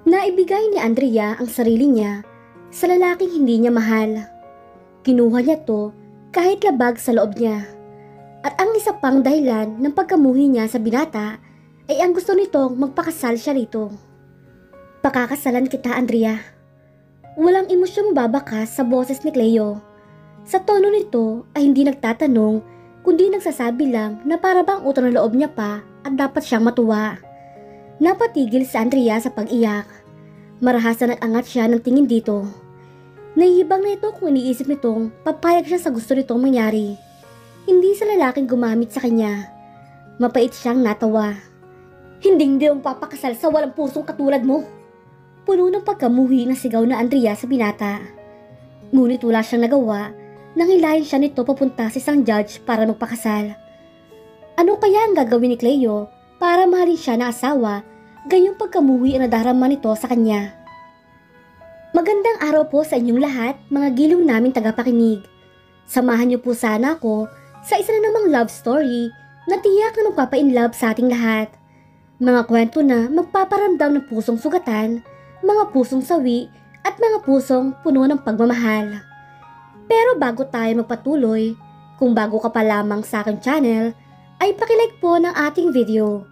Naibigay ni Andrea ang sarili niya sa lalaking hindi niya mahal. Kinuha niya to kahit labag sa loob niya. At ang isa pang dahilan ng pagkamuhi niya sa binata ay ang gusto nitong magpakasal siya rito. Pakakasalan kita, Andrea. Walang emosyong babakas sa boses ni Cleo. Sa tono nito ay hindi nagtatanong kundi nagsasabi lang na para bang utang na loob niya pa at dapat siyang matuwa. Napatigil si Andrea sa pag-iyak. Marahasan at angat siya ng tingin dito. Nahihibang na ito kung iniisip nitong papayag siya sa gusto nitong mangyari. Hindi sa lalaking gumamit sa kanya. Mapait siyang natawa. Hindi mo papakasal sa walang pusong katulad mo. Puno ng pagkamuhi na sigaw na Andrea sa binata. Ngunit wala siyang nagawa nang hilahin siya nito papunta sa isang judge para magpakasal. Ano kaya ang gagawin ni Cleo para mahalin siya na asawa, gayong pagkamuhi ang nadarama nito sa kanya? Magandang araw po sa inyong lahat, mga giliw naming tagapakinig. Samahan niyo po sana ako sa isa na namang love story na tiyak na magpapa-inlove sa ating lahat. Mga kwento na magpaparamdam ng pusong sugatan, mga pusong sawi, at mga pusong puno ng pagmamahal. Pero bago tayo magpatuloy, kung bago ka pa lamang sa aking channel, ay pakilike po ng ating video.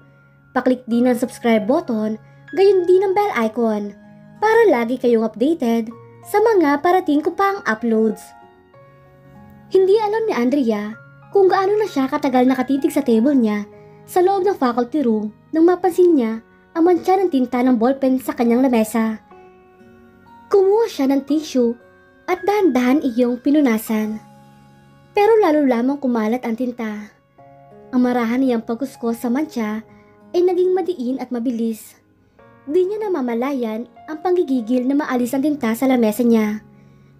Paklik din ang subscribe button, gayon din ang bell icon, para lagi kayong updated sa mga parating ko pang uploads. Hindi alam ni Andrea kung gaano na siya katagal nakatitig sa table niya sa loob ng faculty room nang mapansin niya ang mantsa ng tinta ng ballpen sa kanyang lamesa. Kumuha siya ng tissue at dahan-dahan iyong pinunasan. Pero lalo lamang kumalat ang tinta. Ang marahan niyang pagkuskos sa mantsa ay naging madiin at mabilis. Di niya namamalayan ang panggigigil na maalis ang tinta sa lamesa niya,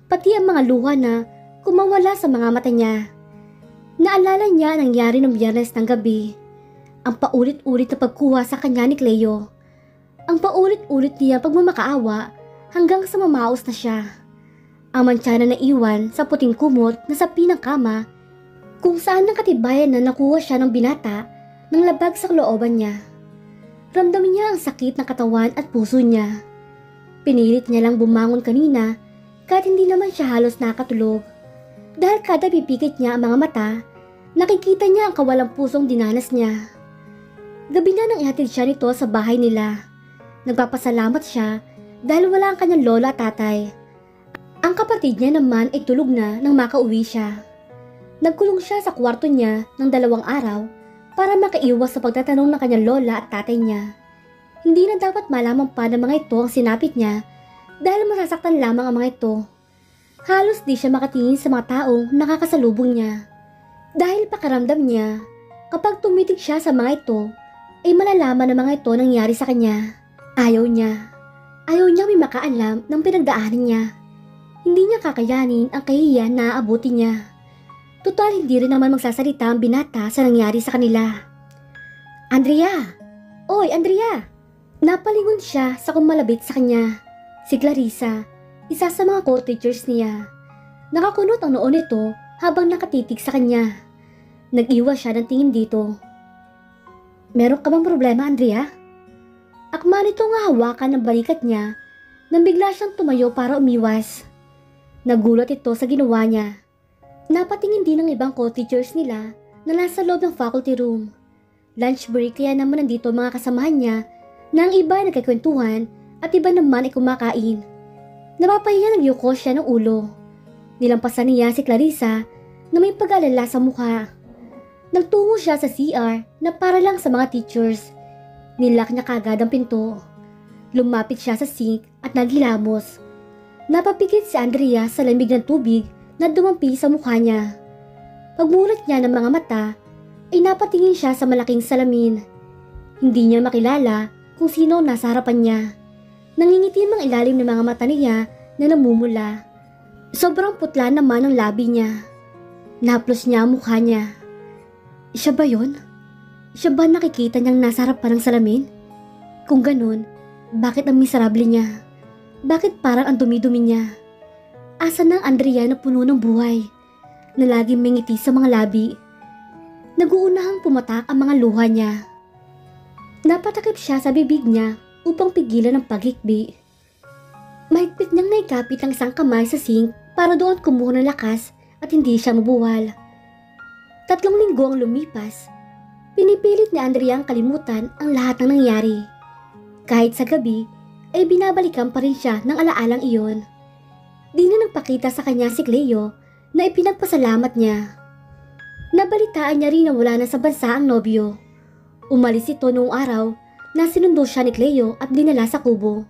pati ang mga luha na kumawala sa mga mata niya. Naalala niya ang nangyari ng Biyernes ng gabi, ang paulit-ulit na pagkuha sa kanya ni Cleo, ang paulit-ulit niya pagmamakaawa hanggang sa mamaos na siya, ang mantsa na naiwan sa puting kumot na sapi ng kama kung saan ng katibayan na nakuha siya ng binata ng labag sa kalooban niya. Ramdam niya ang sakit ng katawan at puso niya. Pinilit niya lang bumangon kanina kahit hindi naman siya halos nakatulog. Dahil kada pipikit niya ang mga mata, nakikita niya ang kawalang pusong dinanas niya. Gabi na nang ihatid siya nito sa bahay nila. Nagpapasalamat siya dahil wala ang kanyang lola at tatay. Ang kapatid niya naman ay tulog na nang makauwi siya. Nagkulong siya sa kwarto niya ng 2 araw para makaiwas sa pagtatanong ng kanyang lola at tatay niya. Hindi na dapat malaman pa ng mga ito ang sinapit niya dahil masasaktan lamang ang mga ito. Halos di siya makatingin sa mga taong nakakasalubong niya. Dahil pakiramdam niya, kapag tumitig siya sa mga ito, ay malalaman ng mga ito nangyari sa kanya. Ayaw niya. Ayaw niya may makaalam ng pinagdaanan niya. Hindi niya kakayanin ang kahihiyan na aabuti niya. Total hindi rin naman magsasalita ang binata sa nangyari sa kanila. Andrea! Oy, Andrea! Napalingon siya sa kumalabit sa kanya. Si Clarissa, isa sa mga co-teachers niya. Nakakunot ang noo nito habang nakatitig sa kanya. Nag-iwas siya ng tingin dito. Meron ka bang problema, Andrea? Akma nito nga hawakan ng balikat niya nang bigla siyang tumayo para umiwas. Nagulat ito sa ginawa niya. Napatingin din ng ibang co-teachers nila na nasa loob ng faculty room. Lunch break kaya naman nandito mga kasamahan niya na ang iba ay nagkikwentuhan at iba naman ay kumakain. Napapahiya nagyuko siya ng ulo. Nilampasan niya si Clarissa na may pag-alala sa mukha. Nagtungo siya sa CR na para lang sa mga teachers. Nilak niya kagad ang pinto. Lumapit siya sa sink at naghilamos. Napapikit si Andrea sa lamig ng tubig na dumampi sa mukha niya. Pagmulat niya ng mga mata, ay napatingin siya sa malaking salamin. Hindi niya makilala kung sino nasa harapan niya. Nangingitim ang ilalim ng mga mata niya na namumula. Sobrang putla naman ang labi niya. Naplos niya ang mukha niya. Siya ba yun? Siya ba nakikita niyang nasa harapan ng salamin? Kung ganun, bakit ang miserable niya? Bakit parang ang dumi-dumi niya? Asa na ang Andrea na puno ng buhay, na laging may ngiti sa mga labi? Naguunahang pumatak ang mga luha niya. Napatakip siya sa bibig niya upang pigilan ang paghikbi. Mahigpit niyang naikapit ang isang kamay sa sink para doon kumuha ng lakas at hindi siya mabuwal. 3 linggo ang lumipas. Pinipilit ni Andrea ang kalimutan ang lahat ng nangyari. Kahit sa gabi, ay binabalikan pa rin siya ng alaalang iyon. Di na nagpakita sa kanya si Cleo na ipinagpasalamat niya. Nabalitaan niya rin na wala na sa bansa ang nobyo. Umalis ito noong araw na sinundo siya ni Cleo at dinala sa kubo.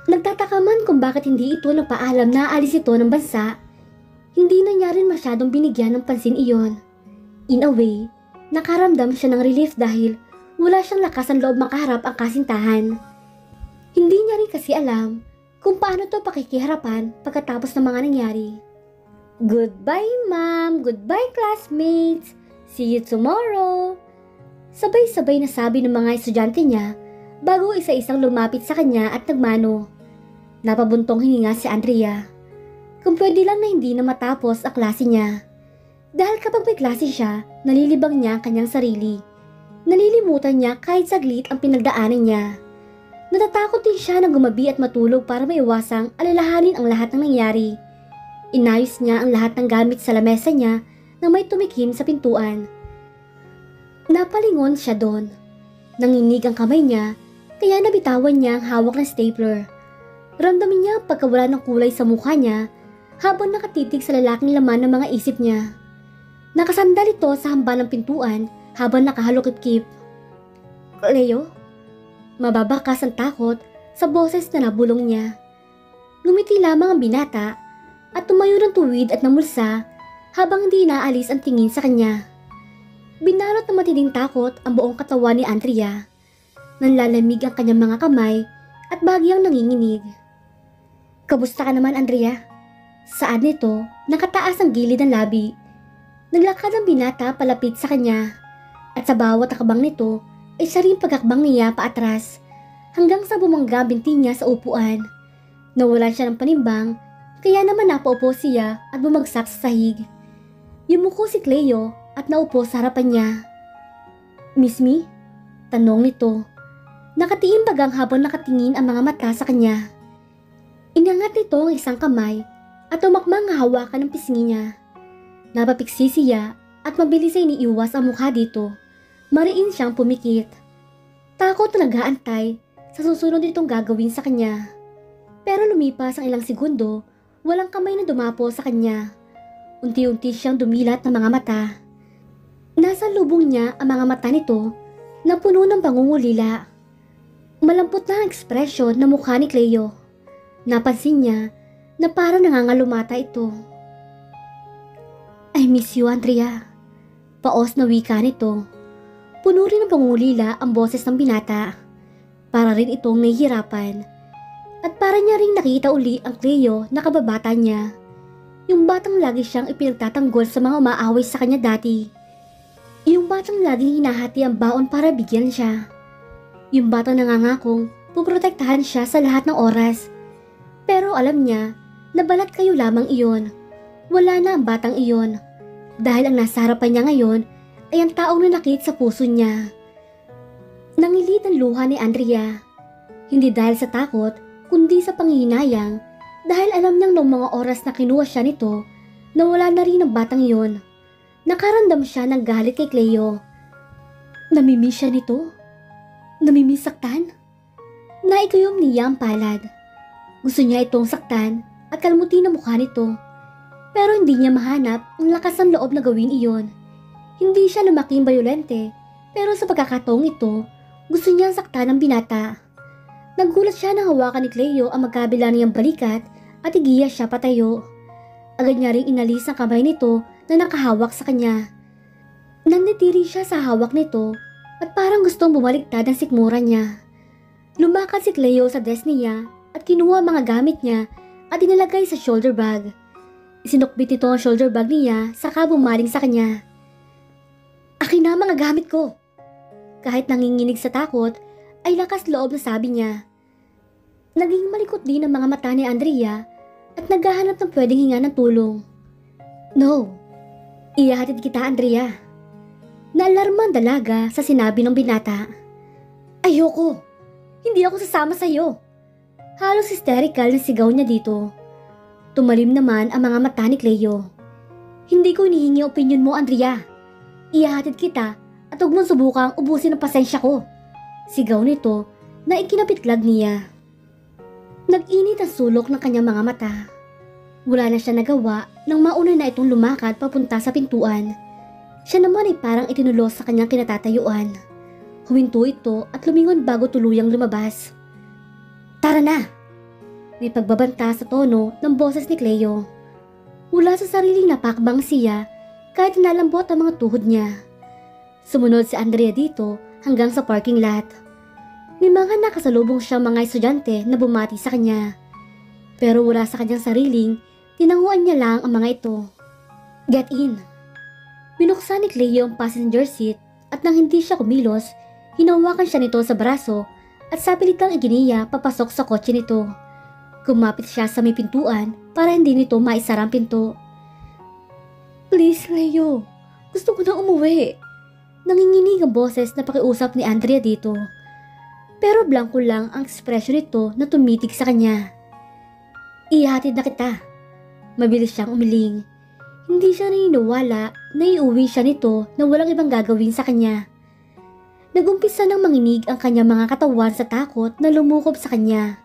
Nagtataka man kung bakit hindi ito nagpaalam na aalis ito ng bansa. Hindi na niya rin masyadong binigyan ng pansin iyon. In a way, nakaramdam siya ng relief dahil wala siyang lakas ang loob makaharap ang kasintahan. Hindi niya rin kasi alam kung paano to pakikiharapan pagkatapos ng mga nangyari. Goodbye ma'am, goodbye classmates, see you tomorrow. Sabay-sabay na sabi ng mga estudyante niya bago isa-isang lumapit sa kanya at nagmano. Napabuntong hininga si Andrea. Kung pwede lang na hindi na matapos ang klase niya. Dahil kapag may klase siya, nalilibang niya ang kanyang sarili. Nalilimutan niya kahit saglit ang pinagdaanan niya. Natatakot din siya na gumabi at matulog para maiwasang alalahanin ang lahat ng nangyari. Inayos niya ang lahat ng gamit sa lamesa niya nang may tumikim sa pintuan. Napalingon siya doon. Nanginig ang kamay niya, kaya nabitawan niya ang hawak ng stapler. Ramdamin niya ang pagkawala ng kulay sa mukha niya habang nakatitig sa lalaking laman ng mga isip niya. Nakasandal ito sa hamba ng pintuan habang nakahalukip-kip. Cleo? Mababakas ang takot sa boses na nabulong niya. Ngumiti lamang ang binata at tumayo ng tuwid at namulsa habang hindi inaalis ang tingin sa kanya. Binalot ng matinding takot ang buong katawan ni Andrea. Nanlalamig ang kanyang mga kamay at bagyang nanginginig. Kamusta ka naman, Andrea? Saan nito, nakataas ang gilid ng labi. Naglakad ang binata palapit sa kanya at sa bawat akbang nito ay siya rin pagakbang niya paatras hanggang sa bumangga binti niya sa upuan. Nawalan siya ng panimbang kaya naman napaupo siya at bumagsak sa sahig. Yumuko si Cleo at naupo sa harapan niya. Miss me? Tanong nito. Nakatiimbag habang nakatingin ang mga mata sa kanya. Inangat nito ang isang kamay at tumakmang hawakan ng pisngi niya. Napapiksi siya at mabilis ay iniiwas ang mukha dito. Mariin siyang pumikit. Takot na nag-aantay sa susunod nitong gagawin sa kanya. Pero lumipas ang ilang segundo, walang kamay na dumapo sa kanya. Unti-unti siyang dumilat ng mga mata. Nasa lubong niya ang mga mata nito na puno ng pangungulila. Malampot na ang ekspresyon ng mukha ni Cleo. Napansin niya na parang nangangalumata ito. I miss you, Andrea. Paos na wika nito. Puno rin ng pangungulila ang boses ng binata. Para rin itong nahihirapan. At para niya rin nakita uli ang Cleo na kababata niya. Yung batang lagi siyang ipinagtatanggol sa mga umaaway sa kanya dati. Yung batang laging hinahati ang baon para bigyan siya. Yung batang nangangakong puprotektahan siya sa lahat ng oras. Pero alam niya na balat kayo lamang iyon. Wala na ang batang iyon. Dahil ang nasa harapan niya ngayon ay ang taong nanakit sa puso niya. Nangilid ang luha ni Andrea. Hindi dahil sa takot, kundi sa panghihinayang dahil alam niyang noong mga oras na kinuha siya nito, nawala na rin ang batang iyon. Nakaramdam siya ng galit kay Cleo. Namimiss siya nito? Namimiss saktan? Naikuyom niya ang palad. Gusto niya itong saktan at kalmutin ang mukha nito. Pero hindi niya mahanap ang lakas ng loob na gawin iyon. Hindi siya lumaking bayolente, pero sa pagkakataong ito, gusto niyang saktan ang binata. Naggulat siya na hawakan ni Cleo ang magkabila niyang balikat at igiya siya patayo. Agad niya ring inalis ang kamay nito na nakahawak sa kanya. Nanditiri siya sa hawak nito at parang gustong bumaliktad ang sikmura niya. Lumakad si Cleo sa desk niya at kinuha ang mga gamit niya at inilagay sa shoulder bag. Isinukbit ito ang shoulder bag niya saka bumaling sa kanya. Akin na mga gamit ko. Kahit nanginginig sa takot, ay lakas loob na sabi niya. Naging malikot din ang mga mata ni Andrea at naghahanap ng pwedeng hinga ng tulong. No, ihahatid kita, Andrea. Naalarma ang dalaga sa sinabi ng binata. Ayoko. Hindi ako sasama sa'yo. Halos hysterical na sigaw niya dito. Tumalim naman ang mga mata ni Cleo. Hindi ko hinihingi opinion mo, Andrea. Ihahatid kita at huwag mong subukang ubusin ang pasensya ko. Sigaw nito na ikinapitlag niya. Nag-init ang sulok ng kanyang mga mata. Wala na siya nagawa nang mauna na itong lumakad papunta sa pintuan. Siya naman ay parang itinulos sa kanyang kinatatayuan. Huminto ito at lumingon bago tuluyang lumabas. Tara na! May pagbabanta sa tono ng boses ni Cleo. Wala sa sariling napakbang siya kahit nalambot ang mga tuhod niya. Sumunod si Andrea dito hanggang sa parking lot. May mga nakasalubong siyang mga estudyante na bumati sa kanya. Pero wala sa kanyang sariling, tinanguan niya lang ang mga ito. Get in! Binuksan ni Cleo ang passenger seat at nang hindi siya kumilos, hinawakan siya nito sa braso at sapilitang iginiya papasok sa kotse nito. Kumapit siya sa may pintuan para hindi nito maisara ang pinto. Please, Cleo. Gusto ko na umuwi. Nanginginig ang boses na pakiusap ni Andrea dito. Pero blanko lang ang ekspresyon nito na tumitig sa kanya. Ihatid na kita. Mabilis siyang umiling. Hindi siya naniniwala na iuwi siya nito na walang ibang gagawin sa kanya. Nagumpisa nang manginig ang kanyang mga katawan sa takot na lumukob sa kanya.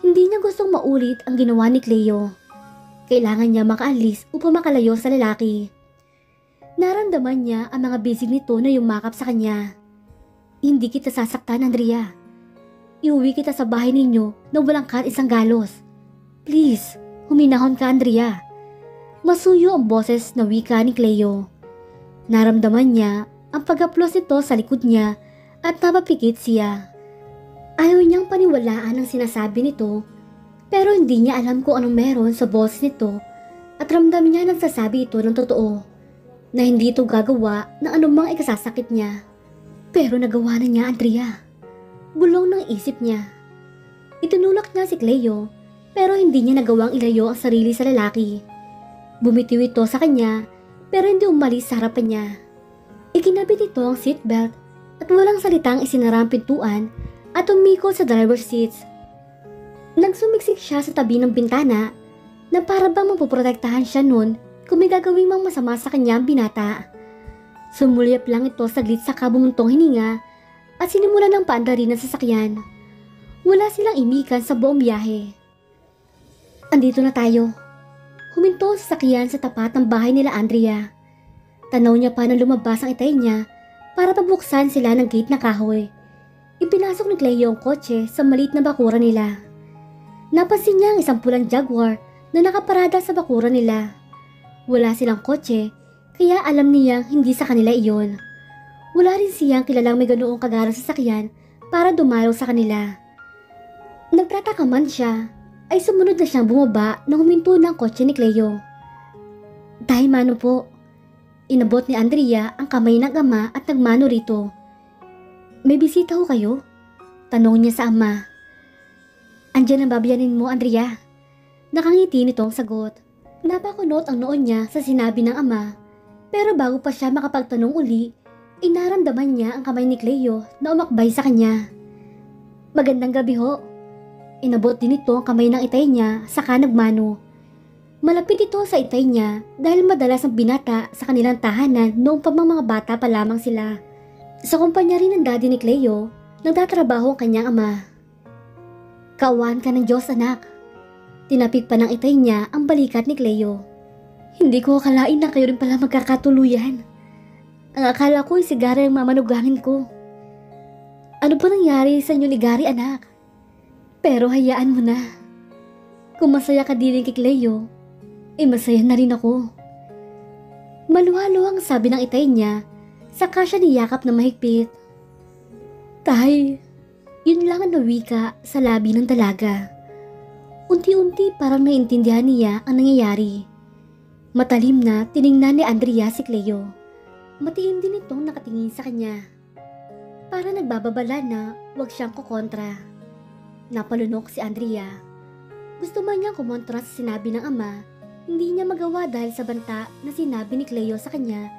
Hindi niya gustong maulit ang ginawa ni Cleo. Kailangan niya makaalis upang makalayo sa lalaki. Naramdaman niya ang mga bisig nito na yumakap sa kanya. Hindi kita sasaktan, Andrea. Iuwi kita sa bahay ninyo na walang kahit isang galos. Please, huminahon ka, Andrea. Masuyo ang boses na wika ni Cleo. Naramdaman niya ang pag-aplos nito sa likod niya at napapikit siya. Ayaw niyang paniwalaan ang sinasabi nito, pero hindi niya alam kung anong meron sa boses nito at ramdam niya nagsasabi ito ng totoo, na hindi ito gagawa ng anumang ikasasakit niya. Pero nagawa na niya, Andrea. Bulong ng isip niya. Itinulak niya si Cleo, pero hindi niya nagawang ilayo ang sarili sa lalaki. Bumitiw ito sa kanya, pero hindi umalis sa harapan niya. Ikinabit ito ang seatbelt at walang salitang isinara ang pintuan at umikot sa driver's seats. Nagsumiksik siya sa tabi ng bintana na para bang mapoprotektahan siya nun kung may gagawing mang masama sa kanya ang binata. Sumulyap lang ito saglit sa kabumuntong hininga at sinimulan ng paandarin ng sasakyan. Wala silang imikan sa buong biyahe. Andito na tayo. Huminto ang sasakyan sa tapat ng bahay nila Andrea. Tanaw niya pa nang lumabas ang itay niya para pabuksan sila ng gate na kahoy. Ipinasok ni Cleo ang kotse sa maliit na bakuran nila. Napansin niya ang isang pulang Jaguar na nakaparada sa bakuran nila. Wala silang kotse, kaya alam niyang hindi sa kanila iyon. Wala rin siyang kilalang may ganoong kagarang sasakyan para dumalaw sa kanila. Nagtataka man siya, ay sumunod na siyang bumaba nang huminto ng kotse ni Cleo. Dahil mano po. Inabot ni Andrea ang kamay ng ama at nagmano rito. May bisita ho kayo? Tanong niya sa ama. Andiyan ang babayanin mo, Andrea. Nakangiti nitong sagot. Napakunot ang noon niya sa sinabi ng ama. Pero bago pa siya makapagtanong uli, inaramdaman niya ang kamay ni Cleo na umakbay sa kanya. Magandang gabi ho. Inabot din ito ang kamay ng itay niya saka nagmano. Malapit ito sa itay niya dahil madalas ang binata sa kanilang tahanan noong pa mga bata pa lamang sila. Sa kumpanya rin ng daddy ni Cleo, nagtatrabaho ang kanyang ama. Kaawaan ka ng Diyos, anak. Tinapik pa ng itay niya ang balikat ni Cleo. Hindi ko akalain na kayo rin pala magkakatuluyan. Ang akala ko ay si Gary ang mamanugangin ko. Ano pa nangyari sa inyo ni Gary, anak? Pero hayaan mo na. Kung masaya ka din kay Cleo, masaya na rin ako. Maluhalo ang sabi ng itay niya, saka siya niyakap na mahigpit. Tay, yun lang ang nawika sa labi ng dalaga. Unti-unti parang naintindihan niya ang nangyayari. Matalim na tiningnan ni Andrea si Cleo. Matiim din itong nakatingin sa kanya. Para nagbababala na huwag siyang kukontra. Napalunok si Andrea. Gusto man niyang kumontra sa sinabi ng ama, hindi niya magawa dahil sa banta na sinabi ni Cleo sa kanya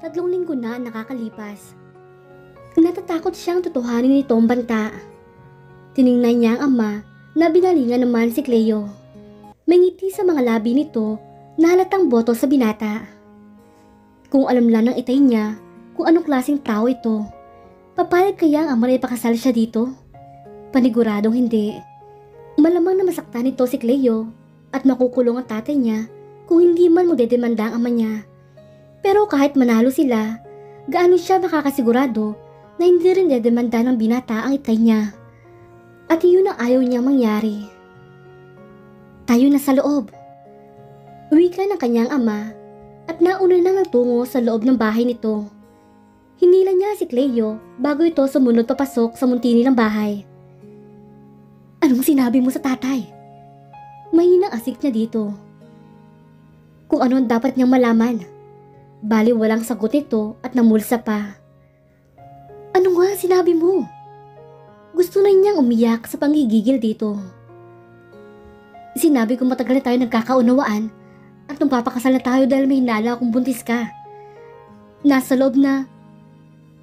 3 linggo na nakakalipas. Natatakot siyang tutuhanin nito ang banta. Tiningnan niya ang ama na binalingan naman si Cleo. May ngiti sa mga labi nito na halatang boto sa binata. Kung alam lang ng itay niya kung anong klaseng tao ito, papayag kaya ang ama na ipakasal siya dito? Paniguradong hindi. Malamang na masaktan nito si Cleo at makukulong ang tatay niya kung hindi man magdedemanda ang ama niya. Pero kahit manalo sila, gaano siya makakasigurado na hindi rin dedemanda ng binata ang itay niya? At iyon ang ayaw niyang mangyari. Tayo na sa loob. Wika ng kanyang ama at nauna nang nagtungo sa loob ng bahay nito. Hinila niya si Cleo bago ito sumunod papasok sa munti nilang bahay. Anong sinabi mo sa tatay? Mahinang asik niya dito. Kung ano ang dapat niyang malaman. Bali walang sagot ito at namulsa pa. Ano nga sinabi mo? Gusto na niyang umiyak sa panggigigil dito. Sinabi ko matagal na tayo nagkakaunawaan at nung papakasal na tayo dahil may hinala akong buntis ka. Nasa loob na...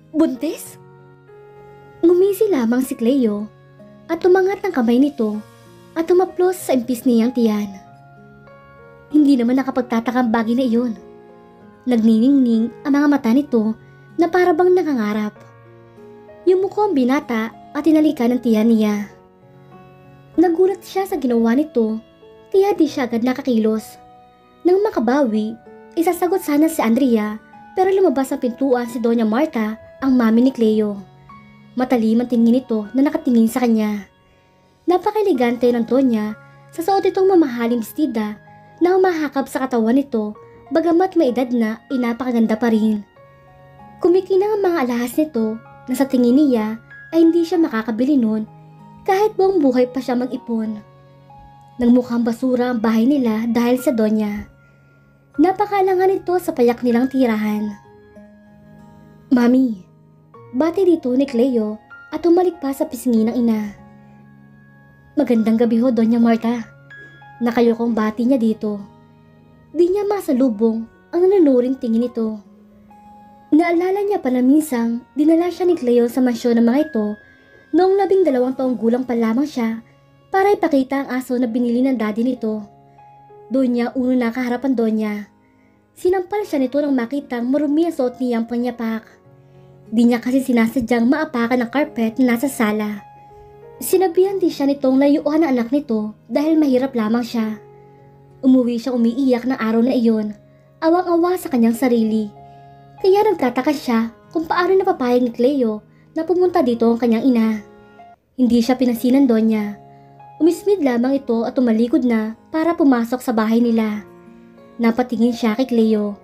Buntis? Ngumisi lamang si Cleo at tumangat ng kamay nito at tumaplos sa impis niyang tiyan. Hindi naman nakapagtatakang bagay na iyon. Nagniningning ang mga mata nito na parabang nangangarap. Yumuko ang binata at tinalikan ng tiyan niya. Nagulat siya sa ginawa nito, kaya di siya agad nakakilos. Nang makabawi, isasagot sana si Andrea pero lumabas sa pintuan si Doña Marta, ang mami ni Cleo. Matalim ang tingin nito na nakatingin sa kanya. Napaka-elegante ng Doña sa suot itong mamahaling bestida na humahakap sa katawan nito bagamat may edad na ay napakaganda pa rin. Kumikinang ang mga alahas nito na sa tingin niya ay hindi siya makakabili nun kahit buong buhay pa siya mag-ipon. Nagmukhang basura ang bahay nila dahil sa Donya. Napakaalangan nito sa payak nilang tirahan. Mami, bati dito ni Cleo at umalik pa sa pisngi ng ina. Magandang gabi ho, Doña Marta. Nakayokong bati niya dito. Di niya masalubong ang nanunuring tingin nito. Naalala niya pa na minsang dinala siya ni Cleo sa mansyon ng mga ito noong 12 taong gulang pa lamang siya para ipakita ang aso na binili ng daddy nito. Doon niya uno nakaharap ang Donya. Sinampal siya nito nang makitang marumi ang suot niyang pangyapak. Di niya kasi sinasadyang maapakan ang carpet na nasa sala. Sinabihan din siya nitong layuan ang anak nito dahil mahirap lamang siya. Umuwi siya umiiyak ng araw na iyon, awang-awa sa kanyang sarili. Kaya nagtataka siya kung paano napapayag ni Cleo na pumunta dito ang kanyang ina. Hindi siya pinasinan Donya. Umismid lamang ito at tumalikod na para pumasok sa bahay nila. Napatingin siya kay Cleo.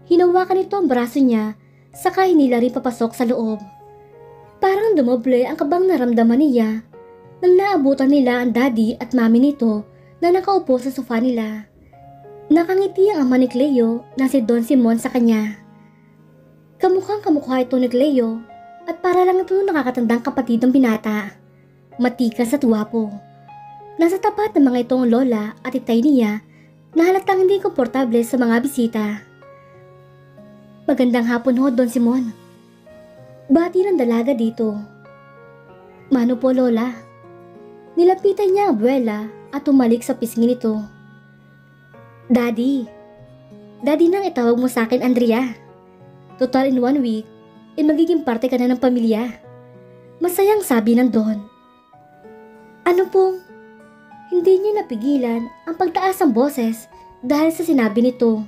Hinawakan nito ang braso niya saka hinila rin papasok sa loob. Parang dumoble ang kabang naramdaman niya nang naabutan nila ang daddy at mami nito na nakaupo sa sofa nila. Nakangiti ang ama ni Cleo na si Don Simon sa kanya. Kamukhang kamukha ito ni Cleo at para lang ito nakakatandang kapatid ng binata. Matikas at wapo. Nasa tapat ng mga itong lola at itay niya na halatang hindi komportable sa mga bisita. Magandang hapon ho, Don Simon. Bati ng dalaga dito. Mano po, Lola? Nilapitan niya ang abuela at tumalik sa pisngi nito. Daddy. Daddy nang itawag mo sa akin, Andrea. Total in 1 week, magiging parte ka na ng pamilya. Masayang sabi ng Don. Ano pong? Hindi niya napigilan ang pagtaas ng boses dahil sa sinabi nito.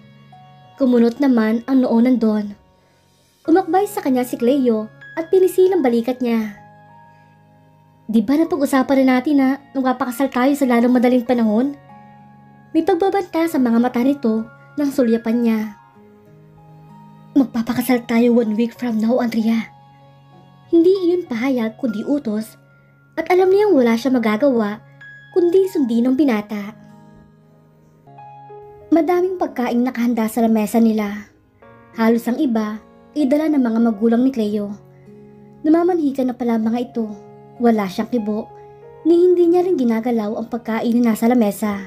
Kumunot naman ang noo ng Don. Umakbay sa kanya si Cleo at pinisilang balikat niya. Di ba napag-usapan na natin na nung papakasal tayo sa lalong madaling panahon? May pagbabanta sa mga mata nito ng sulyapan niya. Magpapakasal tayo 1 week from now, Andrea. Hindi iyon pahayag kundi utos at alam niyang wala siya magagawa kundi sundin ng binata. Madaming pagkaing nakahanda sa lamesa nila. Halos ang iba ay dala ng mga magulang ni Cleo. Namamanhikan na pala mga ito. Wala siyang kibo ni hindi niya rin ginagalaw ang pagkain na nasa lamesa.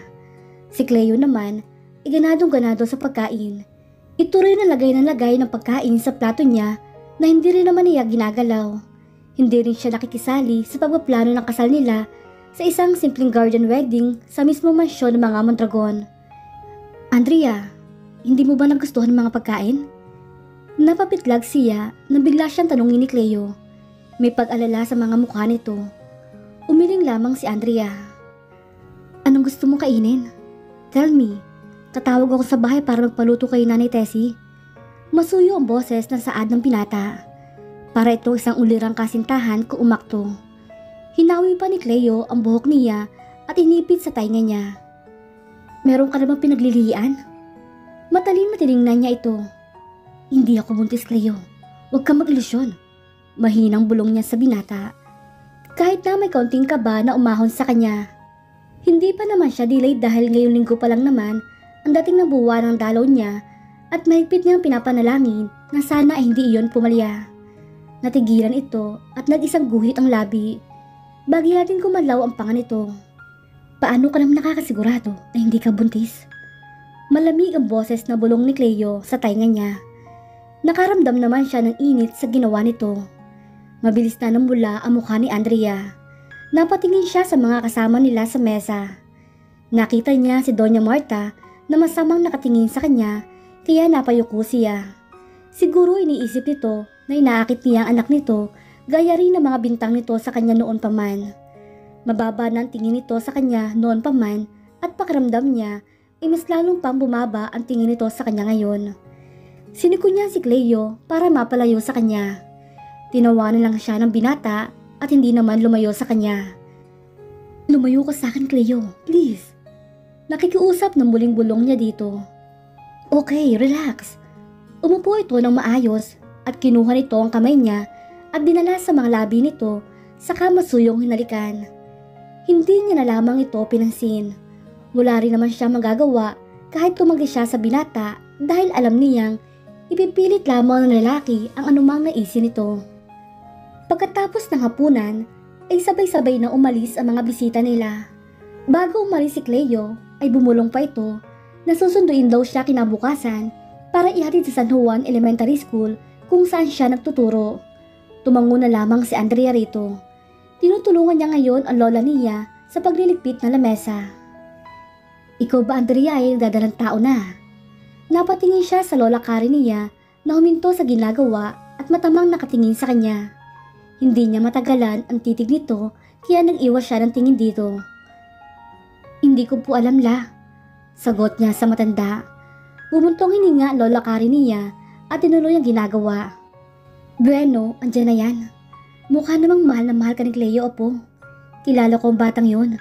Si Cleo naman ay ganadong-ganado sa pagkain. Ito rin nalagay ng pagkain sa plato niya na hindi rin naman niya ginagalaw. Hindi rin siya nakikisali sa pagpaplano ng kasal nila sa isang simpleng garden wedding sa mismong mansyon ng mga Mondragon. Andrea, hindi mo ba nagustuhan ng mga pagkain? Napapitlag siya nang bigla siyang tanungin ni Cleo. May pag-alala sa mga mukha nito. Umiling lamang si Andrea. Anong gusto mong kainin? Tell me. Tatawag ako sa bahay para magpaluto kay Nanay Tessie. Masuyo ang boses ng saad ng binata. Para ito isang ulirang kasintahan kung umakto. Hinawi pa ni Cleo ang buhok niya at inipit sa tainga niya. Meron ka na bang pinaglilian? Matalim na tiningnan niya ito. Hindi ako buntis, Cleo. Huwag kang mag-ilusyon. Mahinang bulong niya sa binata. Kahit na may kaunting kaba na umahon sa kanya. Hindi pa naman siya delayed dahil ngayong linggo pa lang naman ang dating ng buwan ng dalaw niya at mahigpit niyang pinapanalangin na sana ay hindi iyon pumalya. Natigilan ito at nag-isang guhit ang labi. Bagyatin kumalaw ang panga nito. Paano ka naman nakakasigurado na hindi ka buntis? Malamig ang boses na bulong ni Cleo sa tainga niya. Nakaramdam naman siya ng init sa ginawa nito. Mabilis na namula ang mukha ni Andrea. Napatingin siya sa mga kasama nila sa mesa. Nakita niya si Doña Marta na masamang nakatingin sa kanya kaya napayuko siya. Siguro iniisip nito na inaakit niya ang anak nito gaya rin ng mga bintang nito sa kanya noon pa man. Mababa na ang tingin nito sa kanya noon pa man at pakiramdam niya ay mas lalong pang bumaba ang tingin nito sa kanya ngayon. Siniko niya si Cleo para mapalayo sa kanya. Tinawanan lang siya ng binata at hindi naman lumayo sa kanya. Lumayo ka sa akin, Cleo, please. Nakikiusap ng muling bulong niya dito. Okay, relax. Umupo ito ng maayos at kinuha nito ang kamay niya at dinala sa mga labi nito saka masuyong hinalikan. Hindi niya na lamang ito pinansin. Wala rin naman siya magagawa kahit tumanggi siya sa binata dahil alam niyang ipipilit lamang ng lalaki ang anumang naisin nito. Pagkatapos ng hapunan ay sabay-sabay na umalis ang mga bisita nila. Bago umalis si Cleo ay bumulong pa ito na susunduin daw siya kinabukasan para ihatid sa San Juan Elementary School kung saan siya nagtuturo. Tumango na lamang si Andrea rito. Tinutulungan niya ngayon ang lola niya sa pagliligpit na lamesa. Ikaw ba, Andrea, ay nagdadalang tao na? Napatingin siya sa lola Karen niya na huminto sa ginagawa at matamang nakatingin sa kanya. Hindi niya matagalan ang titig nito kaya nag-iwas siya ng tingin dito. Hindi ko po alam, la. Sagot niya sa matanda. Bumuntong hininga ang lola Karen niya at tinuloy ang ginagawa. Bueno, andyan na yan. Mukha namang mahal na mahal ka ni Cleo, Opo. Kilala ko ang batang yon.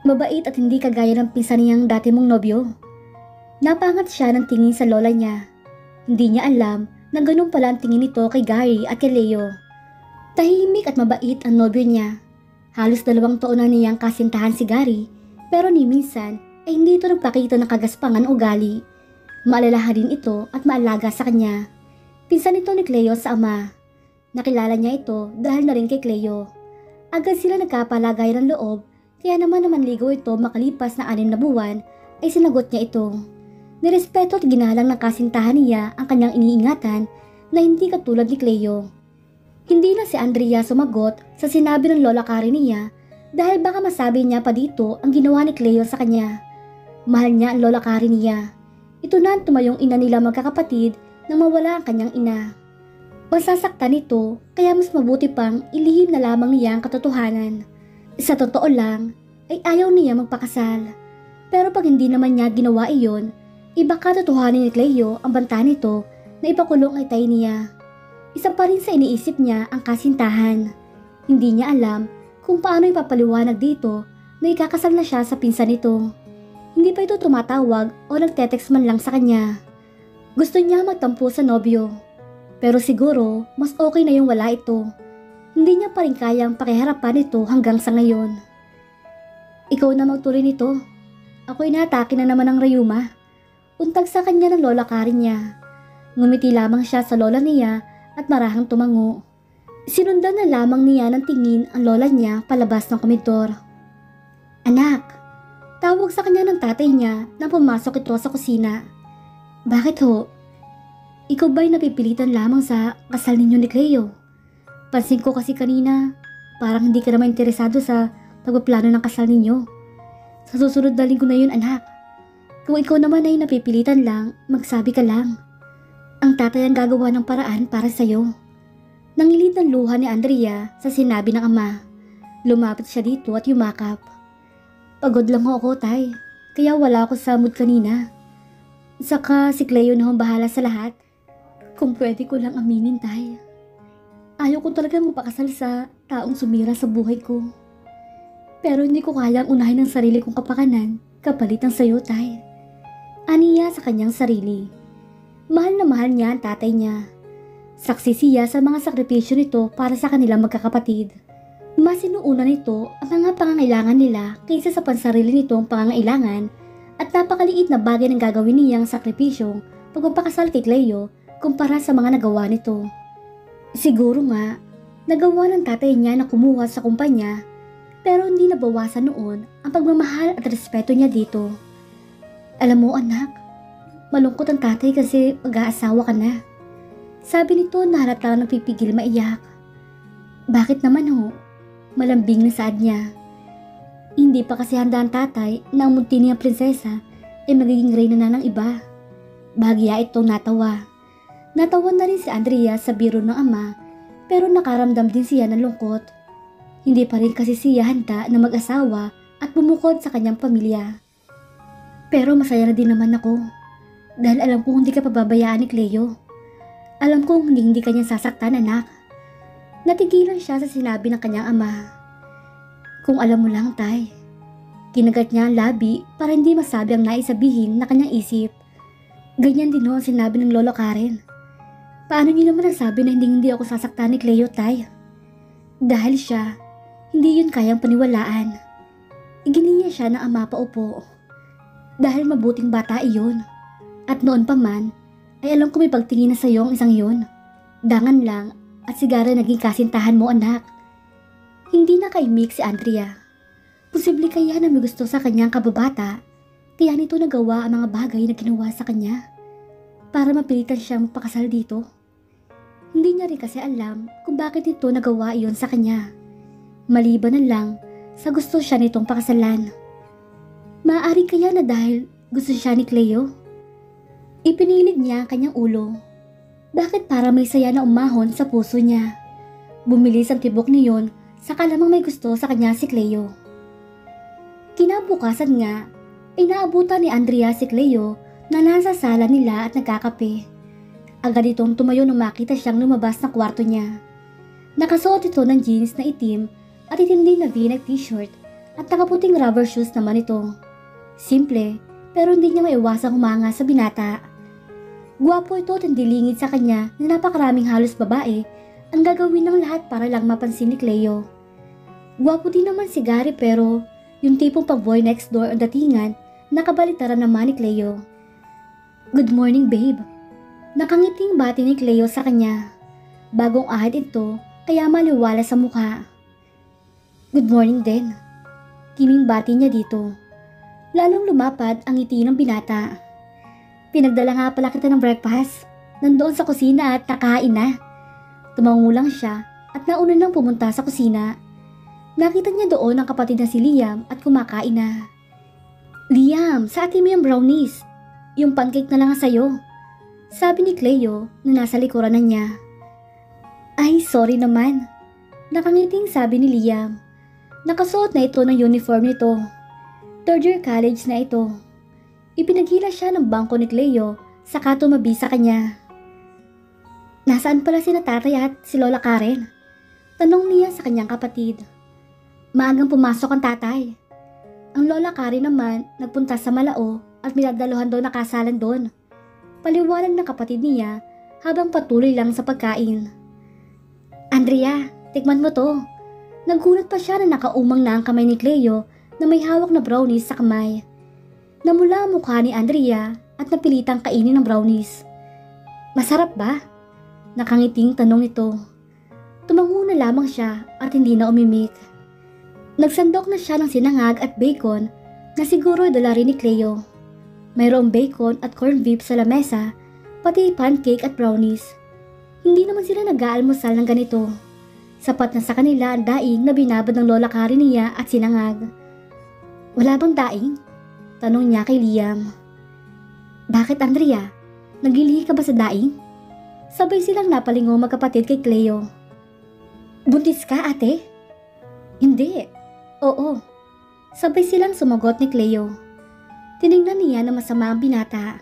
Mabait at hindi kagaya ng pinsan niyang dati mong nobyo. Napangat siya ng tingin sa lola niya. Hindi niya alam na ganun pala ang tingin nito kay Gary at kay Leo. Tahimik at mabait ang nobyo niya. Halos 2 taon na niyang kasintahan si Gary, pero ni minsan ay hindi ito nagpakita ng kagaspangan o ugali. Maalalahanin ito at maalaga sa kanya. Pinsan ito ni Cleo sa ama. Nakilala niya ito dahil na rin kay Cleo. Agad sila nagkapalagayan ng loob, kaya naman ligaw ito makalipas na 6 na buwan ay sinagot niya ito. Nirespeto at ginalang ng kasintahan niya ang kanyang iniingatan na hindi katulad ni Cleo. Hindi na si Andrea sumagot sa sinabi ng lola Karen niya dahil baka masabi niya pa dito ang ginawa ni Cleo sa kanya. Mahal niya ang lola Karen niya. Ito na ang tumayong ina nila magkakapatid nang mawala ang kanyang ina. Masasaktan ito kaya mas mabuti pang ilihim na lamang niya ang katotohanan. Sa totoo lang ay ayaw niya magpakasal. Pero pag hindi naman niya ginawa iyon, ibaka totohanin ni Cleo ang banta nito na ipakulong ay tay niya. Isa pa rin sa iniisip niya ang kasintahan. Hindi niya alam kung paano ipapaliwanag dito na ikakasal na siya sa pinsan nito. Hindi pa ito tumatawag o nagtetext man lang sa kanya. Gusto niya magtampo sa nobyo. Pero siguro mas okay na yung wala ito. Hindi niya pa rin kayang pakiharapan ito hanggang sa ngayon. Ikaw na magtuloy nito. Ako'y natake na naman ng rayuma. Untag sa kanya ng lola Karen niya. Ngumiti lamang siya sa lola niya at marahang tumango. Sinundan na lamang niya ng tingin ang lola niya palabas ng komedor. Anak, tawag sa kanya ng tatay niya nang pumasok ito sa kusina. Bakit ho? Ikaw ba'y napipilitan lamang sa kasal ninyo ni Cleo? Pansin ko kasi kanina, parang hindi ka naman interesado sa pagpaplano ng kasal ninyo. Sa susunod na linggo na yun, anak. Kung ikaw naman ay napipilitan lang, magsabi ka lang. Ang tatay ang gagawa ng paraan para sa'yo. Nangilid ng luha ni Andrea sa sinabi ng ama. Lumapit siya dito at yumakap. Pagod lang ako, tay. Kaya wala ako sa mood kanina. Saka si Cleo na ang bahala sa lahat. Kung pwede ko lang aminin, tay. Ayaw ko talaga magpakasal sa taong sumira sa buhay ko. Pero hindi ko kayang unahin ang sarili kong kapakanan kapalit ng sayo, tay. Aniya sa kanyang sarili. Mahal na mahal niya ang tatay niya. Saksi siya sa mga sakripisyo nito para sa kanilang magkakapatid. Mas sinuuna nito ang mga pangangailangan nila kaysa sa pansarili nitong pangangailangan at napakaliit na bagay ng gagawin niyang sakripisyong pagpapakasal kay Cleo kumpara sa mga nagawa nito. Siguro nga, nagawa ng tatay niya na kumuha sa kumpanya pero hindi nabawasan noon ang pagmamahal at respeto niya dito. Alam mo anak, malungkot ang tatay kasi mag-aasawa ka na. Sabi nito na halata nagpipigil maiyak. Bakit naman ho? Malambing na saad niya. Hindi pa kasi handa ang tatay na ang munti niyang prinsesa ay magiging reyna na ng iba. Bahagya itong natawa. Natawa na rin si Andrea sa biro ng ama pero nakaramdam din siya ng lungkot. Hindi pa rin kasi siya handa na mag-asawa at bumukod sa kanyang pamilya. Pero masaya na din naman ako dahil alam kong hindi ka pababayaan ni Cleo. Alam kong hindi kanya sasaktan, anak. Natigilan siya sa sinabi ng kanyang ama. Kung alam mo lang, tay. Kinagat niya ang labi para hindi masabi ang naisabihin na kanyang isip. Ganyan din ho ang sinabi ng Lolo Karen. Paano niyo naman nasabi na hindi ako sasaktan ni Cleo, tay? Dahil siya, hindi yun kayang paniwalaan. Iginiya siya ng ama pa upo. Dahil mabuting bata iyon. At noon pa man, ay alam ko may pagtingin na sa'yo ang isang yun. Dangan lang at sigara naging kasintahan mo, anak. Hindi nakaimik si Andrea. Posible kaya na may gusto sa kanyang kababata kaya nito nagawa ang mga bagay na ginawa sa kanya para mapilitan siyang magpakasal dito. Hindi niya rin kasi alam kung bakit ito nagawa iyon sa kanya. Maliban na lang sa gusto siya nitong pakasalan. Maaari kaya na dahil gusto siya ni Cleo? Ipinilit niya ang kanyang ulo. Bakit para may saya na umahon sa puso niya? Bumilis ang tibok niyon saka lamang may gusto sa kanya si Cleo. Kinabukasan nga, inaabutan ni Andrea si Cleo na nasa sala nila at nagkakape. Agad itong tumayo nang makita siyang lumabas ng kwarto niya. Nakasuot ito ng jeans na itim at itindi na v-neck t-shirt at nakaputing rubber shoes naman ito. Simple pero hindi niya maiwasang humanga sa binata. Guwapo ito at hindi lingid sa kanya na napakaraming halos babae ang gagawin ng lahat para lang mapansin ni Cleo. Guwapo din naman si Gary pero yung tipong pang boy next door ang datingan nakabalitaran naman ni Cleo. Good morning, babe. Nakangiting bati ni Cleo sa kanya. Bagong ahad ito kaya maliwala sa mukha. Good morning din. Kiming bati niya dito. Lalong lumapad ang ngiti ng binata. Pinagdala nga pala kita ng breakfast. Nandoon sa kusina at nakain na. Tumango lang siya at nauna nang pumunta sa kusina. Nakita niya doon ang kapatid na si Liam at kumakain na. Liam, sa atin mo yung brownies. Yung pancake na lang sa'yo. Sabi ni Cleo na nasa likuran na niya. Ay, sorry naman. Nakangiting sabi ni Liam. Nakasuot na ito ng uniform nito. Third year college na ito. Ipinaghila siya ng bangko ni Cleo saka tumabi sa kanya. Nasaan pala si tatay at si Lola Karen? Tanong niya sa kanyang kapatid. Maagang pumasok ang tatay. Ang Lola Karen naman nagpunta sa Malao at minagdaluhan doon na kasalan doon. Paliwanag ng kapatid niya habang patuloy lang sa pagkain. Andrea, tikman mo to. Nagulat pa siya na nakaumang na ang kamay ni Cleo na may hawak na brownies sa kamay. Namula ang mukha ni Andrea at napilitang kainin ng brownies. Masarap ba? Nakangiting tanong nito. Tumango na lamang siya at hindi na umimik. Nagsandok na siya ng sinangag at bacon na siguro dala rin ni Cleo. Mayroong bacon at corned beef sa lamesa, pati pancake at brownies. Hindi naman sila nag-aalmusal ng ganito. Sapat na sa kanila ang daing na binabad ng Lola Karen niya at sinangag. Wala bang daing? Tanong niya kay Liam. Bakit Andrea? Naglilihi ka ba sa daing? Sabay silang napalingo magkapatid kay Cleo. Buntis ka ate? Hindi. Oo. Sabay silang sumagot ni Cleo. Tinignan niya na masama ang binata.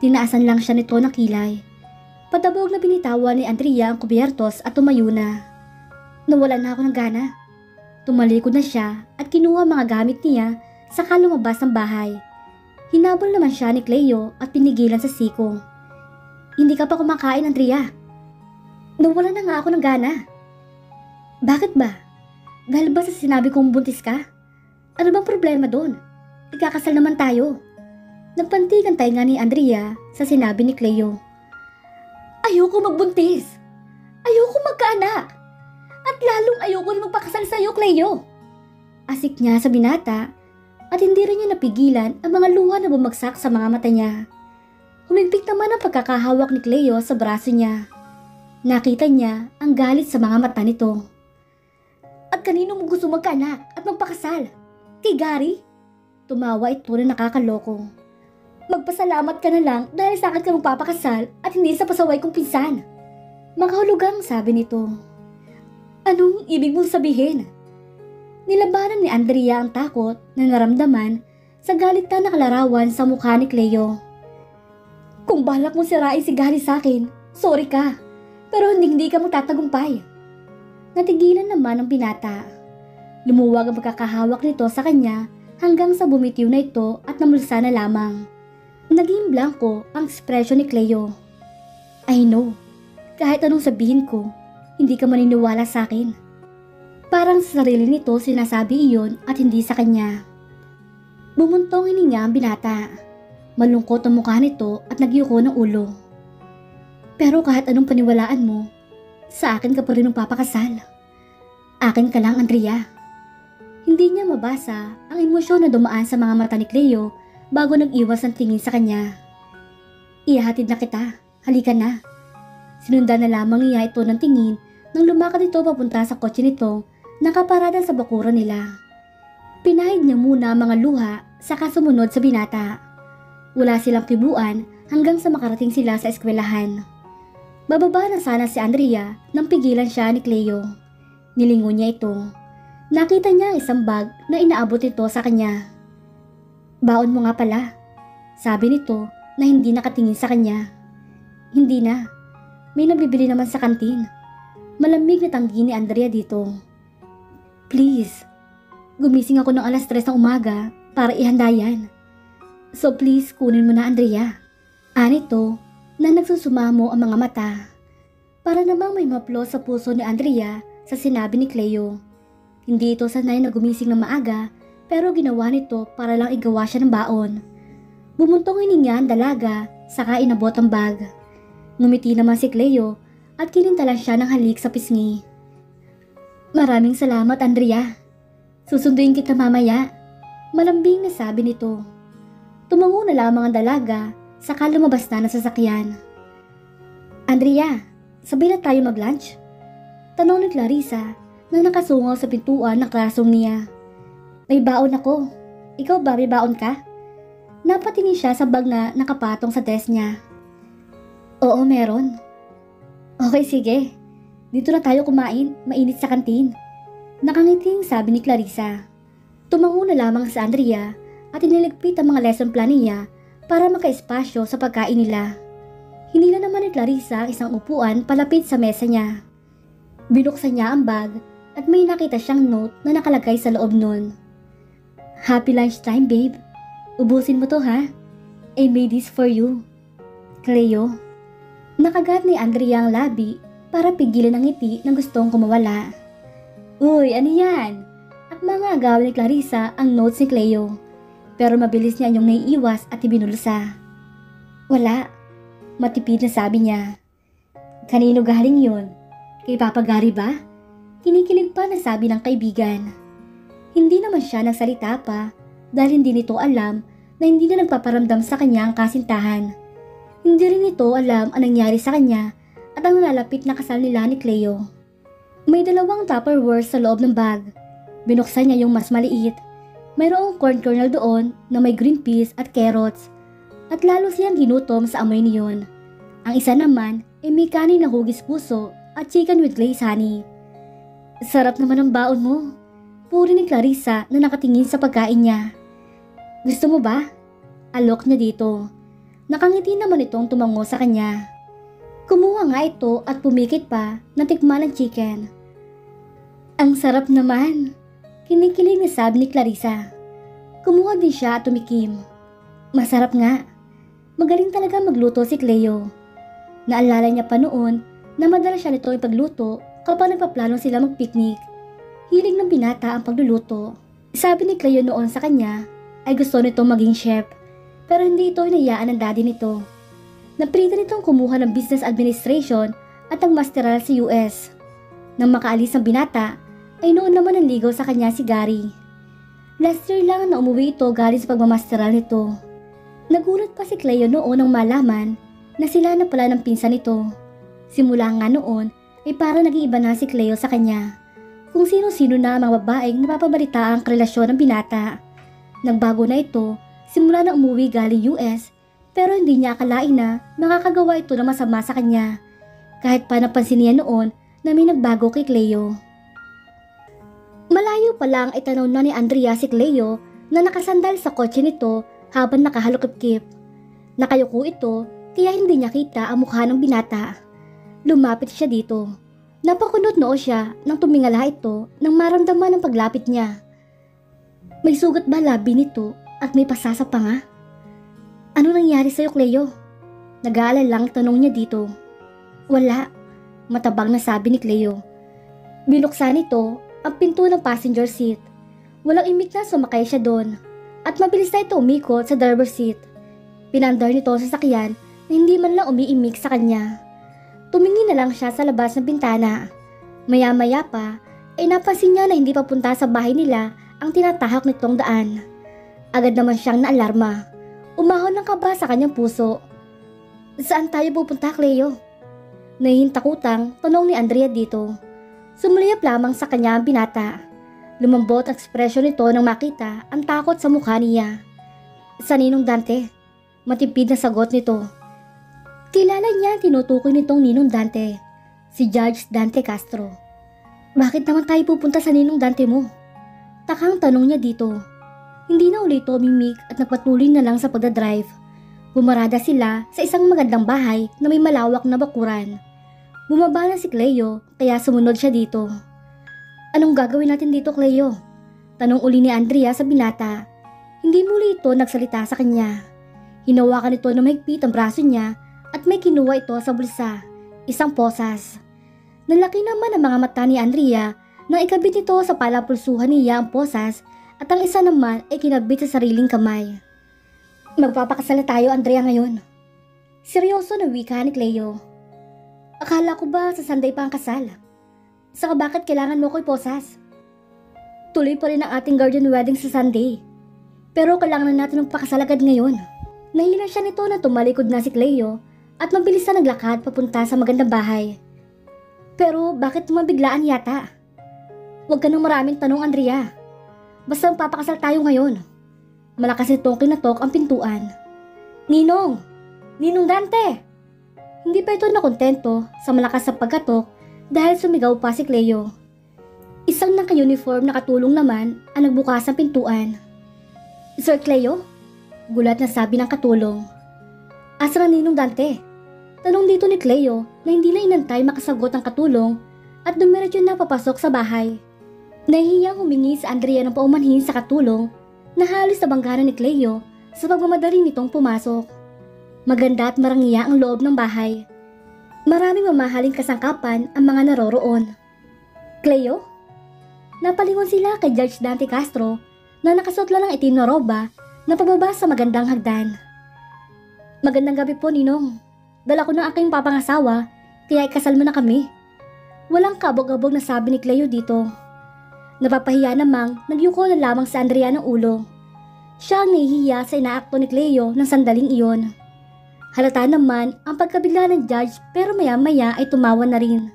Tinaasan lang siya nito ng kilay. Patabog na binitawan ni Andrea ang kubyertos at tumayo na. Nawalan na ako ng gana. Tumalikod na siya at kinuha mga gamit niya saka lumabas ng bahay. Hinabol naman siya ni Cleo at pinigilan sa siko. Hindi ka pa kumakain, Andrea. Nawalan na nga ako ng gana. Bakit ba? Dahil ba sa sinabi kong buntis ka? Ano bang problema doon? Ikakasal naman tayo. Nagpantigan tayo nga ni Andrea sa sinabi ni Cleo. Ayoko magbuntis. Ayoko magkaanak. At lalong ayoko rin magpakasal sa'yo, Cleo. Asik niya sa binata at hindi rin niya napigilan ang mga luha na bumagsak sa mga mata niya. Humigpit naman ang pagkakahawak ni Cleo sa braso niya. Nakita niya ang galit sa mga mata nito. At kanino mo gusto magkaanak at magpakasal? Kay Gary? Tumawa ito na nakakaloko. Magpasalamat ka na lang dahil sa akin ka magpapakasal at hindi sa pasaway kong pinsan. Makahulugang sabi nito. Anong ibig mong sabihin? Nilabanan ni Andrea ang takot na naramdaman sa galit na nakalarawan sa mukha ni Cleo. Kung balak mong sirain si Gary sa akin, sorry ka, pero hindi ka magtatagumpay. Natigilan naman ang binata. Lumuwag ang pagkakahawak nito sa kanya hanggang sa bumitiw na ito at namulsa na lamang. Naging blanco ang ekspresyon ni Cleo. I know, kahit anong sabihin ko, hindi ka maniniwala sa akin. Parang sa sarili nito sinasabi iyon at hindi sa kanya. Bumuntong hininga ang binata. Malungkot ang mukha nito at nagyuko ng ulo. Pero kahit anong paniwalaan mo, sa akin ka pa rin magpapakasal. Akin ka lang, Andrea. Hindi niya mabasa ang emosyon na dumaan sa mga mata ni Cleo bago nag-iwas ang tingin sa kanya. Ihahatid na kita, halika na. Sinundan na lamang niya ito ng tingin nang lumakad ito papunta sa kotse nito nakaparada sa bakuran nila. Pinahid niya muna ang mga luha saka sumunod sa binata. Wala silang kibuan hanggang sa makarating sila sa eskwelahan. Bababa na sana si Andrea nang pigilan siya ni Cleo. Nilingon niya ito. Nakita niya ang isang bag na inaabot ito sa kanya. Baon mo nga pala, sabi nito na hindi nakatingin sa kanya. Hindi na. May nabibili naman sa kantin. Malamig na tanggi ni Andrea dito. Please, gumising ako ng alas 3 ng umaga para ihanda yan. So please kunin mo na Andrea. Anito na nagsusumamo ang mga mata. Para namang may maplo sa puso ni Andrea sa sinabi ni Cleo. Hindi ito sanay na gumising ng maaga pero ginawa nito para lang igawa siya ng baon. Bumuntong hininga ang dalaga saka inabot ang bag. Ngumiti naman si Cleo at kinintalan siya ng halik sa pisngi. Maraming salamat, Andrea. Susunduin kita mamaya. Malambing na sabi nito. Tumango na lamang ang dalaga saka lumabas na ng sasakyan. Andrea, sabay na tayo mag-lunch? Tanong ni Clarissa nang nakasungaw sa pintuan ng klasong niya. May baon ako. Ikaw ba may baon ka? Napatingin siya sa bag na nakapatong sa desk niya. Oo, meron. Okay, sige. Dito na tayo kumain, mainit sa kantin. Nakangiting sabi ni Clarissa. Tumango na lamang sa Andrea at iniligpit ang mga lesson plan niya para makaespasyo sa pagkain nila. Hinila naman ni Clarissa ang isang upuan palapit sa mesa niya. Binuksan niya ang bag at may nakita siyang note na nakalagay sa loob nun. Happy lunchtime, babe. Ubusin mo to ha. I made this for you. Cleo. Nakagat ni Andrea ang labi para pigilan ang ngiti na gustong kumawala. Uy, ano yan? At mga agaw ni Clarissa ang notes ni Cleo. Pero mabilis niya yung naiiwas at ibinulsa. Wala. Matipid na sabi niya. Kanino galing yun? Kay Papa Gary ba? Kinikilig pa na sabi ng kaibigan. Hindi naman siya nagsalita pa dahil hindi nito alam na hindi na nagpaparamdam sa kanya ang kasintahan. Hindi rin nito alam ang nangyari sa kanya at ang nalalapit na kasal nila ni Cleo. May dalawang Tupperware sa loob ng bag. Binuksan niya yung mas maliit. Mayroong corn kernel doon na may green peas at carrots. At lalo siyang ginutom sa amoy niyon. Ang isa naman ay may kanin na hugis puso at chicken with glazed honey. Sarap naman ang baon mo. Puri ni Clarissa na nakatingin sa pagkain niya. Gusto mo ba? Alok niya dito. Nakangiti naman itong tumango sa kanya. Kumuha nga ito at pumikit pa na tikman ng chicken. Ang sarap naman. Kinikilig na sabi ni Clarissa. Kumuha din siya at tumikim. Masarap nga. Magaling talaga magluto si Cleo. Naalala niya pa noon na madalas siya nito ipagluto kapag nagpaplano sila mag-picnic. Hilig ng binata ang pagluluto. Sabi ni Cleo noon sa kanya ay gusto nito maging chef pero hindi ito hinayaan ng daddy nito. Napilitan nitong kumuha ng business administration at ang masteral sa US. Nang makaalis ang binata ay noon naman nanligaw sa kanya si Gary. Last year lang na umuwi ito galing sa pagmamasteral nito. Nagulat pa si Cleo noon nang malaman na sila na pala ng pinsan nito. Simula nga noon ay parang nag-iiba na si Cleo sa kanya. Kung sino-sino na ang mga babaeng napapabalita ang relasyon ng binata. Nagbago na ito simula na umuwi galing US pero hindi niya akalain na makakagawa ito ng masama sa kanya. Kahit pa napansin niya noon na may nagbago kay Cleo. Malayo pa lang ay tanaw na ni Andrea si Cleo na nakasandal sa kotse nito habang nakahalukip-kip. Nakayuko ito kaya hindi niya kita ang mukha ng binata. Lumapit siya dito. Napakunot noo siya nang tumingala ito nang maramdaman ang paglapit niya. May sugat ba labi nito at may pasasa pa nga? Ano nangyari sa'yo, Cleo? Nag-aalala lang tanong niya dito. Wala, matabang na sabi ni Cleo. Binuksan nito ang pinto ng passenger seat. Walang imik na sumakay siya doon at mabilis na ito umikot sa driver seat. Pinandar nito sa sakyan na hindi man lang umiimik sa kanya. Tumingin na lang siya sa labas ng bintana. Maya-maya pa ay napansin niya na hindi papunta sa bahay nila ang tinatahak nitong daan. Agad naman siyang naalarma. Umahon ng kaba sa kanyang puso. Saan tayo pupunta, Cleo? Nahihintakutang tanong ni Andrea dito. Sumuliyap lamang sa kanya ang binata. Lumambot ang ekspresyon nito nang makita ang takot sa mukha niya. Sa Ninong Dante, matipid na sagot nito. Kilala niya ang tinutukoy nitong Ninong Dante, si Judge Dante Castro. Bakit naman tayo pupunta sa Ninong Dante mo? Takang tanong niya dito. Hindi na ulit tumimik at nagpatuloy na lang sa pagdadrive. Bumarada sila sa isang magandang bahay na may malawak na bakuran. Bumaba na si Cleo kaya sumunod siya dito. Anong gagawin natin dito, Cleo? Tanong uli ni Andrea sa binata. Hindi muli ito nagsalita sa kanya. Hinawakan ito ng mahigpit ang braso niya at may kinuha ito sa bulsa, isang posas. Nalaki naman ang mga mata ni Andrea nang ikabit nito sa palapulsuhan niya ang posas at ang isa naman ay kinabit sa sariling kamay. Magpapakasal na tayo, Andrea, ngayon. Seryoso na wika ni Cleo. Akala ko ba sa Sunday pa ang kasal? Saka bakit kailangan mo ko iposas? Tuloy pa rin ang ating garden wedding sa Sunday. Pero kailangan na natin magpakasal agad ngayon. Nahila siya nito na tumalikod na si Cleo at mabilis na naglakad papunta sa magandang bahay. Pero bakit mabiglaan yata? Huwag ka nang maraming tanong, Andrea. Basta magpapakasal tayo ngayon. Malakas itong kinatok ang pintuan. Ninong! Ninong Dante! Hindi pa ito nakontento sa malakas na pagkatok dahil sumigaw pa si Cleo. Isang naka-uniform na katulong naman ang nagbukas ng pintuan. Sir Cleo? Gulat na sabi ng katulong. Asa na Ninong Dante? Tanong dito ni Cleo na hindi na inantay makasagot ang katulong at dumiretso na papasok sa bahay. Nahihiyang humingi si Andrea ng paumanhin sa katulong na halos nabanggaran ni Cleo sa pagmamadali nitong pumasok. Maganda at marangiya ang loob ng bahay. Maraming mamahaling kasangkapan ang mga naroroon. Cleo? Napalingon sila kay Judge Dante Castro na nakasuot lang ng itim na roba na pababa sa magandang hagdan. Magandang gabi po, Ninong. Dala ko ng aking papangasawa kaya ikasal mo na kami. Walang kabog-abog na sabi ni Cleo dito. Napapahiya namang nagyuko na lamang sa Andrea ng ulo. Siya ang nahihiya sa inaakto ni Cleo ng sandaling iyon. Halata naman ang pagkabigla ng judge pero maya-maya ay tumawa na rin.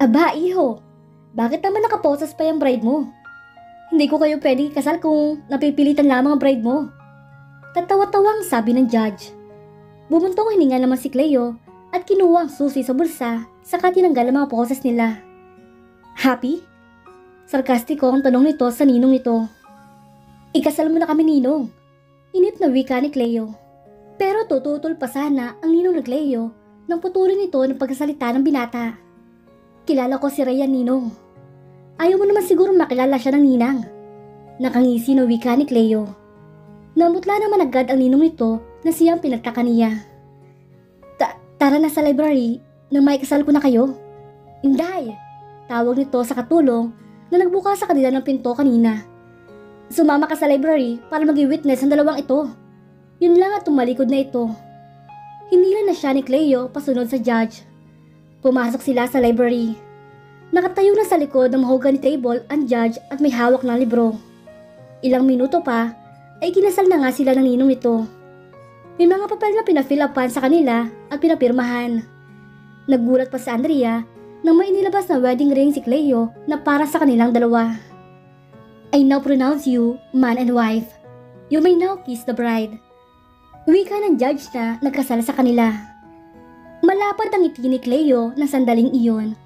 Aba, iho, Bakit naman nakaposas pa yung bride mo? Hindi ko kayo pwede ikasal kung napipilitan lamang ang bride mo. Tatawa-tawang sabi ng judge. Bumuntong hininga naman si Cleo at kinuha ang susi sa bulsa saka tinanggal ang mga poses nila. Happy? Sarkastiko ang tanong nito sa ninong nito. Ikasal mo na kami, ninong. Init na wika ni Cleo. Pero tututol pa sana ang ninong ni Cleo nang putulin nito ng pagkasalita ng binata. Kilala ko si Rhea, ninong. Ayaw mo naman siguro makilala siya ng ninang. Nakangisi na wika ni Cleo. Namutla naman agad ang ninong nito na siyang pinagtaka niya. Tara na sa library nang maikasal ko na kayo. Inday! Tawag nito sa katulong na nagbuka sa kanila ng pinto kanina. Sumama ka sa library para mag-witness ang dalawang ito. Yun lang at tumalikod na ito. Hinila na siya ni Cleo pasunod sa judge. Pumasok sila sa library. Nakatayo na sa likod ng mahogany table ang judge at may hawak na libro. Ilang minuto pa ay kinasal na nga sila ng ninong nito. May mga papel na pinafill-upan sa kanila at pinapirmahan. Naggulat pa si Andrea nang may inilabas na wedding ring si Cleo na para sa kanilang dalawa. I now pronounce you man and wife. You may now kiss the bride. Wika ng judge na nagkasal sa kanila. Malapad ang ngiti ni Cleo na sandaling iyon.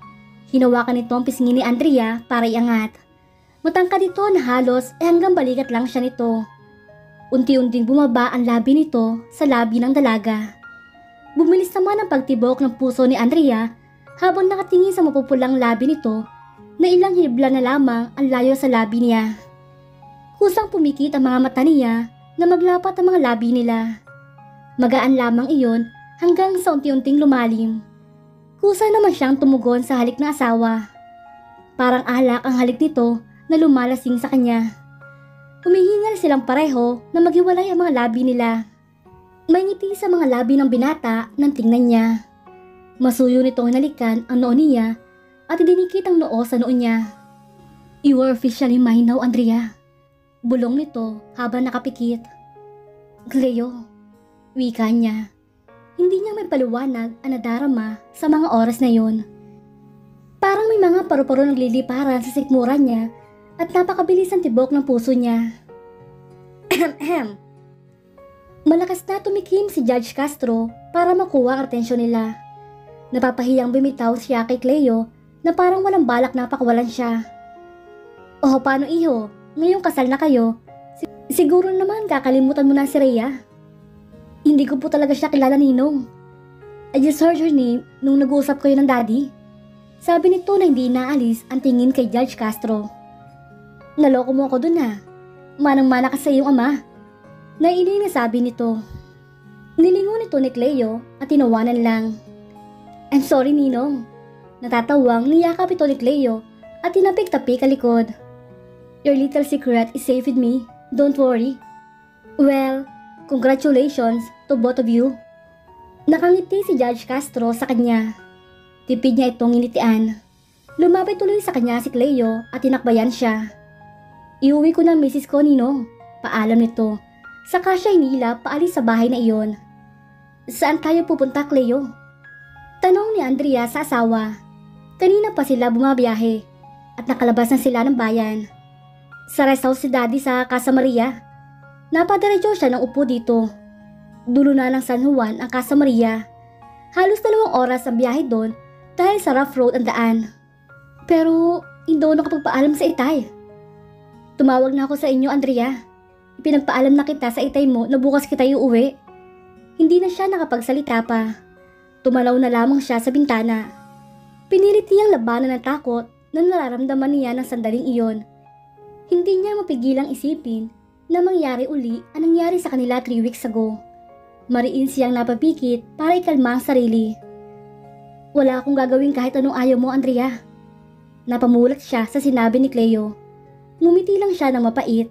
Hinawakan nito ang pisngi ni Andrea para iangat. Matangkad ito na halos hanggang balikat lang siya nito. Unti-unting bumaba ang labi nito sa labi ng dalaga. Bumilis naman ang pagtibok ng puso ni Andrea habang nakatingin sa mapupulang labi nito na ilang hibla na lamang ang layo sa labi niya. Kusang pumikit ang mga mata niya na maglapat ang mga labi nila. Magaan lamang iyon hanggang sa unti-unting lumalim. Kusa naman siyang tumugon sa halik ng asawa. Parang alak ang halik nito na lumalasing sa kanya. Humihingal silang pareho na maghiwalay ang mga labi nila. May ngiti sa mga labi ng binata nang tingnan niya. Masuyo nitong hinalikan ang noo niya at idinikit ang noo sa noo niya. You are officially mine now, Andrea. Bulong nito habang nakapikit. Cleo, wika niya. Hindi niya may paliwanag ang nadarama sa mga oras na yun. Parang may mga paru-paro nagliliparan sa sikmura niya at napakabilis ang tibok ng puso niya. Malakas na tumikim si Judge Castro para makuha ang atensyon nila. Napapahiyang bumitaw siya kay Cleo na parang walang balak na pakawalan siya. Oh, paano iho? Ngayong kasal na kayo, siguro naman kakalimutan mo na si Rhea. Hindi ko po talaga siya kilala, ninong. I just heard her name nung nag-uusap kayo ng daddy. Sabi nito na hindi inaalis ang tingin kay Judge Castro. Naloko mo ako dun ha. Manang-mana ka sa iyong ama. Naiiling na sabi nito. Nilingon nito ni Cleo at tinawanan lang. I'm sorry, ninong. Natatawang niyakap ito ni Cleo at tinapik-tapik kalikod. Your little secret is safe with me. Don't worry. Well, congratulations to both of you. Nakangiti si Judge Castro sa kanya. Tipid niya itong initian. Lumapit tuloy sa kanya si Cleo at tinakbayan siya. Iuwi ko na misis ko, ninong. Paalam nito. Saka siya hinila paalis sa bahay na iyon. Saan tayo pupunta, Cleo? Tanong ni Andrea sa asawa. Kanina pa sila bumabiyahe at nakalabas na sila ng bayan. Sa rest house si Daddy sa Casa Maria. Napadiretso siya ng upo dito. Dulo na ng San Juan ang Casa Maria. Halos 2 oras ang biyahe doon dahil sa rough road ang daan. Pero hindi ako nakapagpaalam sa itay. Tumawag na ako sa inyo, Andrea. Ipinagpaalam na kita sa itay mo na bukas kita iuwi. Hindi na siya nakapagsalita pa. Tumalaw na lamang siya sa bintana. Pinilit niyang labanan ng takot na nararamdaman niya ng sandaling iyon. Hindi niya mapigilang isipin na mangyari uli ang nangyari sa kanila 3 weeks ago. Mariin siyang napapikit para ikalma ang sarili. Wala akong gagawin kahit anong ayaw mo, Andrea. Napamulat siya sa sinabi ni Cleo. Ngumiti lang siya ng mapait.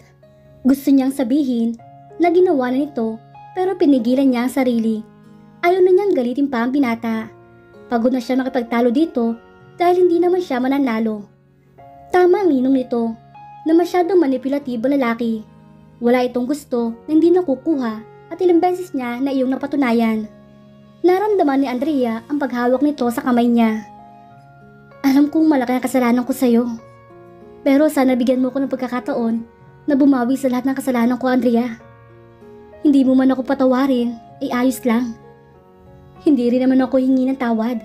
Gusto niyang sabihin na ginawa na nito pero pinigilan niya ang sarili. Ayaw na niyang galitin pa ang binata. Pagod na siya makipagtalo dito dahil hindi naman siya mananalo. Tama ang ninong nito na masyadong manipulatibo lalaki. Wala itong gusto na hindi nakukuha at ilang beses niya na iyong napatunayan. Naramdaman ni Andrea ang paghawak nito sa kamay niya. Alam kong malaki ang kasalanan ko sa'yo. Pero sana bigyan mo ko ng pagkakataon na bumawi sa lahat ng kasalanan ko, Andrea. Hindi mo man ako patawarin, ay ayos lang. Hindi rin naman ako hingi ng tawad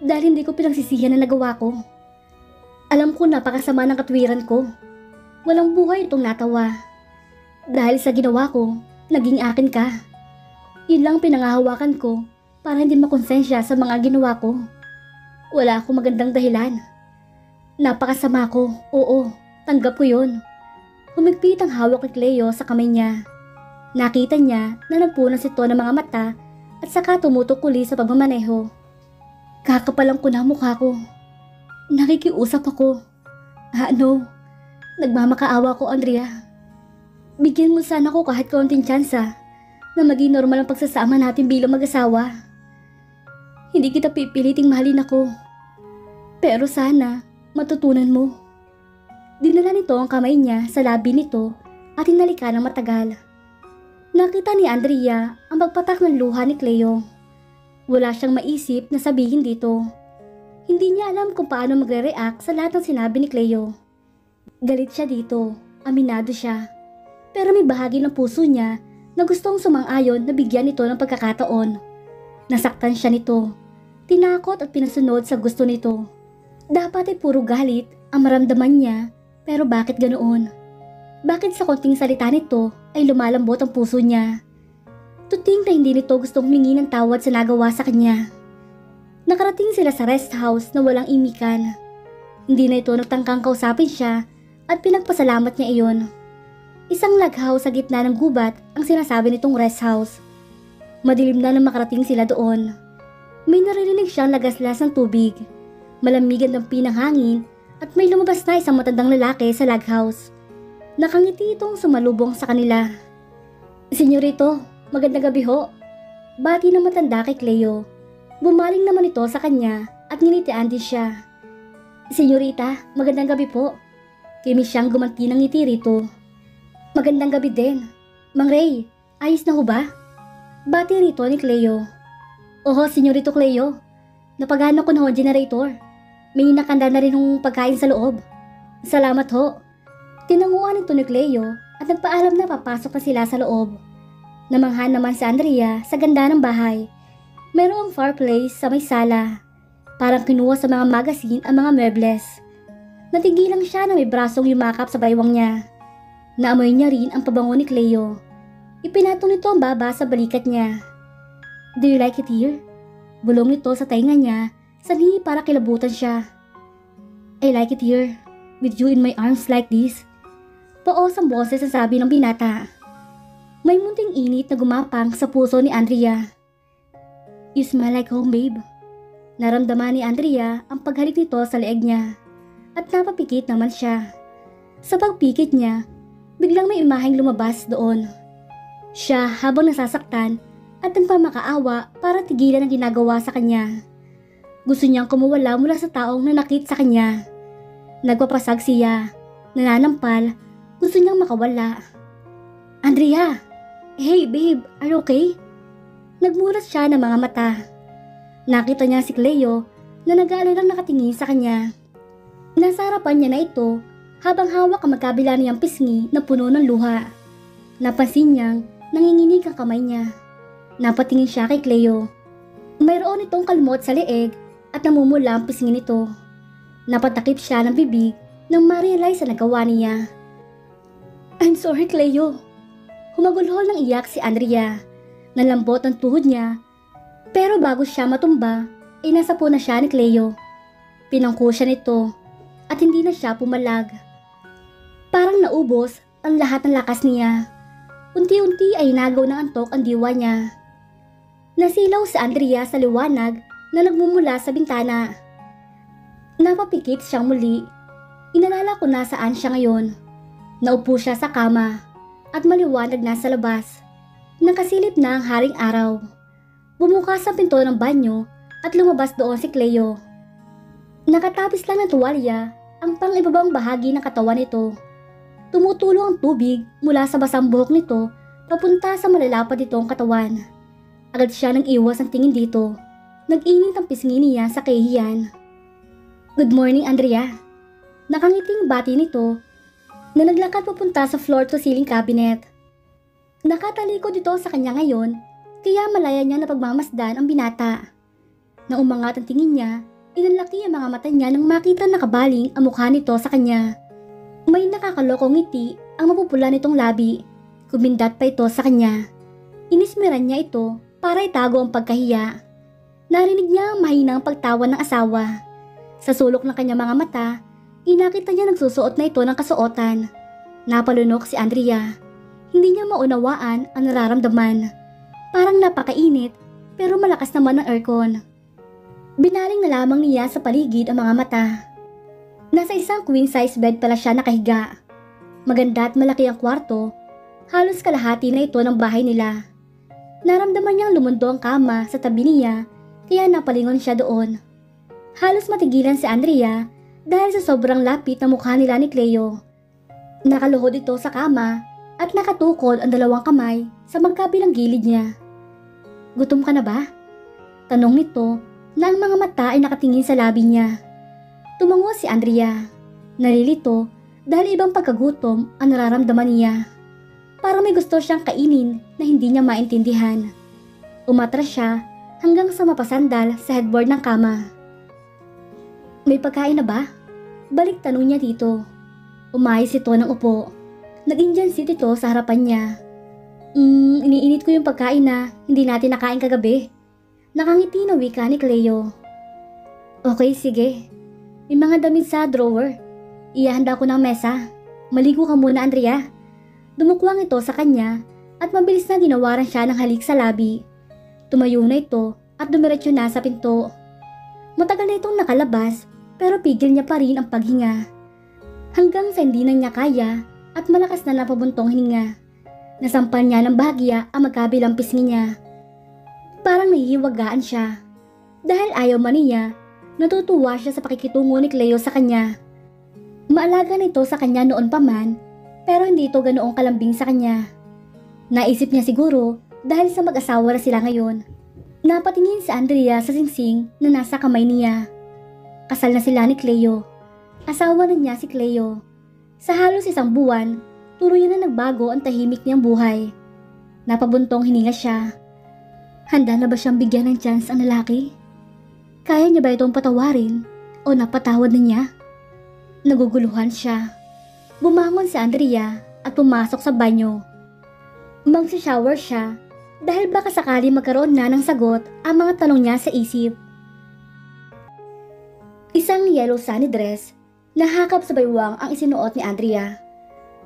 dahil hindi ko pinagsisihan na nagawa ko. Alam ko napakasama ng katwiran ko. Walang buhay itong natawa. Dahil sa ginawa ko, naging akin ka. Yun lang pinangahawakan ko para hindi makonsensya sa mga ginawa ko. Wala akong magandang dahilan. Napakasama ko, oo, tanggap ko yun. Humigpit ang hawak ni Cleo sa kamay niya. Nakita niya na nagpunas ito ng mga mata at saka tumutukuli sa pagmamaneho. Kakapalang ko na mukha ko. Nakikiusap ako. Nagmamakaawa ko, Andrea. Bigyan mo sana ko kahit kaunting tsansa na maging normal ang pagsasama natin bilang mag-asawa. Hindi kita pipiliting mahalin ako. Pero sana matutunan mo. Dinala nito ang kamay niya sa labi nito at hinalikan ng matagal. Nakita ni Andrea ang pagpatak ng luha ni Cleo. Wala siyang maisip na sabihin dito. Hindi niya alam kung paano magre-react sa lahat ng sinabi ni Cleo. Galit siya dito, aminado siya. Pero may bahagi ng puso niya na gustong sumang-ayon na bigyan nito ng pagkakataon. Nasaktan siya nito, tinakot at pinasunod sa gusto nito. Dapat ay puro galit ang maramdaman niya, pero bakit ganoon? Bakit sa konting salita nito ay lumalambot ang puso niya? Tuting na hindi nito gustong humingi ng tawad sa nagawa sa kanya. Nakarating sila sa rest house na walang imikan. Hindi na ito nagtangkang kausapin siya at pinagpasalamat niya iyon. Isang laghaw sa gitna ng gubat ang sinasabi nitong rest house. Madilim na nang makarating sila doon. May naririnig siyang lagaslas ng tubig. Malamigan ng pinanghangin at may lumabas na isang matandang lalaki sa log house. Nakangiti itong sumalubong sa kanila. Senyorito, magandang gabi ho. Bati ng matanda kay Cleo. Bumaling naman ito sa kanya at nginitian din siya. Senyorita, magandang gabi po. Kimis siyang gumanti ng ngiti rito. Magandang gabi din. Mang Ray, ayos na ho ba? Bati rito ni Cleo. Oho, senyorito Cleo. Napagana ko na ho generator. May nakanda na rin ng pagkain sa loob. Salamat ho. Tinanguan ito ni Cleo at nagpaalam na papasok na sila sa loob. Namangha naman si Andrea sa ganda ng bahay. Mayroong fireplace sa may sala. Parang kinuha sa mga magazine ang mga mebles. Natigilang siya na may brasong yumakap sa baywang niya. Naamoy niya rin ang pabango ni Cleo. Ipinatong nito ang baba sa balikat niya. Do you like it here? Bulong nito sa tainga niya, sanhi para kilabutan siya. I like it here, with you in my arms like this. Paos ang boses sa sabi ng binata. May munting init na gumapang sa puso ni Andrea. You smell like home, babe. Naramdaman ni Andrea ang paghalik nito sa leeg niya. At napapikit naman siya. Sa pagpikit niya, biglang may imaheng lumabas doon. Siya habang nasasaktan at nagpamakaawa para tigilan ang ginagawa sa kanya. Gusto niyang kumuwala mula sa taong nanakit sa kanya. Nagpapasag siya, nananampal, gusto niyang makawala. Andrea! Hey babe, are you okay? Nagmulat siya ng mga mata. Nakita niya si Cleo na nag-aalalang nakatingin sa kanya. Nasa harapan niya na ito habang hawak ang magkabila niyang pisngi na puno ng luha. Napansin niyang nanginginig ang kamay niya. Napatingin siya kay Cleo. Mayroon itong kalmot sa leeg at namumula ang pisngi nito. Napatakip siya ng bibig nang ma-realize na nagawa niya. I'm sorry, Cleo. Humagulhol ng iyak si Andrea. Nalambot ang tuhod niya. Pero bago siya matumba, ay nasapo na siya ni Cleo. Pinangko siya nito at hindi na siya pumalag. Parang naubos ang lahat ng lakas niya. Unti-unti ay nagaw ng antok ang diwa niya. Nasilaw si Andrea sa liwanag na nagmumula sa bintana. Napapikit siyang muli. Inalala ko na saan siya ngayon. Naupo siya sa kama at maliwanag na sa labas. Nakasilip na ang haring araw. Bumukas ang pinto ng banyo at lumabas doon si Cleo. Nakatapis lang ng tuwalya ang pang-ibabang bahagi ng katawan nito. Tumutulo ang tubig mula sa basang buhok nito papunta sa malalapad nitong katawan. Agad siya nang iwas ang tingin dito. Nag-init ang pisngi niya sa kahihiyan. Good morning, Andrea. Nakangiting bati nito na naglakad papunta sa floor-to-ceiling cabinet. Nakatalikod ito sa kanya ngayon, kaya malaya niya napagmamasdan ang binata. Nang umangat ang tingin niya, inanlaki ang mga mata niya nang makita nakabaling ang mukha nito sa kanya. May nakakalokong ngiti ang mapupula nitong labi. Kumindat pa ito sa kanya. Inismeran niya ito para itago ang pagkahiya. Narinig niya ang mahinang pagtawa ng asawa. Sa sulok ng kanyang mga mata, inakita niya nagsusuot na ito ng kasuotan. Napalunok si Andrea. Hindi niya maunawaan ang nararamdaman. Parang napakainit pero malakas naman ang aircon. Binaling na lamang niya sa paligid ang mga mata. Nasa isang queen-size bed pala siya nakahiga. Maganda at malaki ang kwarto. Halos kalahati na ito ng bahay nila. Naramdaman niyang lumundo ang kama sa tabi niya kaya napalingon siya doon. Halos matigilan si Andrea dahil sa sobrang lapit na mukha nila ni Cleo. Nakaluhod ito sa kama at nakatukod ang dalawang kamay sa magkabilang gilid niya. Gutom ka na ba? Tanong nito na ang mga mata ay nakatingin sa labi niya. Tumango si Andrea. Nalilito dahil ibang pagkagutom ang nararamdaman niya. Parang may gusto siyang kainin na hindi niya maintindihan. Umatras siya hanggang sa mapasandal sa headboard ng kama. May pagkain na ba? Balik tanong niya dito. Umayos ito ng upo. Nag-Indian seat ito sa harapan niya. Iniinit ko yung pagkain na hindi natin nakain kagabi. Nakangiti na wika ni Cleo. Okay, sige. May mga damit sa drawer. Iahanda ko ng mesa. Maligo ka muna, Andrea. Dumukwang ito sa kanya at mabilis na ginawaran siya ng halik sa labi. Tumayo na ito at dumiretso na sa pinto. Matagal na itong nakalabas pero pigil niya pa rin ang paghinga. Hanggang sa hindi na niya kaya at malakas na napabuntong hininga. Nasampan niya ng bahagya ang magkabilang pisngi niya. Parang nahihiwagaan siya. Dahil ayaw man niya, natutuwa siya sa pakikitungo ni Cleo sa kanya. Maalaga nito sa kanya noon pa man, pero hindi ito ganoong kalambing sa kanya. Naisip niya siguro dahil sa mag-asawa na sila ngayon. Napatingin si Andrea sa singsing na nasa kamay niya. Kasal na sila ni Cleo. Asawa na niya si Cleo. Sa halos isang buwan, tuloy na nagbago ang tahimik niyang buhay. Napabuntong hininga siya. Handa na ba siyang bigyan ng chance ang lalaki? Kaya niya ba itong patawarin o napatawad na niya? Naguguluhan siya. Bumangon si Andrea at pumasok sa banyo. Magsishower siya dahil baka sakali magkaroon na ng sagot ang mga tanong niya sa isip. Isang yellow sunny dress na hakap sa baywang ang isinuot ni Andrea.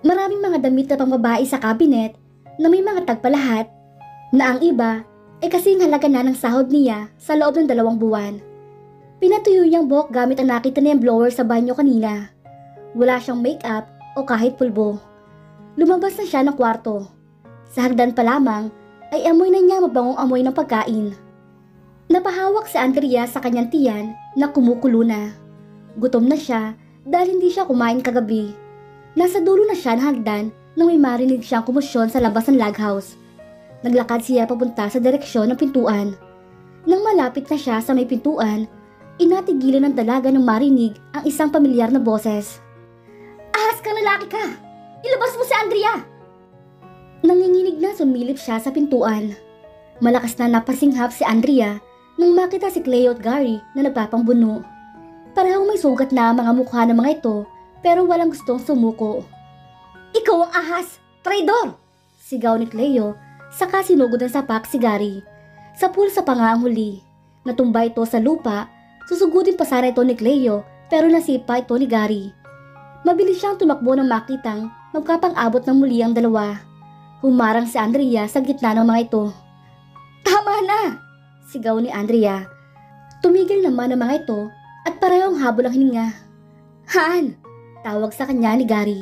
Maraming mga damit na pangbabae sa cabinet na may mga tagpalahat na ang iba ay kasing halaga na ng sahod niya sa loob ng 2 buwan. Pinatuyo niyang buhok gamit ang nakita niyang blower sa banyo kanina. Wala siyang makeup o kahit pulbo. Lumabas na siya ng kwarto. Sa hagdan pa lamang ay amoy na niya mabangong amoy ng pagkain. Napahawak si Andrea sa kanyang tiyan na kumukulo na. Gutom na siya dahil hindi siya kumain kagabi. Nasa dulo na siya ng hagdan nang may marinig siyang kumusyon sa labas ng log house. Naglakad siya papunta sa direksyon ng pintuan. Nang malapit na siya sa may pintuan, inatigilan ng dalaga nang marinig ang isang pamilyar na boses. Ahas kang lalaki ka! Ilabas mo si Andrea! Nanginginig na sumilip siya sa pintuan. Malakas na napasinghap si Andrea nang makita si Cleo at Gary na nagpapambuno. Parehong may sugat na ang mga mukha ng mga ito pero walang gustong sumuko. Ikaw ang ahas! Traidor! Sigaw ni Cleo, saka sinugod ng sapak si Gary. Sa pulsa pa nga ang huli. Natumba ito sa lupa, susugudin pa sana ito ni Cleo pero nasipa ito ni Gary. Mabilis siyang tumakbo nang makitang magkapang-abot ng muli ang dalawa. Humarang si Andrea sa gitna ng mga ito. Tama na! Sigaw ni Andrea. Tumigil naman ang mga ito at parehong habol ang hininga. Han! Tawag sa kanya ni Gary.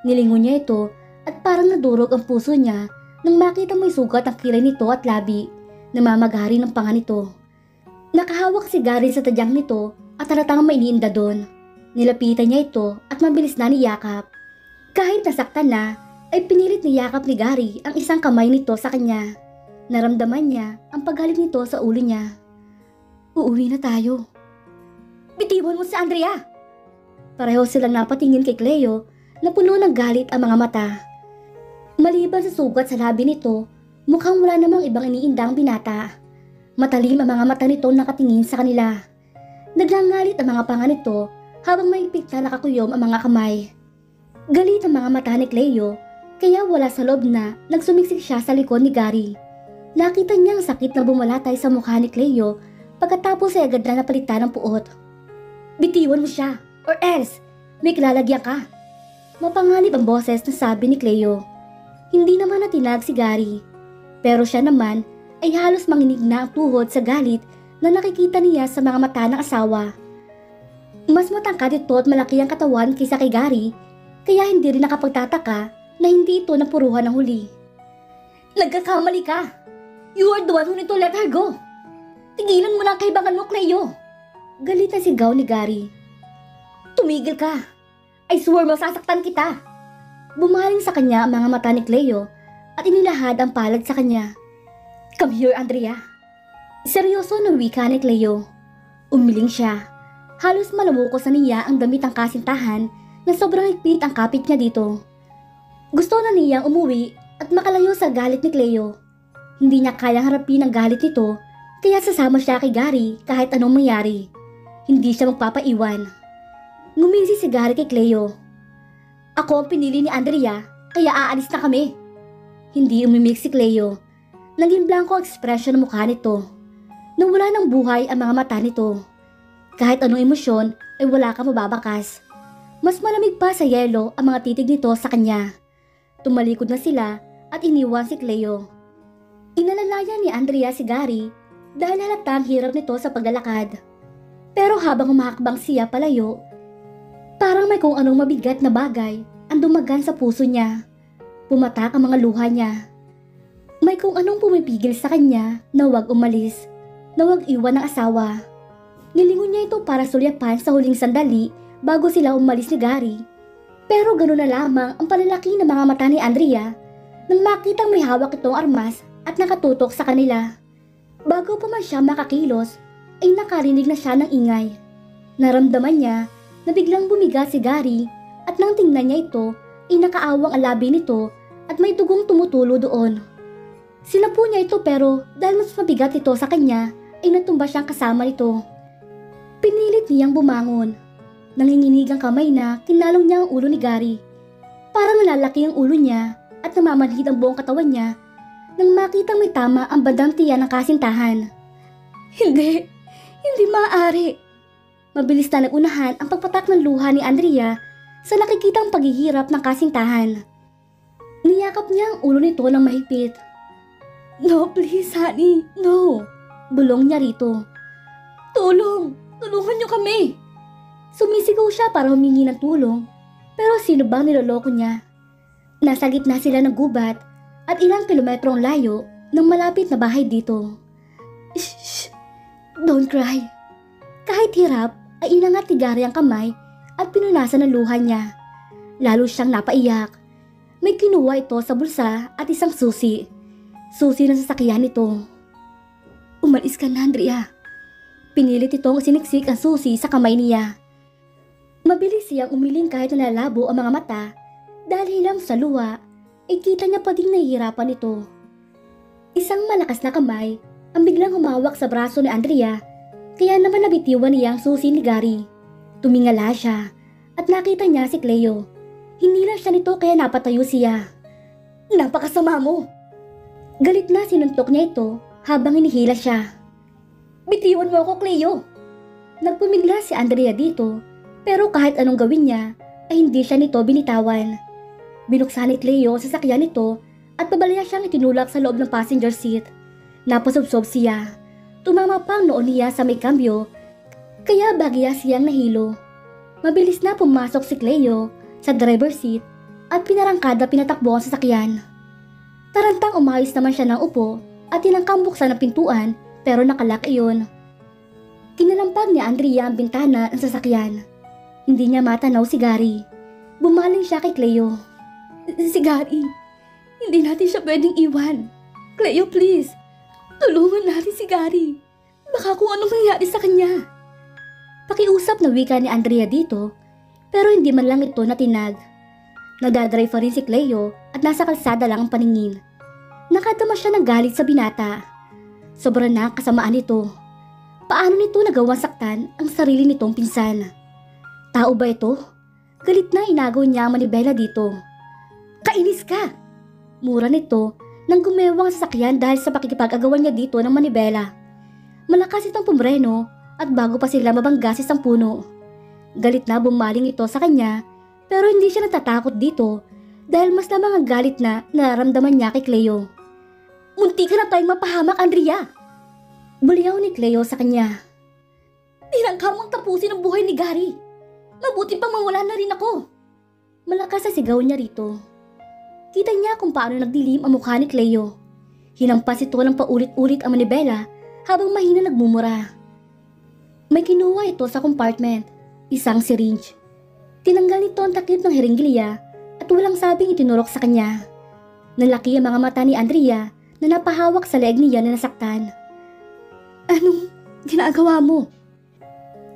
Nilingon niya ito at parang nadurog ang puso niya nang makita may sugat ang kilay nito at labi. Namamagari ng panga nito. Nakahawak si Gary sa tadyang nito at halatang may iniinda doon. Nilapitan niya ito at mabilis na niyakap. Kahit nasaktan na, ay pinilit niyakap ni Gary ang isang kamay nito sa kanya. Naramdaman niya ang paghalim nito sa ulo niya. Uuwi na tayo. Bitiwan mo si Andrea! Pareho silang napatingin kay Cleo na puno ng galit ang mga mata. Maliban sa sugat sa labi nito, mukhang wala namang ibang iniindang binata. Matalim ang mga mata nito nakatingin sa kanila. Nagngangalit ang mga panga nito habang maigpit na nakakuyom ang mga kamay. Galit ang mga mata ni Cleo, kaya wala sa loob na nagsumiksik siya sa likod ni Gary. Nakita niyang sakit na bumalatay sa mukha ni Cleo pagkatapos ay agad na napalitan ng puot. Bitiwan mo siya, or else may kilalagyan ka. Mapanganib ang boses na sabi ni Cleo. Hindi naman natinag si Gary, pero siya naman ay halos manginig na ang tuhod sa galit na nakikita niya sa mga mata ng asawa. Mas matangkad ito at malaki ang katawan kaysa kay Gary, kaya hindi rin nakapagtataka na hindi ito napuruhan ng huli. Nagkakamali ka! You are the one who need to let her go! Tigilan mo na ang kaibangan mo, Cleo! Galit na sigaw ni Gary. Tumigil ka! I swear masasaktan kita! Bumaling sa kanya ang mga mata ni Cleo at inilahad ang palad sa kanya. Come here, Andrea. Seryoso na wika ni Cleo. Umiling siya. Halos malumuko sa niya ang damit ng kasintahan na sobrang higpit ang kapit niya dito. Gusto na niyang umuwi at makalayo sa galit ni Cleo. Hindi niya kayang harapin ang galit nito, kaya sasama siya kay Gary kahit anong mangyari. Hindi siya magpapaiwan. Ngumisi si Gary kay Cleo. Ako ang pinili ni Andrea, kaya aalis na kami. Hindi umimik si Cleo. Naging blanco ang ekspresyon ng mukha nito. Nawala ng buhay ang mga mata nito. Kahit anong emosyon ay wala kang mababakas. Mas malamig pa sa yelo ang mga titig nito sa kanya. Tumalikod na sila at iniwan si Cleo. Inalalayan ni Andrea si Gary dahil halatang hirap nito sa paglalakad. Pero habang humahakbang siya palayo, parang may kung anong mabigat na bagay ang dumagan sa puso niya. Pumatak ang mga luha niya. May kung anong pumipigil sa kanya na huwag umalis, na huwag iwan ng asawa. Nilingon niya ito para sulyapan sa huling sandali bago sila umalis ni Gary. Pero ganoon na lamang ang palalaki ng mga mata ni Andrea nang makitang may hawak itong armas at nakatutok sa kanila. Bago pa man siya makakilos, ay nakarinig na siya ng ingay. Naramdaman niya na biglang bumiga si Gary at nang tingnan niya ito ay nakaawang ang labi nito at may dugong tumutulo doon. Sinapo niya ito pero dahil mas mabigat ito sa kanya ay natumba siyang kasama nito. Pinilit niyang bumangon. Nanginginig ang kamay na kinalong niya ang ulo ni Gary. Parang lalaki ang ulo niya at namamanhid ang buong katawan niya nang makitang may tama ang bandang tiyan ng kasintahan. Hindi maaari. Mabilis na nagunahan ang pagpatak ng luha ni Andrea sa nakikitang paghihirap ng kasintahan. Niyakap niya ang ulo nito ng mahigpit. No, please honey, no. Bulong niya rito. Tulungan niyo kami. Sumisigaw siya para humingi ng tulong, pero sino bang niloloko niya? Nasa gitna sila ng gubat at ilang kilometrong layo ng malapit na bahay dito. Shh! Don't cry. Kahit hirap ay inangat ni Gary ang kamay at pinunasan ng luha niya. Lalo siyang napaiyak. May kinuha ito sa bulsa at isang susi. Susi ng sasakyan nito. Umalis ka na, Andrea. Pinilit itong siniksik ang susi sa kamay niya. Mabilis siyang umiling kahit nalalabo ang mga mata dahil hilam sa luha ay kita niya pa ding nahihirapan ito. Isang malakas na kamay ang biglang humawak sa braso ni Andrea kaya naman nabitiwan niya ang susi ni Gary. Tumingala siya at nakita niya si Cleo. Hinila siya nito kaya napatayo siya. Napakasama mo! Galit na sinuntok niya ito habang hinihila siya. Bitiwan mo ako, Cleo! Nagpumigla si Andrea dito. Pero kahit anong gawin niya, ay hindi siya nito binitawan. Binuksan ni Cleo sa sasakyan nito at pabalaya siyang itinulak sa loob ng passenger seat. Napasubsob siya. Tumama pa ang noon niya sa may kambyo, kaya bagya siyang nahilo. Mabilis na pumasok si Cleo sa driver seat at pinarangkada pinatakbo ang sasakyan. Tarantang umayos naman siya ng upo at tinangkang buksan ang pintuan pero nakalak iyon. Kinalampag ni Andrea ang bintana ng sasakyan. Hindi niya matanaw si Gary. Bumaling siya kay Cleo. Si Gary, hindi natin siya pwedeng iwan. Cleo, please. Tulungan natin si Gary. Baka kung anong mangyari sa kanya. Pakiusap Mausap na wika ni Andrea dito, pero hindi man lang ito natinag. Nagdadrive pa rin si Cleo at nasa kalsada lang ang paningin. Nakadama siya ng galit sa binata. Sobra na ang kasamaan nito. Paano nito nagawang saktan ang sarili nitong pinsan? Tao ba ito? Galit na inagaw niya ang manibela dito. Kainis ka! Mura nito nang gumewang sa sasakyan dahil sa pakikipag-agawan niya dito ng manibela. Malakas itong pumreno at bago pa sila mabangga sa isang puno. Galit na bumaling ito sa kanya pero hindi siya natatakot dito dahil mas lamang ang galit na nararamdaman niya kay Cleo. Munti ka na tayong mapahamak, Andrea! Buliyaw ni Cleo sa kanya. Tinangka mong tapusin ang buhay ni Gary. Mabuti pang mawala na rin ako. Malakas sa sigaw niya rito. Kita niya kung paano nagdilim ang mukha ni Cleo. Hinampas ito ng paulit-ulit ang manibela habang mahina nagmumura. May kinuha ito sa compartment, isang syringe. Tinanggal nito ang takip ng hiringgilya at walang sabing itinurok sa kanya. Nalaki ang mga mata ni Andrea na napahawak sa leeg niya na nasaktan. Anong ginagawa mo?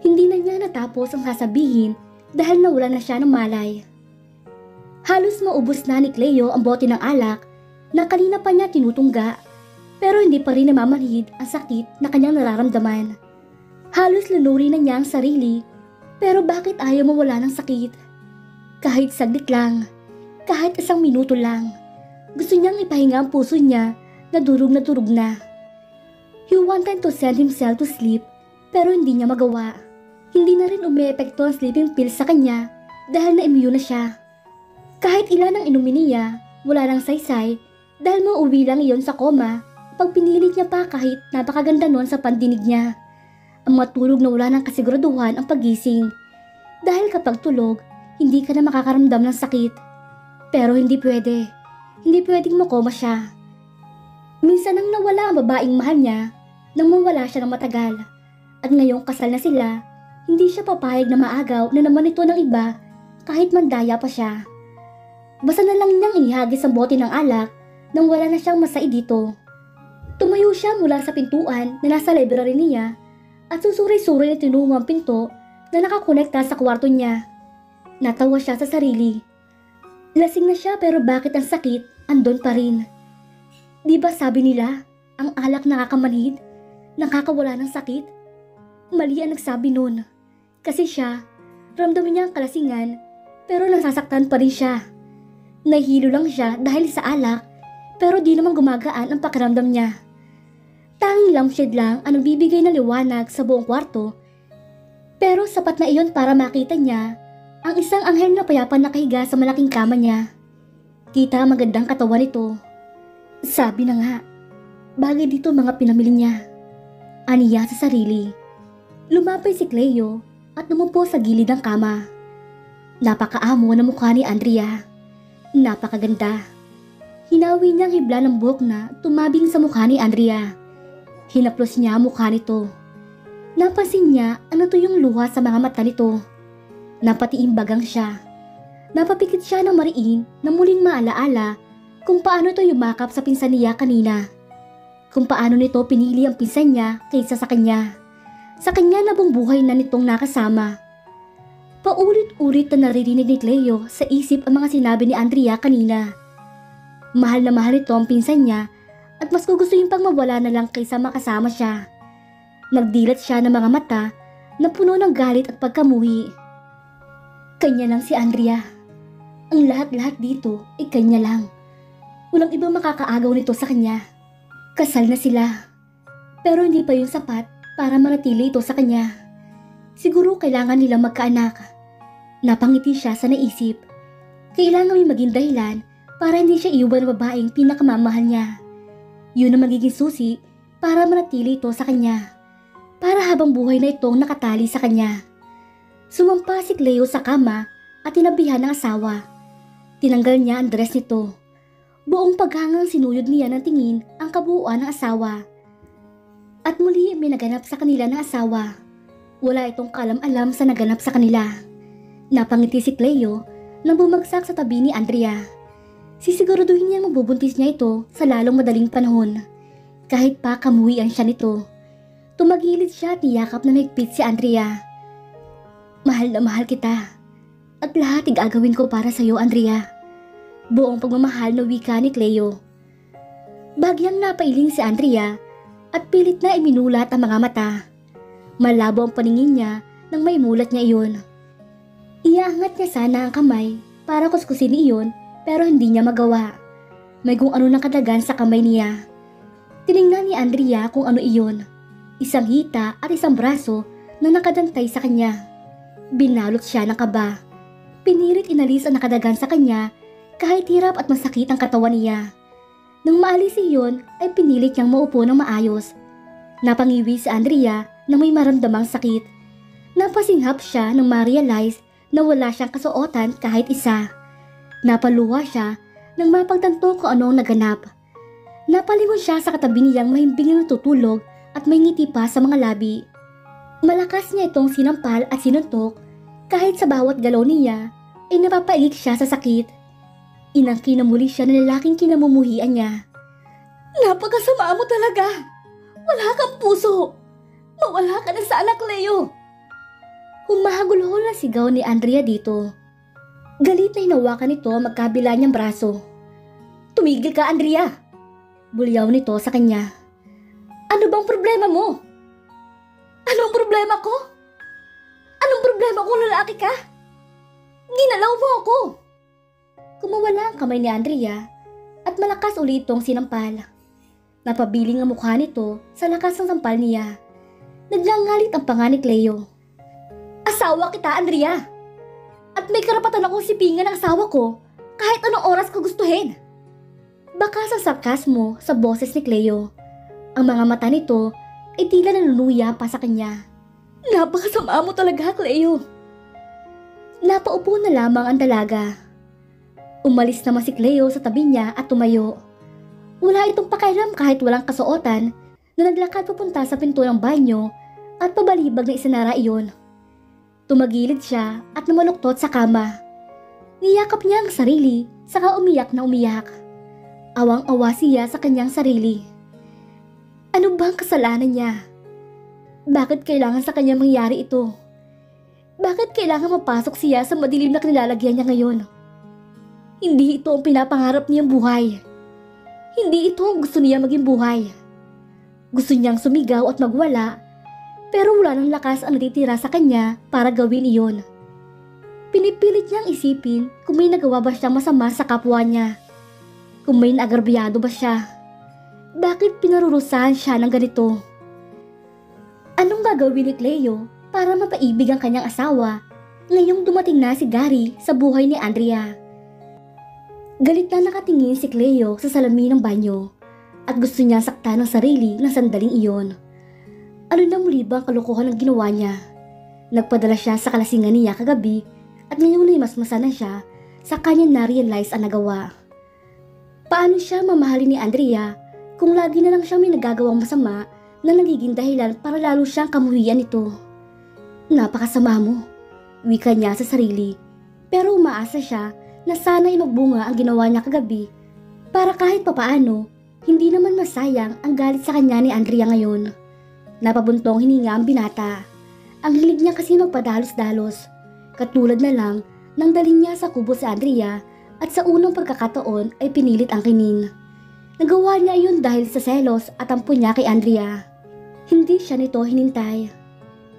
Hindi na niya natapos ang sasabihin dahil nawala na siya ng malay. Halos maubos na ni Cleo ang bote ng alak na kanina pa niya tinutungga pero hindi pa rin namamanhid ang sakit na kanyang nararamdaman. Halos lunuri na niya ang sarili pero bakit ayaw mawala ng sakit? Kahit saglit lang, kahit isang minuto lang, gusto niyang ipahinga ang puso niya na durog na durog na. He wanted to send himself to sleep pero hindi niya magawa. Hindi na rin umiepekto ang sleeping pills sa kanya dahil na-immune na siya. Kahit ilan ang inumin niya, wala nang saysay dahil mauwi lang iyon sa koma pag pinilit niya pa kahit napakaganda nun sa pandinig niya. Ang matulog na wala ng kasiguraduhan ang pagising dahil kapag tulog, hindi ka na makakaramdam ng sakit. Pero hindi pwede. Hindi pwedeng makoma siya. Minsan nang nawala ang babaeng mahal niya nang mawala siya ng matagal. At ngayong kasal na sila, hindi siya papayag na maagaw na naman ito ng iba kahit mandaya pa siya. Basta na lang niyang inihagis ang bote ng alak nang wala na siyang masai dito. Tumayo siya mula sa pintuan na nasa library niya at susuray-suray na tinungo ang pinto na nakakonekta sa kwarto niya. Natawa siya sa sarili. Lasing na siya pero bakit ang sakit andon pa rin? Di ba sabi nila, ang alak nakakamanhid, nakakawala ng sakit? Mali ang nagsabi nun. Kasi siya, ramdaman niya ang kalasingan pero nasasaktan pa rin siya. Nahihilo lang siya dahil sa alak pero di naman gumagaan ang pakiramdam niya. Tanging lampshade lang ang nagbibigay ng liwanag sa buong kwarto pero sapat na iyon para makita niya ang isang anghel na payapan nakahiga sa malaking kama niya. Kita ang magandang katawan nito. Sabi na nga, bagay dito mga pinamili niya. Aniya sa sarili. Lumapay si Cleo at lumupo sa gilid ng kama. Napakaamo na mukha ni Andrea. Napakaganda. Hinawi niyang hibla ng buhok na tumabing sa mukha ni Andrea. Hinaplos niya ang mukha nito. Napansin niya ano to yung luha sa mga mata nito. Napatiimbagang siya. Napapikit siya ng mariin na muling maalaala kung paano ito yumakap sa pinsan niya kanina. Kung paano nito pinili ang pinsan niya kaysa sa kanya. Sa kanya nabong buhay na nitong nakasama. Paulit-ulit na naririnig ni Cleo sa isip ang mga sinabi ni Andrea kanina. Mahal na mahal ito ang pinsan niya at mas gugustuhin pang mawala na lang kaysa makasama siya. Nagdilat siya ng mga mata na puno ng galit at pagkamuhi. Kanya lang si Andrea. Ang lahat-lahat dito ay kanya lang. Walang ibang makakaagaw nito sa kanya. Kasal na sila. Pero hindi pa yun sapat para manatili ito sa kanya. Siguro kailangan nilang magkaanak. Napangiti siya sa naisip. Kailangan may maging dahilan para hindi siya iuban ng babaeng pinakamamahal niya. Yun ang magiging susi para manatili ito sa kanya. Para habang buhay na itong nakatali sa kanya. Sumampa si Cleo sa kama at tinabihan ng asawa. Tinanggal niya ang dress nito. Buong paghangang sinuyod niya ng tingin ang kabuuan ng asawa. At muli may naganap sa kanila ng asawa. Wala itong kalam-alam sa naganap sa kanila. Napangiti si Cleo nang bumagsak sa tabi ni Andrea. Sisiguraduhin niyang mabubuntis niya ito sa lalong madaling panahon. Kahit pa kamuhian siya nito. Tumagilid siya at niyakap na mahigpit si Andrea. Mahal na mahal kita. At lahat gagawin ko para sa'yo, Andrea. Buong pagmamahal na wika ni Cleo. Bagyang napailing si Andrea at pilit na iminulat ang mga mata. Malabo ang paningin niya nang maimulat niya iyon. Iaangat niya sana ang kamay para kuskusin iyon pero hindi niya magawa. May kung ano nakadagan sa kamay niya. Tiningnan ni Andrea kung ano iyon. Isang hita at isang braso na nakadantay sa kanya. Binalot siya ng kaba. Pinilit inalis ang nakadagan sa kanya kahit hirap at masakit ang katawan niya. Nang maalis iyon ay pinilit niyang maupo ng maayos. Napangiwi si Andrea na may maramdamang sakit. Napasinghap siya nang ma-realize na wala siyang kasuotan kahit isa. Napaluha siya nang mapagtanto kung ano ang naganap. Napalingon siya sa katabi niyang mahimbing natutulog at may ngiti pa sa mga labi. Malakas niya itong sinampal at sinuntok kahit sa bawat galaw niya ay napapaigik siya sa sakit. Inangkin na muli siya ng lalaking kinamumuhian niya. Napakasama mo talaga! Wala kang puso! Mawala ka na sana, Cleo! Humahagulhol na sigaw ni Andrea dito. Galit na hinawakan nito magkabila niyang braso. Tumigil ka, Andrea! Bulyaw nito sa kanya. Ano bang problema mo? Anong problema ko? Anong problema kung lalaki ka? Ginalaw mo ako! Kumawala ang kamay ni Andrea at malakas ulit itong sinampal. Napabiling ang mukha nito sa lakas ng sampal niya. Naglangalit ang panga ni Cleo. Asawa kita, Andrea! At may karapatan akong sipingan ang asawa ko kahit anong oras ko gustuhin. Baka sa sarkasmo sa boses ni Cleo. Ang mga mata nito ay tila nanuluya pa sa kanya. Napakasama mo talaga, Cleo. Napaupo na lamang ang dalaga. Umalis naman si Cleo sa tabi niya at tumayo. Wala itong pakialam kahit walang kasuotan na naglakad papunta sa pinto ng banyo at pabalibag na isinara iyon. Tumagilid siya at namaluktot sa kama. Niyakap niya ang sarili saka umiyak na umiyak. Awang-awa siya sa kanyang sarili. Ano bang kasalanan niya? Bakit kailangan sa kanya mangyari ito? Bakit kailangan mapasok siya sa madilim na kinilalagyan niya ngayon? Hindi ito ang pinapangarap niyang buhay. Hindi ito ang gusto niya maging buhay. Gusto niyang sumigaw at magwala, pero wala ng lakas ang natitira sa kanya para gawin iyon. Pinipilit niyang isipin kung may nagawa ba siyang masama sa kapwa niya. Kung may naagrabyado ba siya. Bakit pinarurusahan siya ng ganito? Anong gagawin ni Cleo para mapaibig ang kanyang asawa ngayong dumating na si Gary sa buhay ni Andrea? Galit na nakatingin si Cleo sa salamin ng banyo at gusto niya saktan ang sarili ng sandaling iyon. Ano na muli ba ang kalokohan ng ginawa niya? Nagpadala siya sa kalasingan niya kagabi at ngayon ay mas masana siya sa kanya na-realize ang nagawa. Paano siya mamahalin ni Andrea kung lagi na lang siyang may nagagawang masama na nagiging dahilan para lalo siyang kamuhian nito? Napakasama mo, wika niya sa sarili, pero umaasa siya na sana'y magbunga ang ginawa niya kagabi para kahit papaano hindi naman masayang ang galit sa kanya ni Andrea ngayon. Napabuntong hininga ang binata. Ang hilig niya kasi magpadalos-dalos. Katulad na lang nang dalhin niya sa kubo si Andrea at sa unang pagkakataon ay pinilit ang kinin. Nagawa niya iyon dahil sa selos at ampo niya kay Andrea. Hindi siya nito hinintay.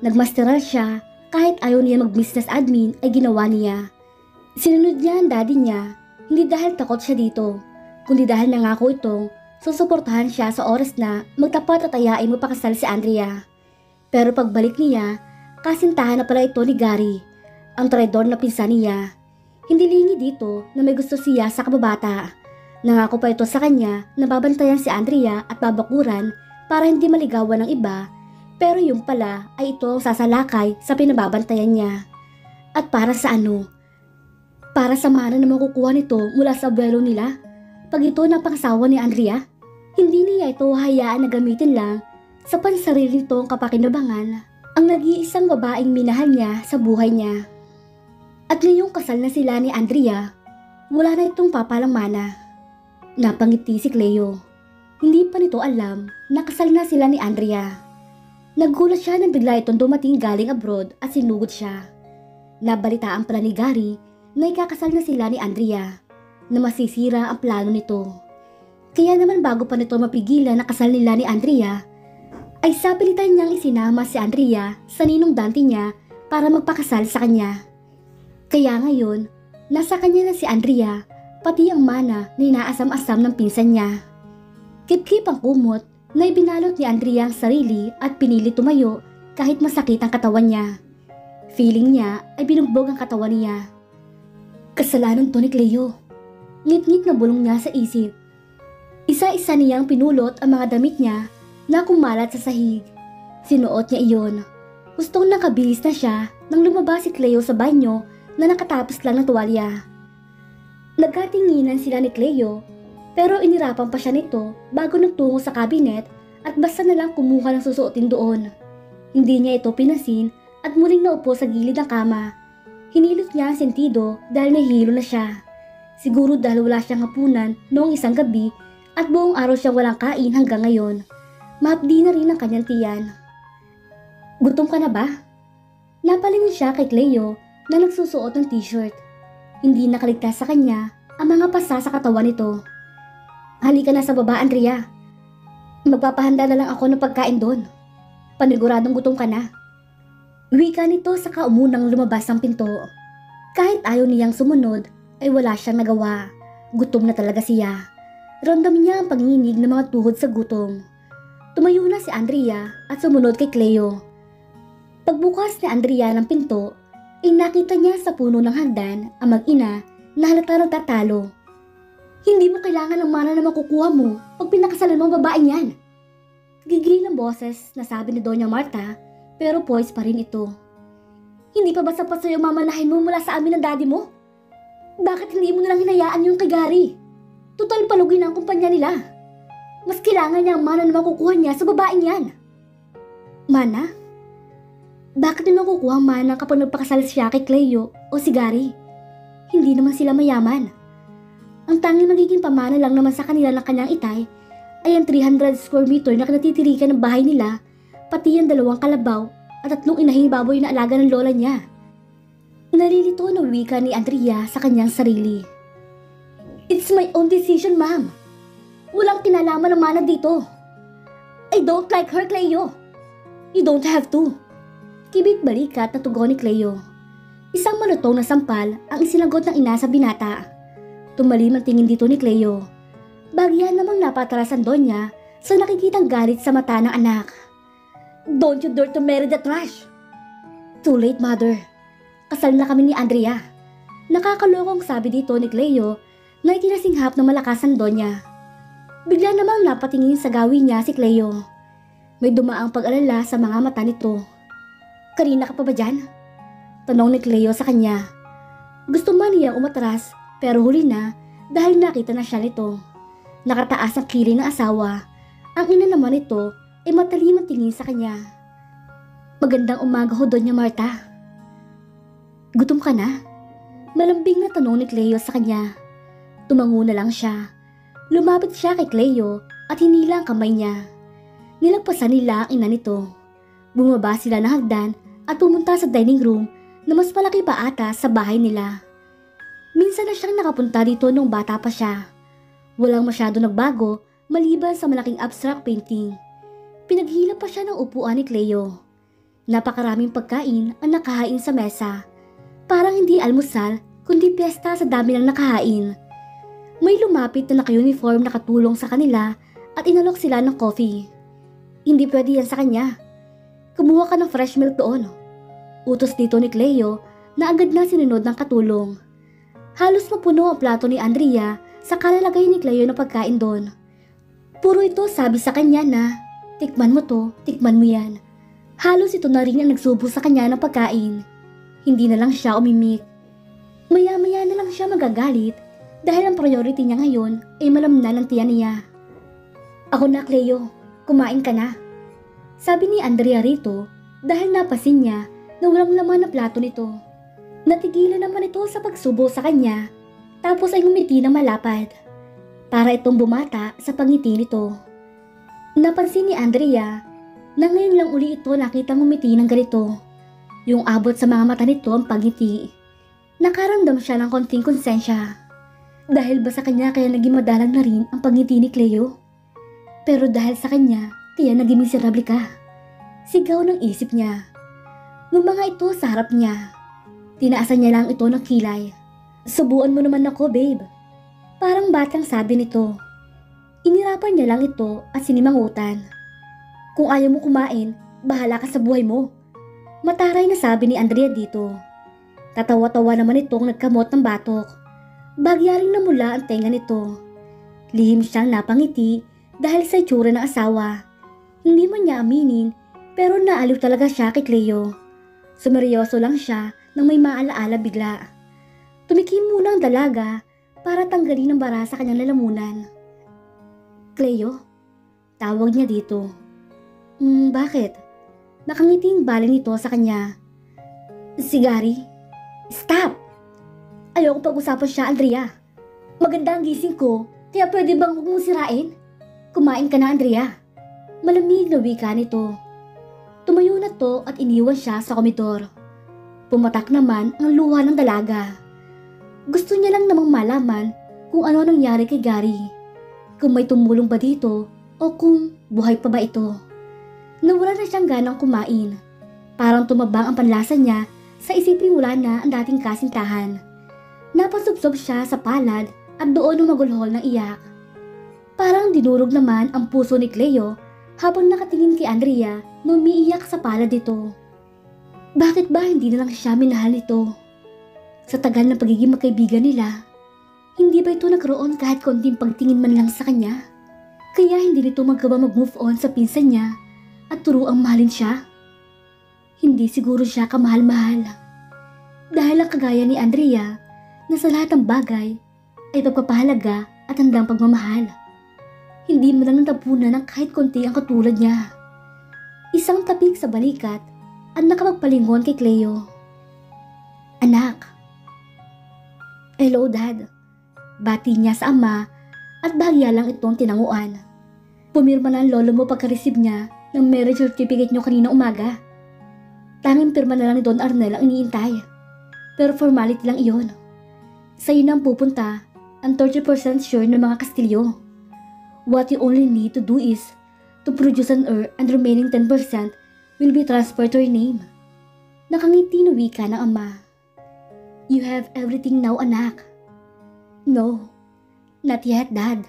Nagmasteral siya kahit ayaw niya mag-business admin ay ginawa niya. Sinunod niya ang daddy niya, hindi dahil takot siya dito, kundi dahil nangako itong susuportahan siya sa oras na magtapat at ayain mapakasal si Andrea. Pero pagbalik niya, kasintahan na pala ito ni Gary, ang traidor na pinsan niya. Hindi lingi dito na may gusto siya sa kababata. Nangako pa ito sa kanya na babantayan si Andrea at babakuran para hindi maligawan ng iba, pero yung pala ay ito ang sasalakay sa pinababantayan niya. At para sa ano? Para sa mana na makukuha nito mula sa abuelo nila pag ito na pangasawa ni Andrea? Hindi niya ito hayaan na gamitin lang sa pansarili nitong kapakinabangan ang nag-iisang babaeng minahal niya sa buhay niya. At ngayong kasal na sila ni Andrea, wala na itong papalang mana. Napangiti si Cleo. Hindi pa nito alam na kasal na sila ni Andrea. Naggulat siya nang bigla itong dumating galing abroad at sinugod siya. Nabalitaan pala ni Gary na ikakasal na sila ni Andrea, na masisira ang plano nito. Kaya naman bago pa nito mapigilan na kasal nila ni Andrea, ay sapilitan niyang isinama si Andrea sa ninong Dante niya para magpakasal sa kanya. Kaya ngayon, nasa kanya na si Andrea, pati ang mana na inaasam-asam ng pinsan niya. Kip-kip ang kumot na ibinalot ni Andrea ang sarili at pinili tumayo kahit masakit ang katawan niya. Feeling niya ay binugbog ang katawan niya. Kasalanan to ni Cleo. Ngit-ngit na bulong niya sa isip. Isa-isa niyang pinulot ang mga damit niya na kumalat sa sahig. Sinuot niya iyon. Gustong nakabihis na siya nang lumabas si Cleo sa banyo na nakatapos lang ng tuwalya. Nagkatinginan sila ni Cleo pero inirapan pa siya nito bago nagtungo sa cabinet at basta na lang kumuha ng susuotin doon. Hindi niya ito pinasin at muling naupo sa gilid ng kama. Hinilot niya ang sentido dahil nahihilo na siya. Siguro dahil wala siyang hapunan noong isang gabi at buong araw siyang walang kain hanggang ngayon. Mahapdi na rin ang kanyang tiyan. Gutom ka na ba? Napalingin siya kay Cleo na nagsusuot ng t-shirt. Hindi nakaligtas sa kanya ang mga pasa sa katawan nito. Halika na sa baba, Andrea. Magpapahanda na lang ako ng pagkain doon. Paniguradong gutom ka na. Wika nito sa kaumunang lumabas ang pinto. Kahit ayaw niyang sumunod, ay wala siyang nagawa. Gutom na talaga siya. Ramdam niya ang panginginig ng mga tuhod sa gutom. Tumayo na si Andrea at sumunod kay Cleo. Pagbukas ni Andrea ng pinto, ay nakita niya sa puno ng hagdan ang mag-ina na halata nagtatalo. Hindi mo kailangan ng mana na makukuha mo pag pinakasalan mo ang babaeng yan. Gigil ang boses na sabi ni Doña Marta, pero poise pa rin ito. Hindi pa ba sapat sa'yo mamanahin mo mula sa amin ng daddy mo? Bakit hindi mo nalang hinayaan yung kay Gary? Total palugi na ang kumpanya nila. Mas kailangan niya ang mana na makukuha niya sa babaeng yan. Mana? Bakit niya makukuha ang mana kapag nagpakasal siya kay Cleo o si Gary? Hindi naman sila mayaman. Ang tanging magiging pamana lang naman sa kanila ng kanyang itay ay ang 300 square meter na kinatitirikan ng bahay nila, pati ang 2 kalabaw at 3 inahing baboy na alaga ng lola niya. Nalilito na wika ni Andrea sa kanyang sarili. It's my own decision, ma'am. Walang kinalaman ng mana dito. I don't like her, Cleo. You don't have to. Kibit balikat na tugon ni Cleo. Isang malutong na sampal ang isinagot ng ina sa binata. Tumalim ang tingin dito ni Cleo. Bagyan namang napatras ang Donya sa nakikitang galit sa mata ng anak. Don't you dare to marry the trash! Too late, mother. Kasal na kami ni Andrea. Nakakalokong sabi dito ni Cleo na itinasinghap ng malakas ang Donya. Bigla namang napatingin sa gawin niya si Cleo. May dumaang pag-alala sa mga mata nito. Kanina ka pa ba dyan? Tanong ni Cleo sa kanya. Gusto man niyang umatras pero huli na dahil nakita na siya nito. Nakataas ang kiling ng asawa. Ang ina naman nito ay matalim ang tingin sa kanya. Magandang umaga ho, Doña Marta. Gutom ka na? Malambing na tanong ni Cleo sa kanya. Tumango na lang siya. Lumapit siya kay Cleo at hinila ang kamay niya. Nilagpasan nila ang ina nito. Bumaba sila ng hagdan at pumunta sa dining room na mas malaki pa ata sa bahay nila. Minsan na siyang nakapunta dito nung bata pa siya. Walang masyado nagbago maliban sa malaking abstract painting. Pinaghila pa siya ng upuan ni Cleo. Napakaraming pagkain ang nakahain sa mesa. Parang hindi almusal kundi piyesta sa dami ng nakahain. May lumapit na naka-uniform na katulong sa kanila at inalok sila ng coffee. Hindi pwede yan sa kanya. Kumuha ka ng fresh milk doon. Utos dito ni Cleo na agad na sinunod ng katulong. Halos mapuno ang plato ni Andrea sa kalalagay ni Cleo ng pagkain doon. Puro ito sabi sa kanya na, tikman mo to, tikman mo yan. Halos ito na rin ang nagsubo sa kanya ng pagkain. Hindi na lang siya umimik. Maya-maya na lang siya magagalit dahil ang priority niya ngayon ay malamnan ang tiyan niya. Ako na, Cleo, kumain ka na. Sabi ni Andrea rito dahil napasin niya na walang laman na plato nito. Natigilan naman ito sa pagsubo sa kanya, tapos ay ngumiti ng malapad. Para itong bumata sa pangiti nito. Napansin ni Andrea na ngayon lang uli ito nakita ngumiti ng ganito. Yung abot sa mga mata nito ang pagngiti. Nakaramdam siya ng konting konsensya. Dahil ba sa kanya kaya naging madalang na rin ang pagngiti ni Cleo? Pero dahil sa kanya, kaya naging miserable ka. Sigaw ng isip niya. Nung mga ito sa harap niya, tinaasan niya lang ito ng kilay. Subuan mo naman ako, babe. Parang batang sabi nito. Inirapan niya lang ito at sinimangutan. Kung ayaw mo kumain, bahala ka sa buhay mo. Mataray na sabi ni Andrea dito. Tatawa-tawa naman itong nagkamot ng batok. Bagyaring namula ang tenga nito. Lihim siyang napangiti dahil sa itsura ng asawa. Hindi man niya aminin pero naaliw talaga siya kay Cleo. Sumeryoso lang siya nang may maalaala bigla. Tumikim muna ang dalaga para tanggalin ang bara sa kanyang lalamunan. Cleo? Tawag niya dito. Bakit? Nakangiting baling nito sa kanya. Si Gary? Stop! Ayoko pag-usapan siya, Andrea. Maganda ang gising ko, kaya pwede bang huwag mong sirain? Kumain ka na, Andrea. Malamig na wika nito. Tumayo na to at iniwan siya sa komedor. Pumatak naman ang luha ng dalaga. Gusto niya lang namang malaman kung ano nangyari kay Gary. Kung may tumulong ba dito o kung buhay pa ba ito. Nawala na siyang ganang kumain. Parang tumabang ang panlasa niya sa isiping wala na ang dating kasintahan. Napasubsob siya sa palad at doon umagulhol ng iyak. Parang dinurog naman ang puso ni Cleo habang nakatingin kay Andrea na umiiyak sa palad nito. Bakit ba hindi na lang siya minahal nito? Sa tagal ng pagiging magkaibigan nila, hindi ba ito nagkaroon kahit konting pagtingin man lang sa kanya? Kaya hindi nito magawa mag-move on sa pinsan niya at turuang mahalin siya? Hindi siguro siya kamahal-mahal. Dahil ang kagaya ni Andrea na sa lahat ng bagay ay pagpapahalaga at handang pagmamahal. Hindi mo lang natapunan ng kahit konti ang katulad niya. Isang tapik sa balikat at nakapagpalingon kay Cleo. Anak. Hello, Dad. Bati niya sa ama at bahagya lang itong tinanguan. Pumirma na ang lolo mo pagka-receive niya ng marriage certificate niyo kanina umaga. Tanging pirma na lang ni Don Arnel ang iniintay. Pero formality lang iyon. Sa'yo na ang pupunta ang 30% share ng mga Kastilyo. What you only need to do is to produce an heir and remaining 10% will be transferred to your name. Nakangiti na wika ng ama. You have everything now, anak. No, not yet, Dad.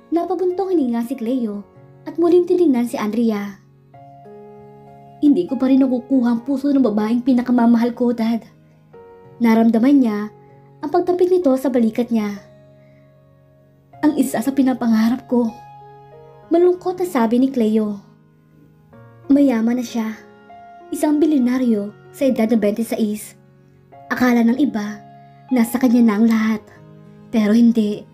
Napabuntong hininga si Cleo at muling tinignan si Andrea. Hindi ko pa rin nakukuha ang puso ng babaeng pinakamamahal ko, Dad. Naramdaman niya ang pagtapik nito sa balikat niya. Ang isa sa pinapangarap ko. Malungkot na sabi ni Cleo. Mayaman na siya. Isang bilyonaryo sa edad na 26. Akala ng iba, nasa kanya na ang lahat. Pero hindi.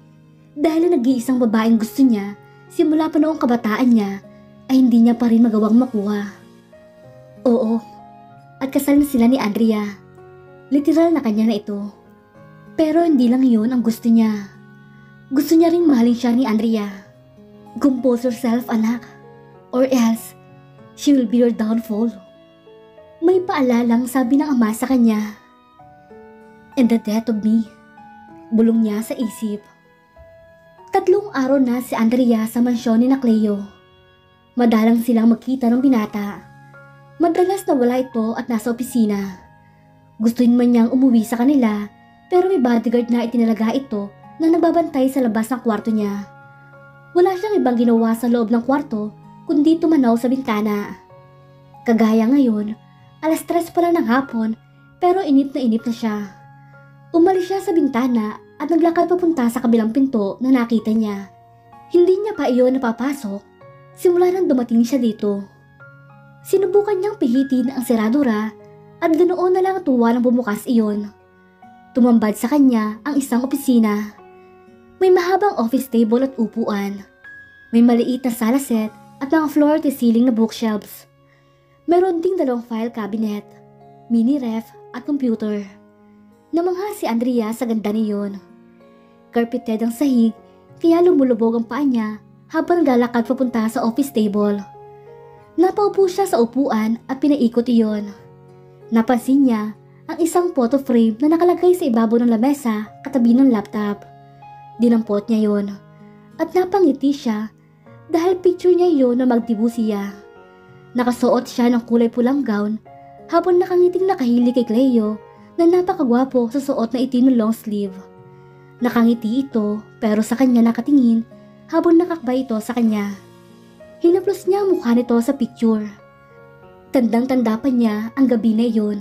Dahil na nag-iisang babaeng gusto niya, simula pa noong kabataan niya, ay hindi niya pa rin magawang makuha. Oo, at kasal na sila ni Andrea. Literal na kanya na ito. Pero hindi lang yun ang gusto niya. Gusto niya ring mahalin siya ni Andrea. Compose yourself, anak. Or else, she will be your downfall. May paalalang sabi ng ama sa kanya. And the death of me. Bulong niya sa isip. 3 araw na si Andrea sa mansyon ni Cleo. Madalang silang magkita ng binata. Madalas na wala ito at nasa opisina. Gustuin man niyang umuwi sa kanila pero may bodyguard na itinalaga ito na nagbabantay sa labas ng kwarto niya. Wala siyang ibang ginawa sa loob ng kwarto kundi tumanaw sa bintana. Kagaya ngayon, 3:00 pa lang ng hapon pero inip na siya. Umalis siya sa bintana at naglakad papunta sa kabilang pinto na nakita niya. Hindi niya pa iyon napapasok simula nang dumating siya dito. Sinubukan niyang pihitin ang seradura at ganoon na lang tuwa nang bumukas iyon. Tumambad sa kanya ang isang opisina. May mahabang office table at upuan. May maliit na sala set at mga floor-to-ceiling na bookshelves. Meron ding 2 file cabinet, mini ref at computer. Namangha si Andrea sa ganda niyon. Carpeted ang sahig kaya lumulubog ang paa niya habang naglalakad papunta sa office table. Napaupo siya sa upuan at pinaikot iyon. Napansin niya ang isang photo frame na nakalagay sa ibabaw ng lamesa katabi ng laptop. Dinampot niya yon at napangiti siya dahil picture niya yon na magdibu siya. Nakasuot siya ng kulay pulang gown habang nakangiting nakahilig kay Cleo na napakagwapo sa suot na itim na long sleeve. Nakangiti ito pero sa kanya nakatingin habang nakakbay ito sa kanya. Hinaplos niya ang mukha nito sa picture. Tandang-tanda pa niya ang gabi na iyon.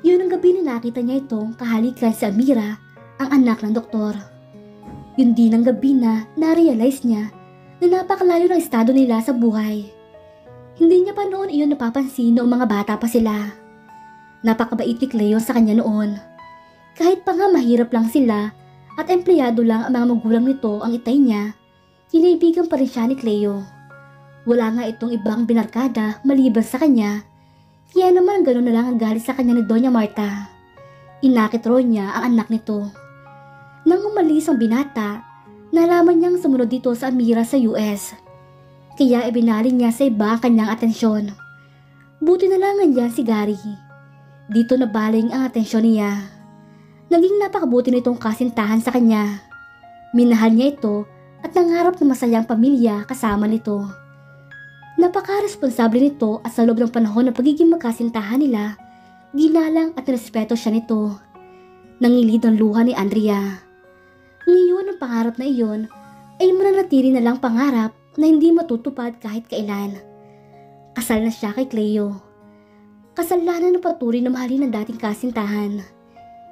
Yun ang gabi na nakita niya itong kahalikan si Amira, ang anak ng doktor. Yun din ang gabi na na-realize niya na napakalayo ng estado nila sa buhay. Hindi niya pa noon iyon napapansin noong mga bata pa sila. Napakabait ni Cleo sa kanya noon. Kahit pa nga mahirap lang sila at empleyado lang ang mga magulang nito ang itay niya, kinaibigan pa rin siya ni Cleo. Wala nga itong ibang binarkada maliban sa kanya, kaya naman gano'n na lang ang galit sa kanya ni Doña Marta. Inakit raw niya ang anak nito. Nang umalis ang binata, nalaman niyang sumunod dito sa Amira sa US. Kaya ibinaling niya sa iba ang kanyang atensyon. Buti na lang nandiyan si Gary. Dito nabaling ang atensyon niya. Naging napakabuti nitong kasintahan sa kanya. Minahal niya ito at nangarap na masayang pamilya kasama nito. Napaka-responsable nito at sa loob ng panahon ng pagiging magkasintahan nila, ginalang at respeto siya nito. Nangilid ang luha ni Andrea. Ngayon ang pangarap na iyon ay mananatili na lang pangarap na hindi matutupad kahit kailan. Kasal na siya kay Cleo. Kasalanan na patuloy na mahalin ng dating kasintahan.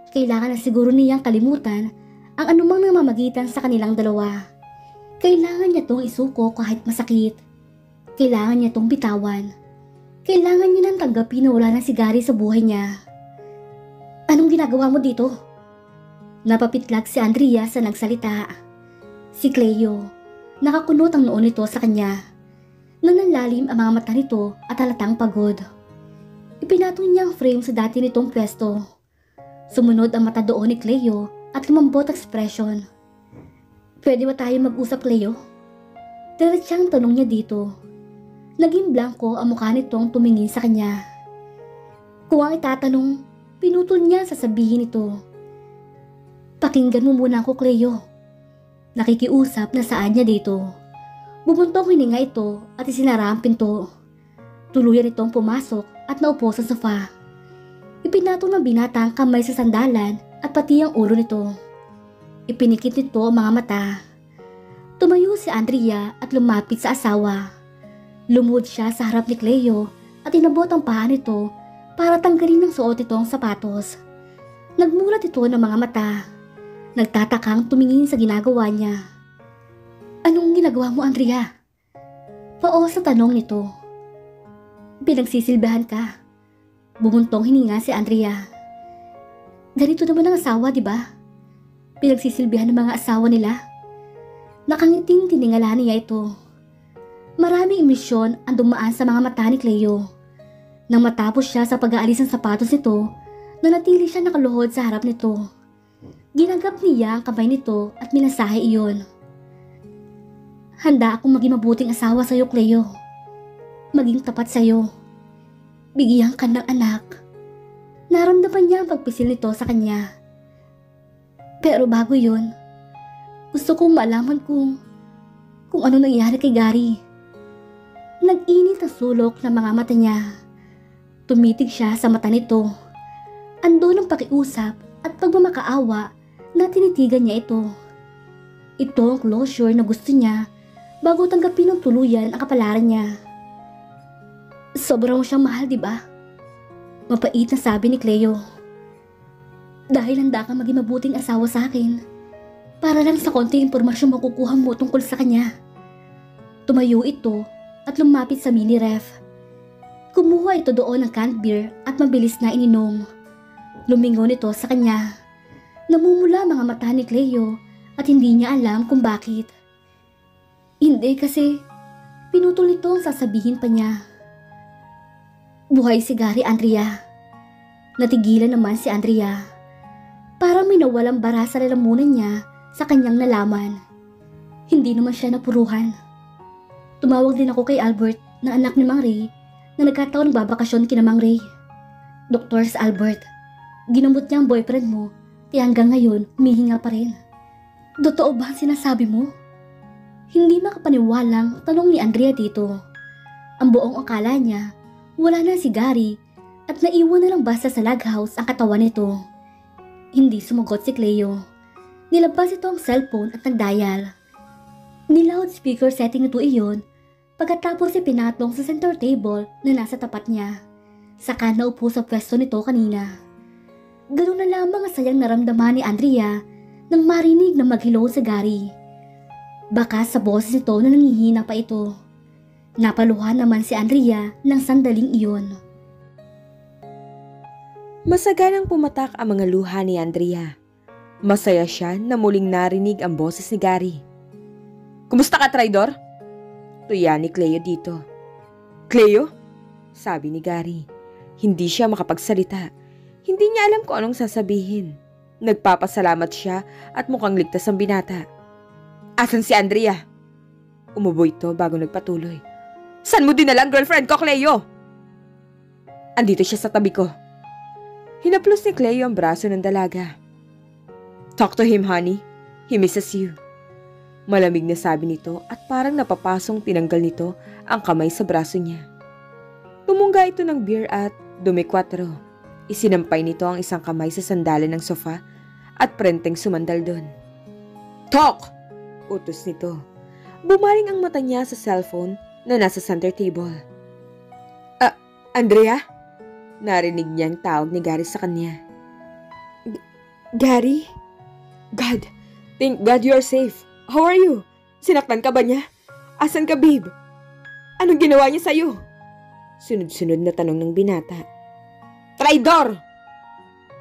Kailangan na siguro niyang kalimutan ang anumang namamagitan sa kanilang dalawa. Kailangan niya itong isuko kahit masakit. Kailangan niya itong bitawan. Kailangan niya nang tanggapin na wala na si Gary sa buhay niya. Anong ginagawa mo dito? Napapitlag si Andrea sa nagsalita. Si Cleo, nakakunot ang noon nito sa kanya. Nananlalim ang mga mata nito at halatang pagod. Ipinatong niya ang frame sa dati nitong pwesto. Sumunod ang mata doon ni Cleo at lumambot ekspresyon. Pwede ba tayo mag-usap, Cleo? Diretsang tanong niya dito. Naging blanko ang mukha nitong tumingin sa kanya. Kung ang itatanong, pinutol niya sasabihin ito. Pakinggan mo muna ako, Cleo. Nakikiusap na saan niya dito. Bumuntong hininga ito at isinara ang pinto. Tuluyan itong pumasok at naupo sa sofa. Ipinatong ng binata ang kamay sa sandalan at pati ang ulo nito. Ipinikit nito ang mga mata. Tumayo si Andrea at lumapit sa asawa. Lumuhod siya sa harap ni Cleo at inabot ang paa nito para tanggalin ng suot itong sapatos. Nagmulat ito ng mga mata. Nagtatakang tumingin sa ginagawa niya. Anong ginagawa mo, Andrea? Pao sa tanong nito. Pinagsisilbihan ka. Bumuntong hininga si Andrea. Ganito naman ang asawa, di ba? Pinagsisilbihan ng mga asawa nila. Nakangiting tiningala niya ito. Maraming emisyon ang dumaan sa mga mata ni Cleo. Nang matapos siya sa pag-aalis ng sapatos nito, nanatili siya nakaluhod sa harap nito. Ginagap niya ang kamay nito at minasahe iyon. Handa akong maging mabuting asawa sa iyo, Cleo. Maging tapat sa iyo. Bigyan ka ng anak. Naramdaman niya ang pagpisil nito sa kanya. Pero bago yun, gusto kong malaman kung ano nangyari kay Gary. Nag-init ang sulok ng mga mata niya. Tumitig siya sa mata nito. Andun ang pakiusap at pagmamakaawa na tinitigan niya ito. Ito ang closure na gusto niya bago tanggapin ng tuluyan ang kapalaran niya. Sobrang siyang mahal, di ba? Mapait na sabi ni Cleo. Dahil handa kang maging mabuting asawa sa akin, para lang sa konting impormasyon makukuha mo tungkol sa kanya. Tumayo ito at lumapit sa mini ref. Kumuha ito doon ng canned beer at mabilis na ininom. Lumingon ito sa kanya. Namumula mga mata ni Cleo at hindi niya alam kung bakit. Hindi kasi pinutol nito ang sasabihin pa niya. Buhay si Gary, Andrea. Natigilan naman si Andrea. Parang may nawalang bara sa lalamunan niya sa kanyang nalaman. Hindi naman siya napuruhan. Tumawag din ako kay Albert na anak ni Mang Ray na nagkataon nagbabakasyon kina Mang Ray. Dr. Albert, ginamot niya ang boyfriend mo, kaya hanggang ngayon humihinga pa rin. Totoo ba ang sinasabi mo? Hindi makapaniwalang tanong ni Andrea dito. Ang buong akala niya, wala na si Gary at naiwan na lang basta sa log house ang katawan nito. Hindi sumagot si Cleo. Nilabas ito ang cellphone at nagdial. Ni-loudspeaker setting ito iyon pagkatapos pinatong sa center table na nasa tapat niya. Saka naupo sa pwesto nito kanina. Ganun na lamang ang sayang naramdaman ni Andrea nang marinig na mag-hello sa Gary. Baka sa boses nito na nangihina pa ito. Napaluhan naman si Andrea ng sandaling iyon. Masaganang pumatak ang mga luha ni Andrea. Masaya siya na muling narinig ang boses ni Gary. "Kumusta ka, traidor?" Tuya ni Cleo dito. "Cleo?" sabi ni Gary. Hindi siya makapagsalita. Hindi niya alam kung anong sasabihin. Nagpapasalamat siya at mukhang ligtas ang binata. "Asan si Andrea?" Umubo ito bago nagpatuloy. "San mo dinalang girlfriend ko, Cleo?" "Andito siya sa tabi ko." Hinaplos ni Cleo ang braso ng dalaga. "Talk to him, honey. He misses you." Malamig na sabi nito at parang napapasong tinanggal nito ang kamay sa braso niya. Tumungga ito ng beer at dumikwatro. Isinampay nito ang isang kamay sa sandalan ng sofa at prenteng sumandal doon. "Talk!" utos nito. Bumaling ang mata niya sa cellphone na nasa center table. "Andrea?" Narinig niya ang tawag ni Gary sa kanya. "Gary? God, thank God you are safe. How are you? Sinaktan ka ba niya? Asan ka, babe? Anong ginawa niya sa'yo?" Sunod-sunod na tanong ng binata. "Traidor!"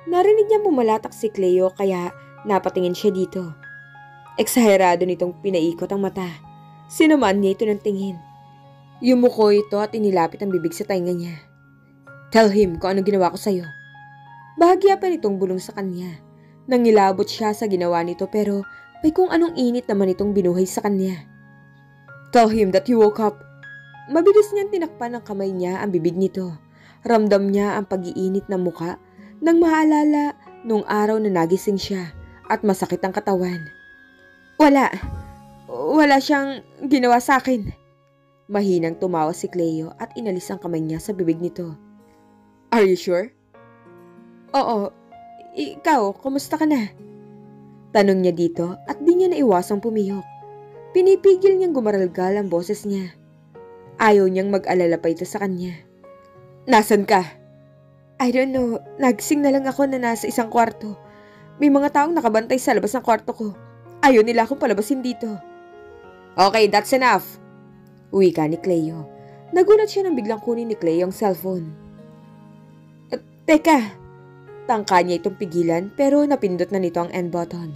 Narinig niya pumalatak si Cleo kaya napatingin siya dito. Eksaherado nitong pinaikot ang mata. Sinamaan niya ito ng tingin. Yumuko ito at inilapit ang bibig sa tainga niya. "Tell him kung anong ginawa ko sa'yo." Bahagya pa nitong bulong sa kanya. Nangilabot siya sa ginawa nito pero may kung anong init naman itong binuhay sa kanya. "Tell him that you woke up." Mabilis niyang tinakpan ng kamay niya ang bibig nito. Ramdam niya ang pag-iinit ng muka nang maalala nung araw na nagising siya at masakit ang katawan. Wala siyang ginawa sa akin." Mahinang tumawa si Cleo at inalis ang kamay niya sa bibig nito. "Are you sure?" "Oo. Ikaw, kumusta ka na?" Tanong niya dito at di niya naiwasang pumiyok. Pinipigil niyang gumaralgal ang boses niya. Ayaw niyang mag-alala pa ito sa kanya. "Nasaan ka?" "I don't know. Nagising na lang ako na nasa isang kwarto. May mga taong nakabantay sa labas ng kwarto ko. Ayaw nila akong palabasin dito." "Okay, that's enough." Wika ni Cleo. Nagulat siya nang biglang kunin ni Cleo ang cellphone. Teka. Tangka niya itong pigilan pero napindot na nito ang end button.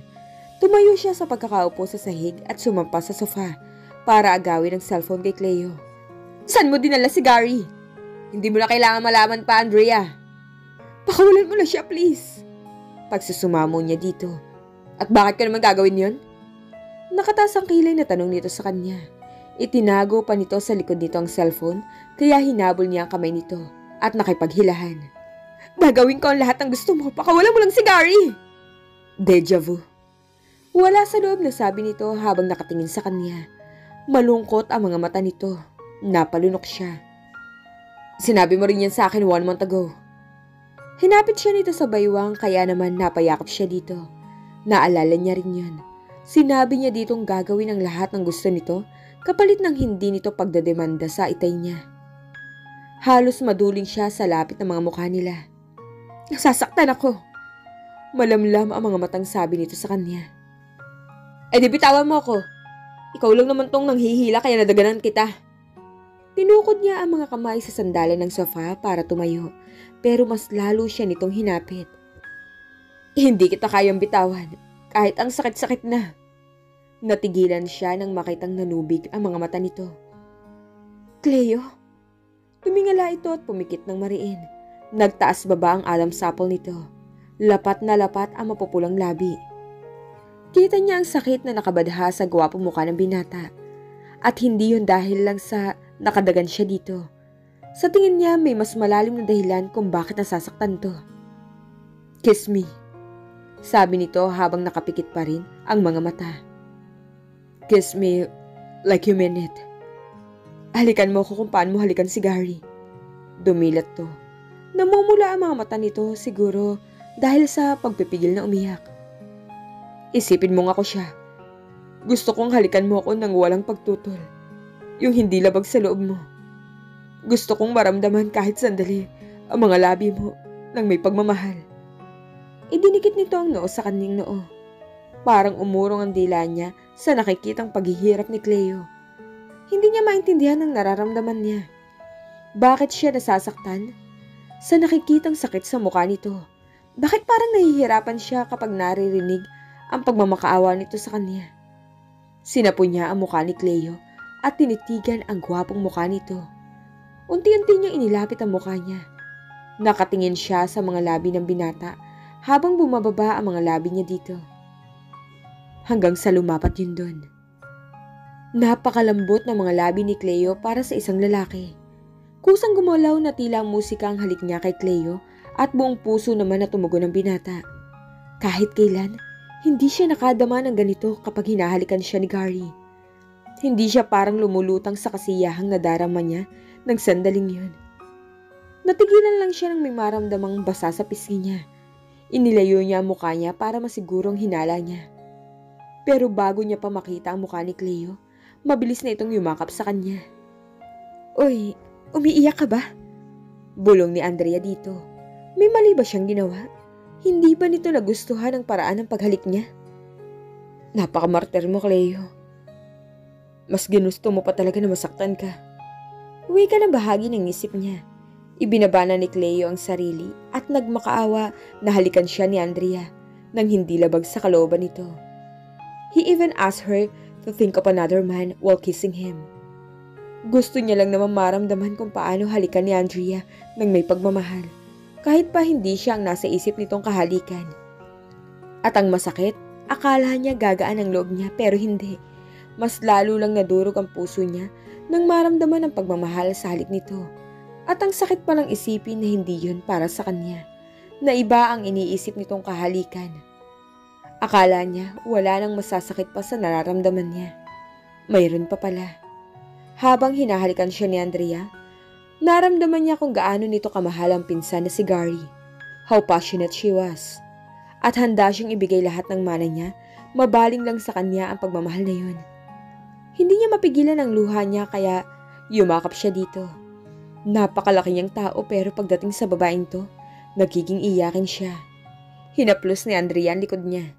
Tumayo siya sa pagkakaupo sa sahig at sumampas sa sofa para agawin ang cellphone kay Cleo. "Saan mo dinala si Gary? Hindi mo na kailangan malaman pa, Andrea. Pakawalan mo na siya, please." Pagsusumamo niya dito. "At bakit ka naman gagawin yon?" Nakataas ang kilay na tanong nito sa kanya. Itinago pa nito sa likod nito ang cellphone kaya hinabol niya ang kamay nito at nakipaghilahan. "Gagawin ko ang lahat ng gusto mo. Pakawalan mo lang si Gary." Deja vu. Wala sa loob na sabi nito habang nakatingin sa kanya. Malungkot ang mga mata nito. Napalunok siya. "Sinabi mo rin yan sa akin 1 month ago." Hinapit siya nito sa baywang kaya naman napayakap siya dito. Naalala niya rin yun. Sinabi niya ditong gagawin ang lahat ng gusto nito kapalit ng hindi nito pagdademanda sa itay niya. Halos maduling siya sa lapit ng mga mukha nila. "Nasasaktan ako." Malamlam ang mga matang sabi nito sa kanya. "Di bitawan mo ako. Ikaw lang naman tong nanghihila kaya nadaganan kita." Tinukod niya ang mga kamay sa sandalan ng sofa para tumayo, pero mas lalo siya nitong hinapit. "Hindi kita kayang bitawan, kahit ang sakit-sakit na." Natigilan siya nang makitang nanubig ang mga mata nito. "Cleo?" Tumingala ito at pumikit ng mariin. Nagtaas baba ang Adam's apple nito. Lapat na lapat ang mapupulang labi. Kita niya ang sakit na nakabadha sa gwapong mukha ng binata. At hindi yun dahil lang sa nakadagan siya dito. Sa tingin niya may mas malalim na dahilan kung bakit nasasaktan to. "Kiss me," sabi nito habang nakapikit pa rin ang mga mata. "Kiss me like you mean it." "Halikan mo ako kung paano mo halikan si Gary." Dumilat to. Namumula ang mga mata nito siguro dahil sa pagpipigil na umiyak. "Isipin mo nga ako siya. Gusto kong halikan mo ako nang walang pagtutol. Yung hindi labag sa loob mo. Gusto kong maramdaman kahit sandali ang mga labi mo nang may pagmamahal." Idinikit nito ang noo sa kanyang noo. Parang umurong ang dila niya sa nakikitang paghihirap ni Cleo. Hindi niya maintindihan ang nararamdaman niya. Bakit siya nasasaktan? Sa nakikitang sakit sa mukha nito. Bakit parang nahihirapan siya kapag naririnig ang pagmamakaawa nito sa kanya? Sinapo niya ang mukha ni Cleo at tinitigan ang gwapong mukha nito. Unti-unti niya inilapit ang mukha niya. Nakatingin siya sa mga labi ng binata habang bumababa ang mga labi niya dito. Hanggang sa lumapat yun doon. Napakalambot ng mga labi ni Cleo para sa isang lalaki. Kusang gumalaw na tila musika ang halik niya kay Cleo at buong puso naman na tumugon ng binata. Kahit kailan, hindi siya nakadama ng ganito kapag hinahalikan siya ni Gary. Hindi siya parang lumulutang sa kasiyahang nadarama niya ng sandaling yun. Natigilan lang siya nang may maramdamang basa sa pisngi niya. Inilayo niya ang mukha niya para masigurong hinala niya. Pero bago niya pa makita ang mukha ni Cleo, mabilis na itong yumakap sa kanya. "Uy, umiiyak ka ba?" Bulong ni Andrea dito. May mali ba siyang ginawa? Hindi ba nito nagustuhan ang paraan ng paghalik niya? "Napakamartir mo, Cleo. Mas ginusto mo pa talaga na masaktan ka." Uwi ka na bahagi ng isip niya. Ibinabana ni Cleo ang sarili at nagmakaawa na halikan siya ni Andrea nang hindi labag sa kalooban nito. He even asked her to think of another man while kissing him. Gusto niya lang naman maramdaman kung paano halikan ni Andrea nang may pagmamahal, kahit pa hindi siya ang nasa isip nitong kahalikan. At ang masakit, akala niya gagaan ang loob niya pero hindi. Mas lalo lang nadurog ang puso niya nang maramdaman ang pagmamahal sa halik nito. At ang sakit palang isipin na hindi yun para sa kanya, na iba ang iniisip nitong kahalikan. Akala niya wala nang masasakit pa sa nararamdaman niya. Mayroon pa pala. Habang hinahalikan siya ni Andrea, naramdaman niya kung gaano nito kamahal ang pinsan na si Gary. How passionate she was. At handa siyang ibigay lahat ng mana niya, mabaling lang sa kanya ang pagmamahal na yun. Hindi niya mapigilan ang luha niya kaya yumakap siya dito. Napakalaki niyang tao pero pagdating sa babaeng to, nagiging iyakin siya. Hinaplos ni Andrea ang likod niya.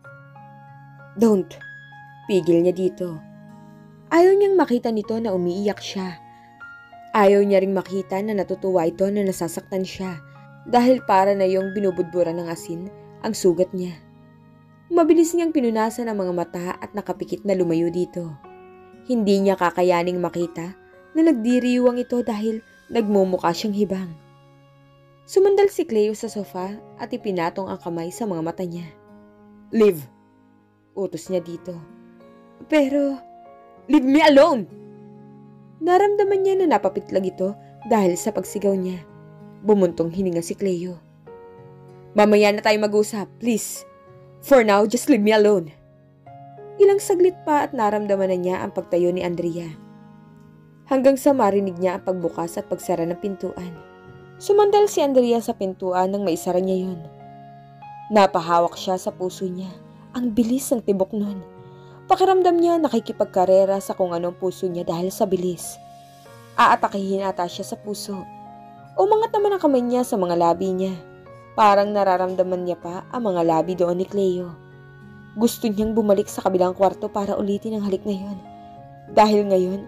"Don't." Pigil niya dito. Ayaw niyang makita nito na umiiyak siya. Ayaw niya ring makita na natutuwa ito na nasasaktan siya dahil para na yung binubudburan ng asin ang sugat niya. Mabilis niyang pinunasan ang mga mata at nakapikit na lumayo dito. Hindi niya kakayaning makita na nagdiriwang ito dahil nagmumukha siyang hibang. Sumandal si Cleo sa sofa at ipinatong ang kamay sa mga mata niya. "Leave," utos niya dito. "Pero, leave me alone!" Naramdaman niya na napapitlag ito dahil sa pagsigaw niya. Bumuntong hininga si Cleo. "Mamaya na tayo mag-usap, please. For now, just leave me alone." Ilang saglit pa at naramdaman na niya ang pagtayo ni Andrea. Hanggang sa marinig niya ang pagbukas at pagsara ng pintuan. Sumandal si Andrea sa pintuan nang maisara niya yun. Napahawak siya sa puso niya. Ang bilis ng tibok nun. Pakiramdam niya nakikipagkarera sa kung anong puso niya dahil sa bilis. Aatakihin ata siya sa puso. Umangat naman ang kamay niya sa mga labi niya. Parang nararamdaman niya pa ang mga labi doon ni Cleo. Gusto niyang bumalik sa kabilang kwarto para ulitin ang halik na yun. Dahil ngayon,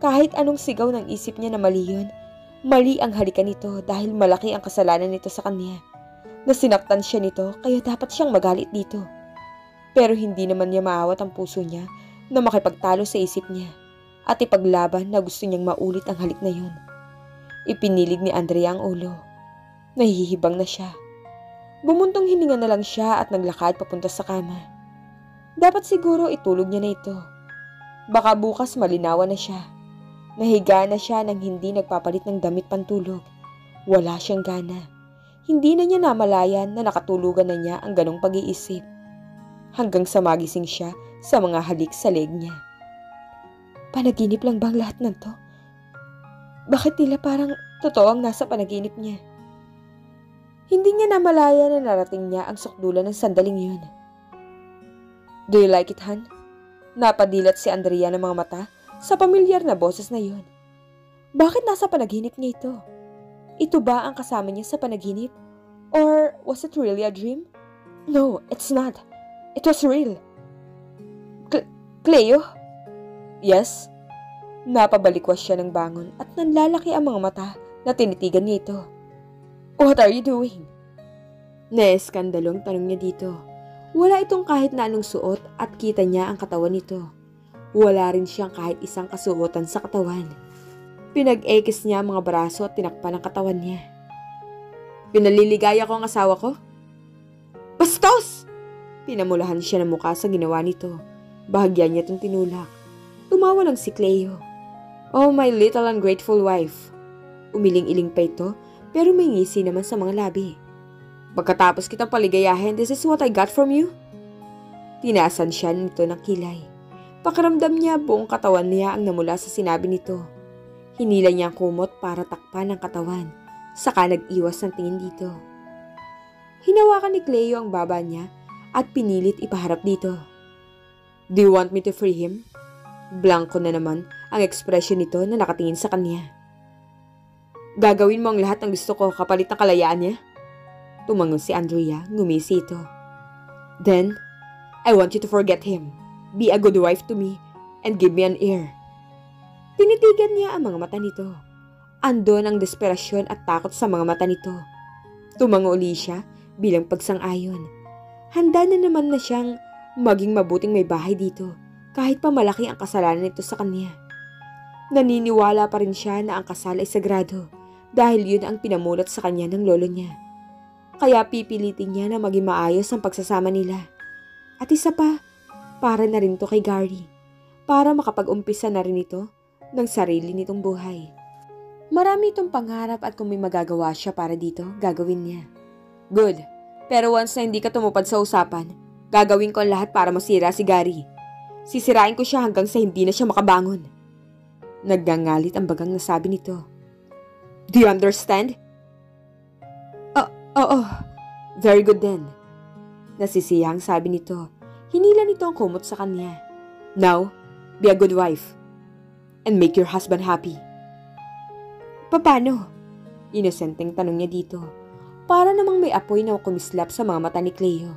kahit anong sigaw ng isip niya na mali yun, mali ang halikan nito dahil malaki ang kasalanan nito sa kanya. Nasinaktan siya nito kaya dapat siyang magalit dito. Pero hindi naman niya maawat ang puso niya na makipagtalo sa isip niya at ipaglaban na gusto niyang maulit ang halik na yun. Ipinilig ni Andrea ang ulo. Nahihibang na siya. Bumuntong hininga na lang siya at naglakad papunta sa kama. Dapat siguro itulog niya na ito. Baka bukas malinawan na siya. Nahiga na siya nang hindi nagpapalit ng damit pantulog. Wala siyang gana. Hindi na niya namalayan na nakatulugan na niya ang ganong pag-iisip. Hanggang sa magising siya sa mga halik sa leeg niya. Panaginip lang bang lahat ng to? Bakit tila parang totoo ang nasa panaginip niya? Hindi niya namalayan na narating niya ang sukdulan ng sandaling yun. Do you like it, Han? Napadilat si Andrea ng mga mata sa pamilyar na boses na yun. Bakit nasa panaginip niya ito? Ito ba ang kasama niya sa panaginip? Or was it really a dream? No, it's not. It was real. Cleo? Yes? Napabalikwas siya ng bangon at nanlalaki ang mga mata na tinitigan niya ito. What are you doing? Naeskandalong tanong niya dito. Wala itong kahit na anong suot at kita niya ang katawan nito. Wala rin siyang kahit isang kasuotan sa katawan. Pinag-ekis niya ang mga braso at tinakpan ang katawan niya. Pinaliligaya ko ang asawa ko? Bastos! Pinamulahan siya ng mukha sa ginawa nito. Bahagya niya itong tinulak. Tumawa lang si Cleo. Oh, my little ungrateful wife. Umiling-iling pa ito, pero may ngisi naman sa mga labi. Pagkatapos kitang paligayahin, this is what I got from you? Tinaasan siya nito ng kilay. Pakiramdam niya buong katawan niya ang namula sa sinabi nito. Hinila niya ang kumot para takpan ang katawan, saka nag-iwas ng tingin dito. Hinawakan ni Cleo ang baba niya at pinilit ipaharap dito. Do you want me to free him? Blanko na naman ang ekspresyon nito na nakatingin sa kanya. Gagawin mo ang lahat ng gusto ko kapalit ng kalayaan niya? Tumangon si Andrea, ngumisi ito. Then, I want you to forget him. Be a good wife to me and give me an ear. Tinitigan niya ang mga mata nito. Andon ang desperasyon at takot sa mga mata nito. Tumango uli siya bilang pagsang-ayon. Handa na naman na siyang maging mabuting may bahay dito kahit pa malaki ang kasalanan nito sa kanya. Naniniwala pa rin siya na ang kasal ay sagrado dahil yun ang pinamulat sa kanya ng lolo niya. Kaya pipilitin niya na maging maayos ang pagsasama nila. At isa pa, para na rin to kay Gary. Para makapag-umpisa na rin ito ng sarili nitong buhay. Marami itong pangarap at kung may magagawa siya para dito, gagawin niya. Good. Pero once na hindi ka tumupad sa usapan, gagawin ko ang lahat para masira si Gary. Sisirain ko siya hanggang sa hindi na siya makabangon. Naggangalit ang bagang nasabi nito. Do you understand? Oo. Very good then. Nasisiyang sabi nito. Hinila nito ang kumot sa kanya. Now, be a good wife. And make your husband happy. Paano? Inosenteng tanong niya dito. Para namang may apoy na kumislap sa mga mata ni Cleo.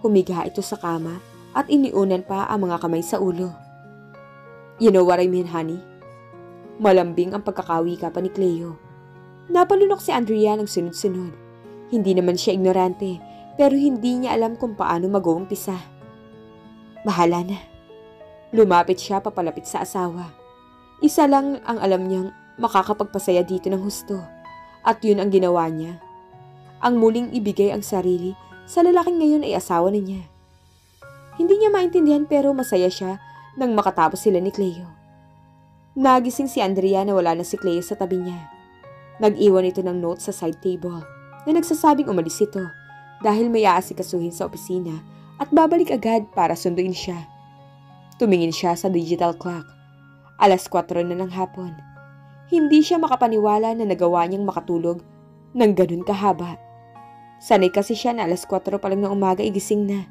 Humiga ito sa kama at iniunan pa ang mga kamay sa ulo. You know what I mean, honey? Malambing ang pagkakawi ka pa ni Cleo. Napalunok si Andrea ng sunod-sunod. Hindi naman siya ignorante, pero hindi niya alam kung paano mag-uumpisa. Bahala na. Lumapit siya papalapit sa asawa. Isa lang ang alam niyang makakapagpasaya dito ng husto. At yun ang ginawa niya. Ang muling ibigay ang sarili sa lalaking ngayon ay asawa na niya. Hindi niya maintindihan pero masaya siya nang makatapos sila ni Cleo. Nagising si Andrea na wala na si Cleo sa tabi niya. Nag-iwan ito ng note sa side table na nagsasabing umalis ito dahil may aasikasuhin sa opisina at babalik agad para sunduin siya. Tumingin siya sa digital clock. 4:00 na ng hapon. Hindi siya makapaniwala na nagawa niyang makatulog ng ganun kahaba. Sanay kasi siya na 4:00 pa lang ng umaga igising na.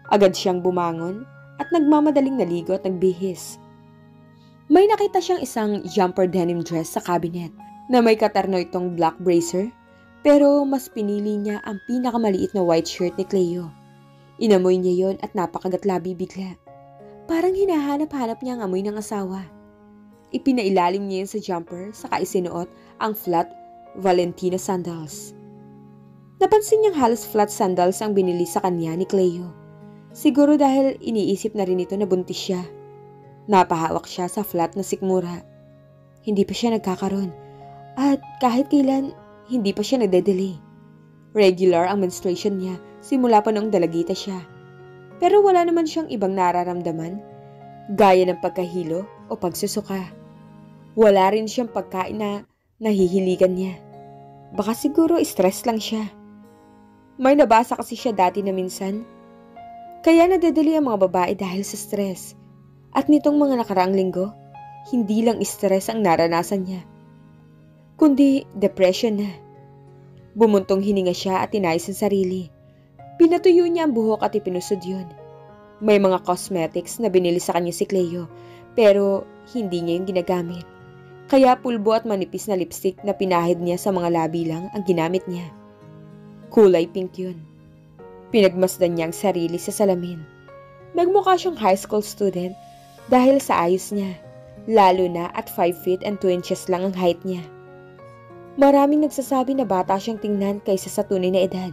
Agad siyang bumangon at nagmamadaling naligo at nagbihis. May nakita siyang isang jumper denim dress sa cabinet na may katerno itong black bracer pero mas pinili niya ang pinakamaliit na white shirt ni Cleo. Inamoy niya yon at napakagatlabi bigla. Parang hinahanap-hanap niya ang amoy ng asawa. Ipinailalim niya yun sa jumper saka isinuot ang flat Valentino sandals. Napansin niyang halos flat sandals ang binili sa kanya ni Cleo. Siguro dahil iniisip na rin ito na buntis siya. Napahawak siya sa flat na sikmura. Hindi pa siya nagkakaroon at kahit kailan hindi pa siya nagde-delay. Regular ang menstruation niya simula pa noong dalagita siya. Pero wala naman siyang ibang nararamdaman gaya ng pagkahilo o pagsusuka. Wala rin siyang pagkain na nahihiligan niya. Baka siguro stress lang siya. May nabasa kasi siya dati na minsan, kaya nadadali ang mga babae dahil sa stress. At nitong mga nakaraang linggo, hindi lang stress ang naranasan niya, kundi depression na. Bumuntong hininga siya at inayos ang sarili. Pinatuyo niya ang buhok at ipinusod yun. May mga cosmetics na binili sa kanya si Cleo, pero hindi niya yung ginagamit. Kaya pulbo at manipis na lipstick na pinahid niya sa mga labi lang ang ginamit niya. Kulay pink yun. Pinagmasdan niya ang sarili sa salamin. Nagmukha siyang high school student dahil sa ayos niya, lalo na at 5 feet and 2 inches lang ang height niya. Maraming nagsasabi na bata siyang tingnan kaysa sa tunay na edad.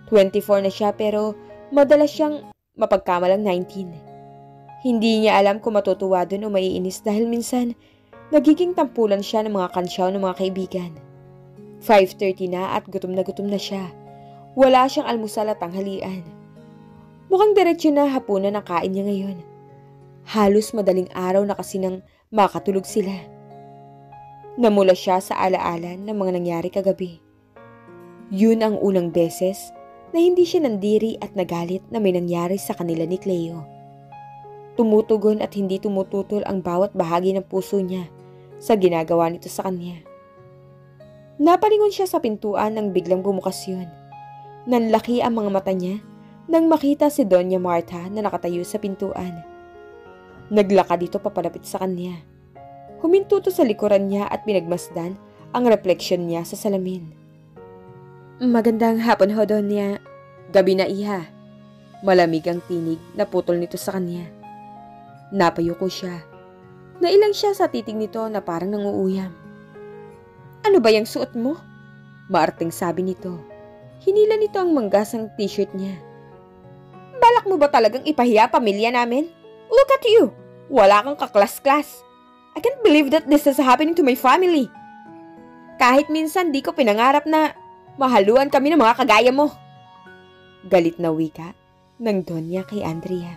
24 na siya pero madalas siyang mapagkamalang 19. Hindi niya alam kung matutuwa dun o maiinis dahil minsan nagiging tampulan siya ng mga kansyaw ng mga kaibigan. 5:30 na at gutom na siya. Wala siyang almusal at tanghalian. Mukhang diretsyo na hapunan ang kain niya ngayon. Halos madaling araw na kasi nang makatulog sila. Namula siya sa alaala ng mga nangyari kagabi. Yun ang unang beses na hindi siya nandiri at nagalit na may nangyari sa kanila ni Cleo. Tumutugon at hindi tumututol ang bawat bahagi ng puso niya sa ginagawa nito sa kanya. Napalingon siya sa pintuan nang biglang bumukas yun. Nanlaki ang mga mata niya nang makita si Doña Marta na nakatayo sa pintuan. Naglakad dito papalapit sa kanya. Huminto to sa likuran niya at pinagmasdan ang refleksyon niya sa salamin. Magandang hapon ho, Doña. Gabi na, iha. Malamig ang tinig na putol nito sa kanya. Napayuko siya. Nailang siya sa titig nito na parang nanguuyam. Ano ba yung suot mo? Maarting sabi nito. Hinila nito ang manggasang t-shirt niya. Balak mo ba talagang ipahiya pamilya namin? Look at you! Wala kang kaklas-klas. I can't believe that this is happening to my family. Kahit minsan di ko pinangarap na mahaluan kami ng mga kagaya mo. Galit na wika ng Donya kay Andrea.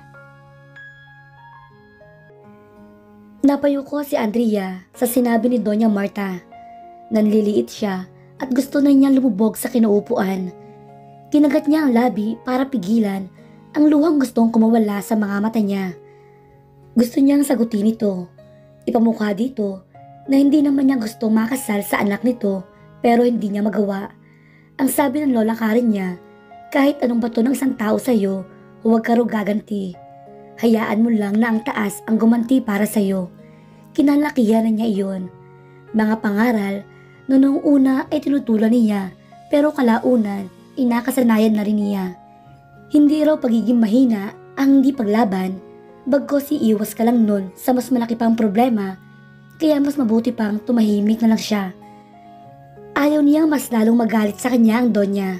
Napayuko si Andrea sa sinabi ni Doña Marta. Nanliliit siya at gusto na niyang lumubog sa kinauupuan. Kinagat niya ang labi para pigilan ang luhang gustong kumawala sa mga mata niya. Gusto niyang sagutin ito. Ipamukha dito na hindi naman niya gusto makasal sa anak nito pero hindi niya magawa. Ang sabi ng lola Karen niya, kahit anong bato ng isang tao sa iyo, huwag ka raw gaganti. Hayaan mo lang na ang taas ang gumanti para sa iyo. Kinalakihan na niya iyon. Mga pangaral na noong una ay tinutulan niya pero kalaunan inakasanayan na rin niya. Hindi raw pagiging mahina ang hindi paglaban, bagkos iiwas ka lang nun sa mas malaki pang problema, kaya mas mabuti pang tumahimik na lang siya. Ayaw niyang mas lalong magalit sa kanya ang Donya.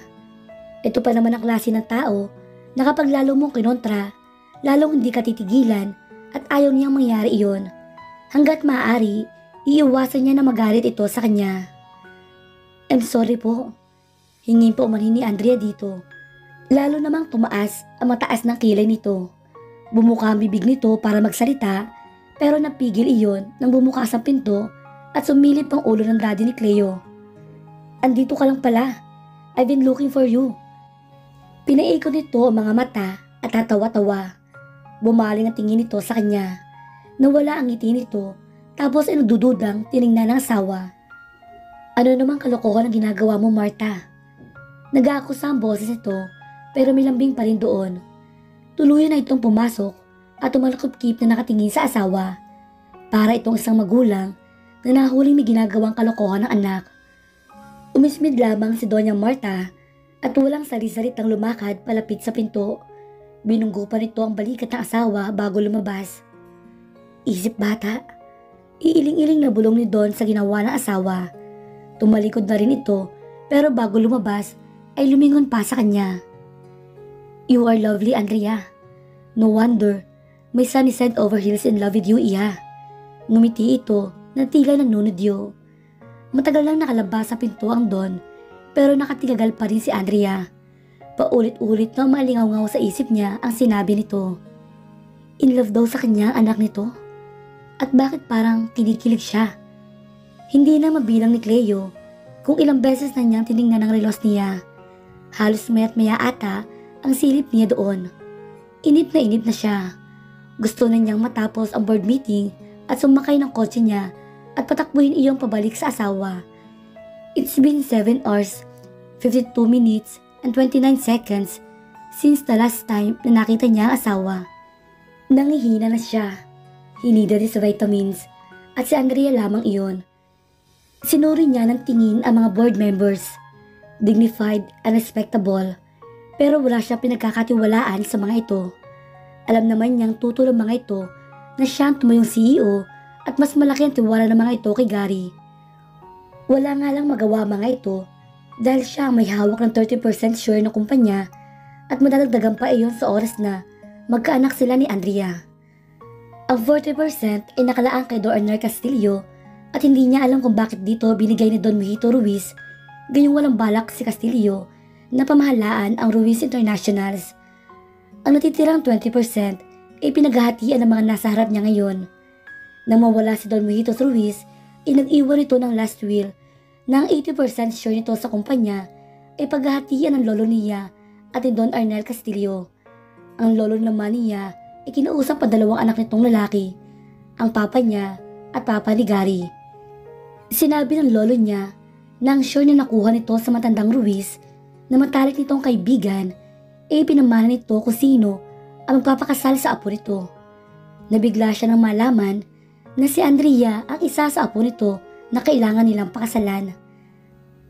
Ito pa naman ang klase ng tao na kapag lalo mong kinontra, lalong hindi ka titigilan at ayaw niyang mangyari iyon. Hanggat maaari, iiwasan niya na magalit ito sa kanya. I'm sorry po. Hingin po umanhin ni Andrea dito. Lalo namang tumaas ang mataas ng kilay nito. Bumuka ang bibig nito para magsalita pero napigil iyon nang bumukas ang pinto at sumilip ang ulo ng daddy ni Cleo. Andito ka lang pala. I've been looking for you. Pinaikot nito ang mga mata at tatawa-tawa. Bumaling ang tingin nito sa kanya. Nawala ang ngiti nito tapos ay nagdududang tiningnan ng asawa. Ano namang kalokohan ang ginagawa mo, Marta? Nag-aakusa ang boses ito pero may lambing pa rin doon. Tuluyan na itong pumasok at tumalakop-kip na nakatingin sa asawa. Para itong isang magulang na nahuling may ginagawang kalokohan ng anak. Umismid lamang si Doña Marta at walang sari-saritang lumakad palapit sa pinto. Binunggo pa nito ang balikat ng asawa bago lumabas. Isip bata. Iiling-iling na bulong ni Don sa ginawa ng asawa. Tumalikod na rin ito pero bago lumabas ay lumingon pa sa kanya. You are lovely, Andrea. No wonder, my son is head over heels in love with you, Iha. Ngumiti ito na tila nanunodyo. Matagal lang nakalabas sa pinto ang Don pero nakatigagal pa rin si Andrea. Paulit-ulit na malingaw-ngaw sa isip niya ang sinabi nito. In love daw sa kanya ang anak nito? At bakit parang kinikilig siya Hindi na mabilang ni Cleo kung ilang beses na niyang tinignan ang relos niya. Halos maya't maya ata ang silip niya doon. Inip na siya. Gusto na niyang matapos ang board meeting at sumakay ng kotse niya at patakbuhin iyong pabalik sa asawa. It's been 7 hours, 52 minutes and 29 seconds since the last time na nakita niya ang asawa. Nangihina na siya. He needed his vitamins at si Andrea lamang iyon. Sinuri niya ng tingin ang mga board members. Dignified and respectable, pero wala siya pinagkakatiwalaan sa mga ito. Alam naman niyang tutulong mga ito na siya ang tumayong CEO at mas malaki ang tiwala ng mga ito kay Gary. Wala nga lang magawa mga ito dahil siya may hawak ng 30% share ng kumpanya at madadagdagan pa iyon sa oras na magkaanak sila ni Andrea. Ang 40% ay nakalaan kay Don Arnel Castillo at hindi niya alam kung bakit dito binigay ni Don Mojito Ruiz, gayong walang balak si Castillo na pamahalaan ang Ruiz Internationals. Ang natitirang 20% ay pinaghahatian ng mga nasa harap niya ngayon. Nang mawala si Don Mojito Ruiz, ay nag-iwan ito ng last will na ang 80% share nito sa kumpanya ay paghahatian ng lolo niya at ni Don Arnel Castillo. Ang lolo naman niya ay kinausap ang dalawang anak nitong lalaki, ang papa niya at papa ni Gary. Sinabi ng lolo niya na ang share na nakuha nito sa matandang Ruiz na matalik nitong kaibigan ay pinamana nito kung sino ang magpapakasal sa apo nito. Nabigla siya nang malaman na si Andrea ang isa sa apo nito na kailangan nilang pakasalan.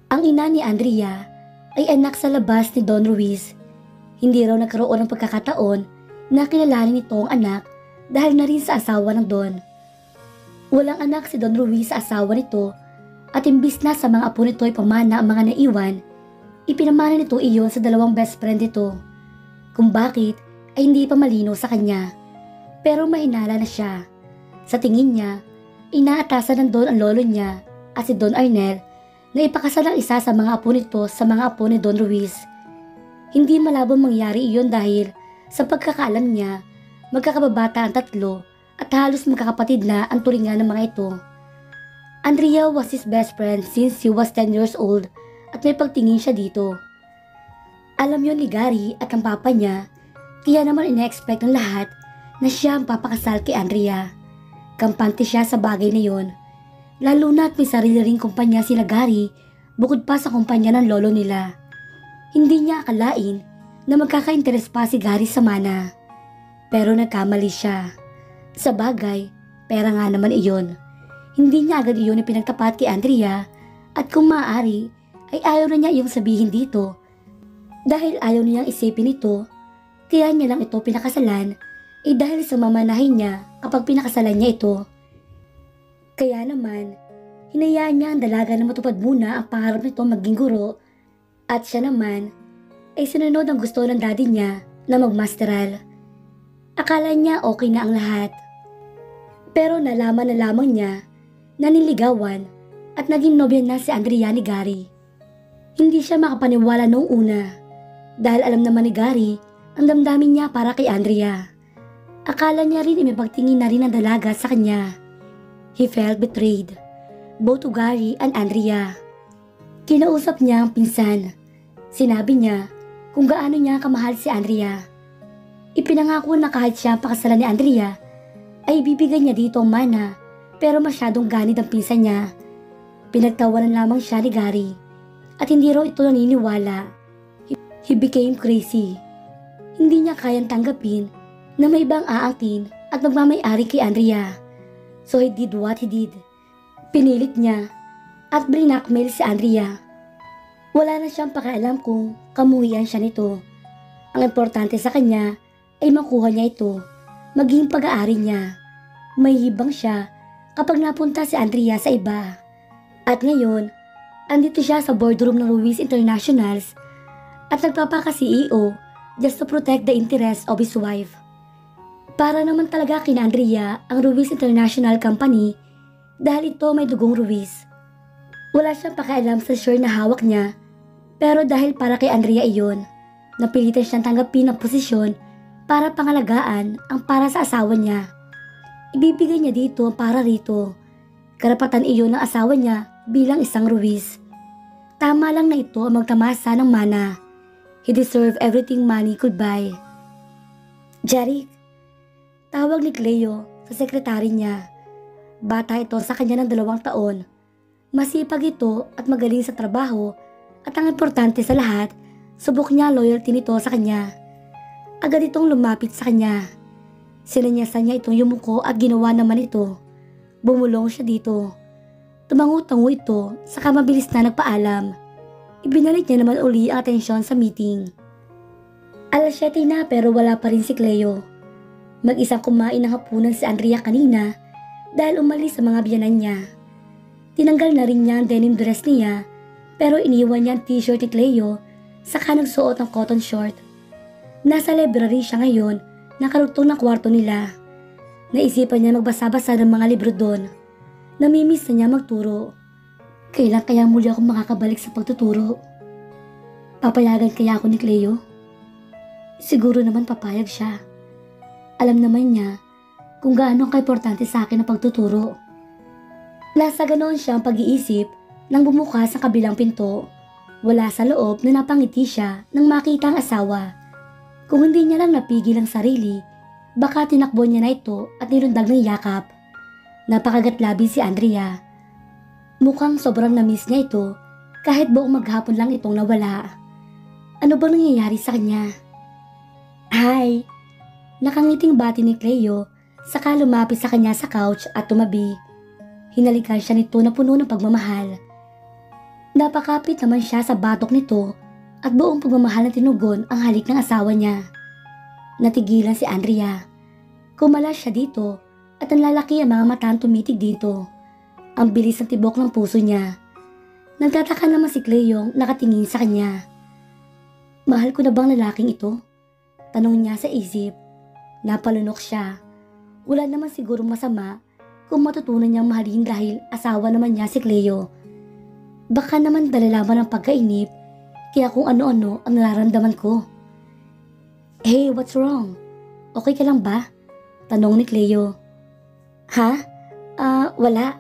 Ang ina ni Andrea ay anak sa labas ni Don Ruiz. Hindi raw nagkaroon ng pagkakataon na kilalanin nito ang anak dahil na rin sa asawa ng Don. Walang anak si Don Ruiz sa asawa nito at imbis na sa mga apo nito ay pamana ang mga naiwan, ipinamana nito iyon sa dalawang best friend nito. Kung bakit ay hindi pa malino sa kanya, pero mahinala na siya. Sa tingin niya, inaatasan ng Don ang lolo niya at si Don Arnel na ipakasal ang isa sa mga apo nito sa mga apo ni Don Ruiz. Hindi malabong mangyari iyon dahil sa pagkakaalam niya, magkakababata ang tatlo at halos magkakapatid na ang turingan ng mga ito. Andrea was his best friend since he was 10 years old at may pagtingin siya dito. Alam yon ni Gary at ang papa niya, kaya naman ina-expect ng lahat na siya ang papakasal kay Andrea. Kampante siya sa bagay na yon, lalo na at may sarili ring kumpanya sila Gary bukod pa sa kumpanya ng lolo nila. Hindi niya akalain na magkaka-interes pa si Gary sa mana. Pero nagkamali siya. Sa bagay, pera nga naman iyon. Hindi niya agad iyon ipinagtapat kay Andrea at kung maaari ay ayaw na niya iyong sabihin dito. Dahil ayaw niyang isipin ito, kaya niya lang ito pinakasalan dahil sa mamanahin niya kapag pinakasalan niya ito. Kaya naman, hinayaan niya ang dalaga na matupad muna ang pangarap nito maging guro at siya naman ay sinunod ang gusto ng daddy niya na magmasteral. Akala niya okay na ang lahat. Pero nalaman na lamang niya na niligawan at naging nobya na si Andrea ni Gary. Hindi siya makapaniwala noong una dahil alam naman ni Gary ang damdamin niya para kay Andrea. Akala niya rin imipagtingin na rin ang dalaga sa kanya. He felt betrayed, both to Gary and Andrea. Kinausap niya ang pinsan. Sinabi niya kung gaano niya kamahal si Andrea. Ipinangako na kahit siya ang pakasalan ni Andrea, ay bibigyan niya dito ang mana pero masyadong ganid ang pinsan niya. Pinagtawanan lamang siya ni Gary at hindi raw ito naniniwala. He became crazy. Hindi niya kayang tanggapin na may ibang aangkin at magmamay-ari kay Andrea. So he did what he did. Pinilit niya at brinakmail si Andrea. Wala na siyang pakialam kung kamuhian siya nito. Ang importante sa kanya ay makuha niya ito, maging pag-aari niya. May hibang siya kapag napunta si Andrea sa iba. At ngayon, andito siya sa boardroom ng Ruiz Internationals at nagpapaka-CEO just to protect the interest of his wife. Para naman talaga kina Andrea ang Ruiz International Company dahil ito may dugong Ruiz. Wala siyang pakialam sa share na hawak niya, pero dahil para kay Andrea iyon, napilitan siyang tanggapin ang posisyon para pangalagaan ang para sa asawa niya. Ibibigay niya dito ang para rito, Karapatan iyon ng asawa niya bilang isang Ruiz. Tama lang na ito ang magtamasa ng mana. He deserved everything money could buy. Jeric, tawag ni Cleo sa sekretary niya. Bata ito sa kanya ng 2 taon. Masipag ito at magaling sa trabaho at ang importante sa lahat, subok niya loyalty nito sa kanya. Agad itong lumapit sa kanya. Sinanyasan niya itong yumuko at ginawa naman ito. Bumulong siya dito. Tumango-tango ito saka mabilis na nagpaalam. Ibinalik niya naman uli ang atensyon sa meeting. 7:00 na pero wala pa rin si Cleo. Mag-isang kumain ng hapunan si Andrea kanina dahil umalis sa mga biyanan niya. Tinanggal na rin niya ang denim dress niya pero iniwan niya ang t-shirt ni Cleo saka nagsuot ng cotton short. Nasa library siya ngayon, nakarugtong ng kwarto nila. Naisipan niya magbasa-basa ng mga libro doon. Namimiss na niya magturo. Kailan kaya muli ako makakabalik sa pagtuturo? Papayagan kaya ako ni Cleo? Siguro naman papayag siya. Alam naman niya kung gaano kaimportante sa akin ang pagtuturo. Nasa ganoon siya ang pag-iisip nang bumukas ang kabilang pinto. Wala sa loob na napangiti siya nang makita ang asawa. Kung hindi niya lang napigil ang sarili, baka tinakbo niya na ito at nilundag ng yakap. Napakagatlabi si Andrea. Mukhang sobrang na-miss niya ito kahit buong maghapon lang itong nawala. Ano ba nangyayari sa kanya? Hi! Nakangiting bati ni Cleo saka lumapit sa kanya sa couch at tumabi. Hinalikan siya nito na puno ng pagmamahal. Napakapit naman siya sa batok nito at buong pagmamahal na tinugon ang halik ng asawa niya. Natigilan si Andrea. Kumalas siya dito at ang lalaki ang mga matang tumitig dito. Ang bilis ng tibok ng puso niya. Nagtataka naman si Cleo nakatingin sa kanya. Mahal ko na bang lalaking ito? Tanong niya sa isip. Napalunok siya. Wala naman sigurong masama kung matutunan niyang mahalin dahil asawa naman niya si Cleo. Baka naman dala lamang ng pagkainip kaya kung ano-ano ang nararamdaman ko. Hey, what's wrong? Okay ka lang ba? Tanong ni Cleo. Ha? Wala.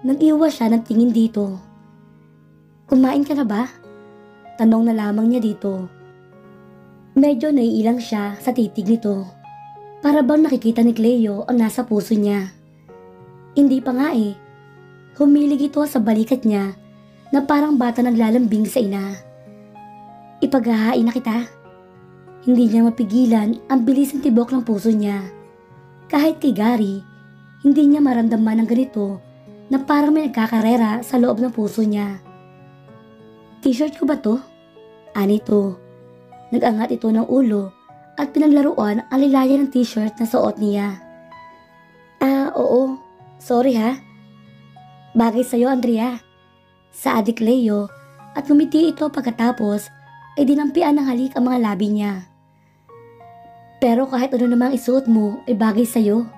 Nag-iwas siya ng tingin dito. Kumain ka na ba? Tanong na lamang niya dito. Medyo naiilang siya sa titig nito. Para bang nakikita ni Cleo ang nasa puso niya. Hindi pa nga eh. Humilig ito sa balikat niya na parang bata naglalambing sa ina. Ipaghahain na kita. Hindi niya mapigilan ang bilis ng tibok ng puso niya. Kahit kay Gary, hindi niya maramdaman ng ganito na parang may nagkakarera sa loob ng puso niya. T-shirt ko ba to? Anito. Nag-angat ito ng ulo at pinaglaruan ang lilayan ng t-shirt na suot niya. Oo. Sorry ha. Bagay sa'yo, Andrea. Sa adik Cleo at ngumiti ito pagkatapos ay dinampian ng halik ang mga labi niya. Pero kahit ano namang isuot mo ay bagay sa'yo.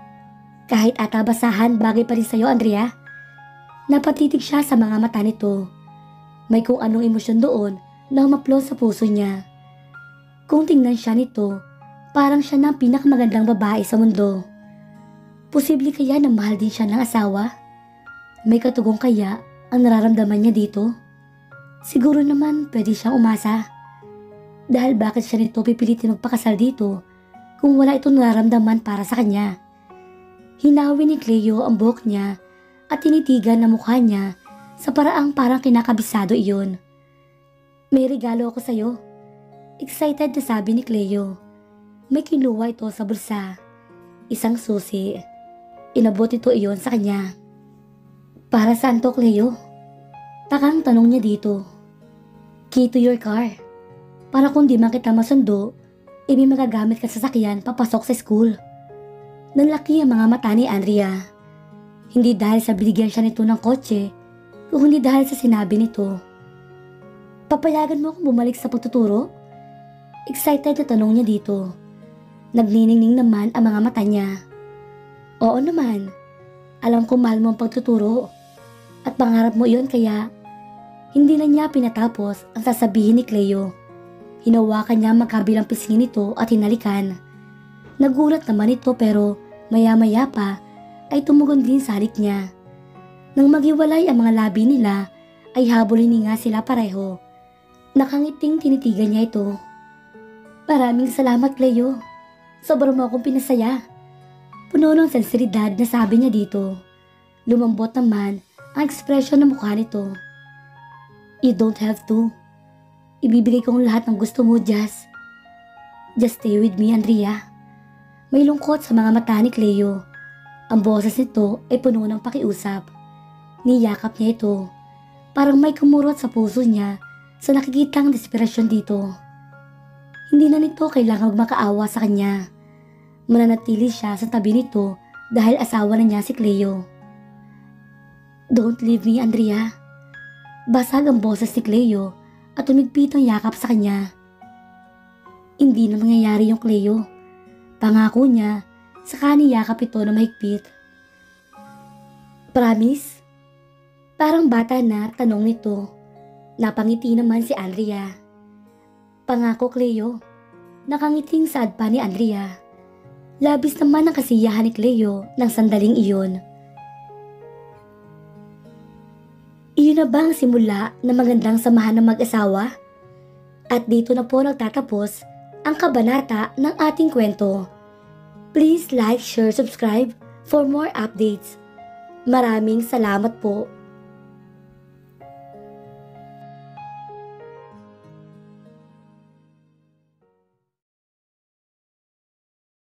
Kahit ata basahan, bagay pa rin sa'yo, Andrea. Napatitig siya sa mga mata nito. May kung anong emosyon doon na humaplos sa puso niya. Kung tingnan siya nito, parang siya na ang pinakamagandang babae sa mundo. Posible kaya na mahal din siya ng asawa? May katugong kaya ang nararamdaman niya dito? Siguro naman pwede siyang umasa. Dahil bakit siya nito pipilitin magpakasal dito kung wala itong nararamdaman para sa kanya? Hinawi ni Cleo ang buhok niya at tinitigan na mukha niya sa paraang parang kinakabisado iyon. May regalo ako sa'yo. Excited na sabi ni Cleo. May kinuha ito sa bulsa. Isang susi. Inabot ito iyon sa kanya. Para saan to, Cleo? Takang tanong niya dito. Key to your car. Para kung di man kita masundo, may magagamit ka sa sasakyan papasok sa school. Nanlaki ang mga mata ni Andrea. Hindi dahil sa binigyan siya nito ng kotse, kung hindi dahil sa sinabi nito. Papayagan mo akong bumalik sa pagtuturo? Excited na tanong niya dito. Nagniningning naman ang mga mata niya. Oo naman. Alam ko mahal mo ang pagtuturo. At pangarap mo iyon kaya hindi na niya pinatapos ang sasabihin ni Cleo. Hinawakan niya magkabilang pisngi nito at hinalikan. Nagulat naman ito pero maya-maya pa ay tumugon din sa halik niya. Nang maghiwalay ang mga labi nila, ay habulin nga sila pareho. Nakangiting tinitigan niya ito. Maraming salamat, Cleo. Sobrang mo akong pinasaya. Puno ng sensibilidad na sabi niya dito. Lumambot naman ang ekspresyon ng mukha nito. You don't have to. Ibibigay kong lahat ng gusto mo, Jazz. Just stay with me, Andrea. May lungkot sa mga mata ni Cleo. Ang boses nito ay puno ng pakiusap. Niyakap niya ito. Parang may kumurot sa puso niya sa nakikitang desperasyon dito. Hindi na nito kailangang makaawa sa kanya. Mananatili siya sa tabi nito dahil asawa na niya si Cleo. Don't leave me, Andrea. Basag ang boses ni Cleo at tumigpit ang yakap sa kanya. Hindi na mangyayari yung Cleo. Pangako niya, saka niyakap ito na mahigpit. Promise? Parang bata na tanong nito. Napangiti naman si Andrea. Pangako, Cleo. Nakangiting saad pa ni Andrea. Labis naman ang kasiyahan ni Cleo ng sandaling iyon. Iyon na ba ang simula ng magandang samahan ng mag-asawa? At dito na po nagtatapos ang kabanata ng ating kwento. Please like, share, subscribe for more updates. Maraming salamat po.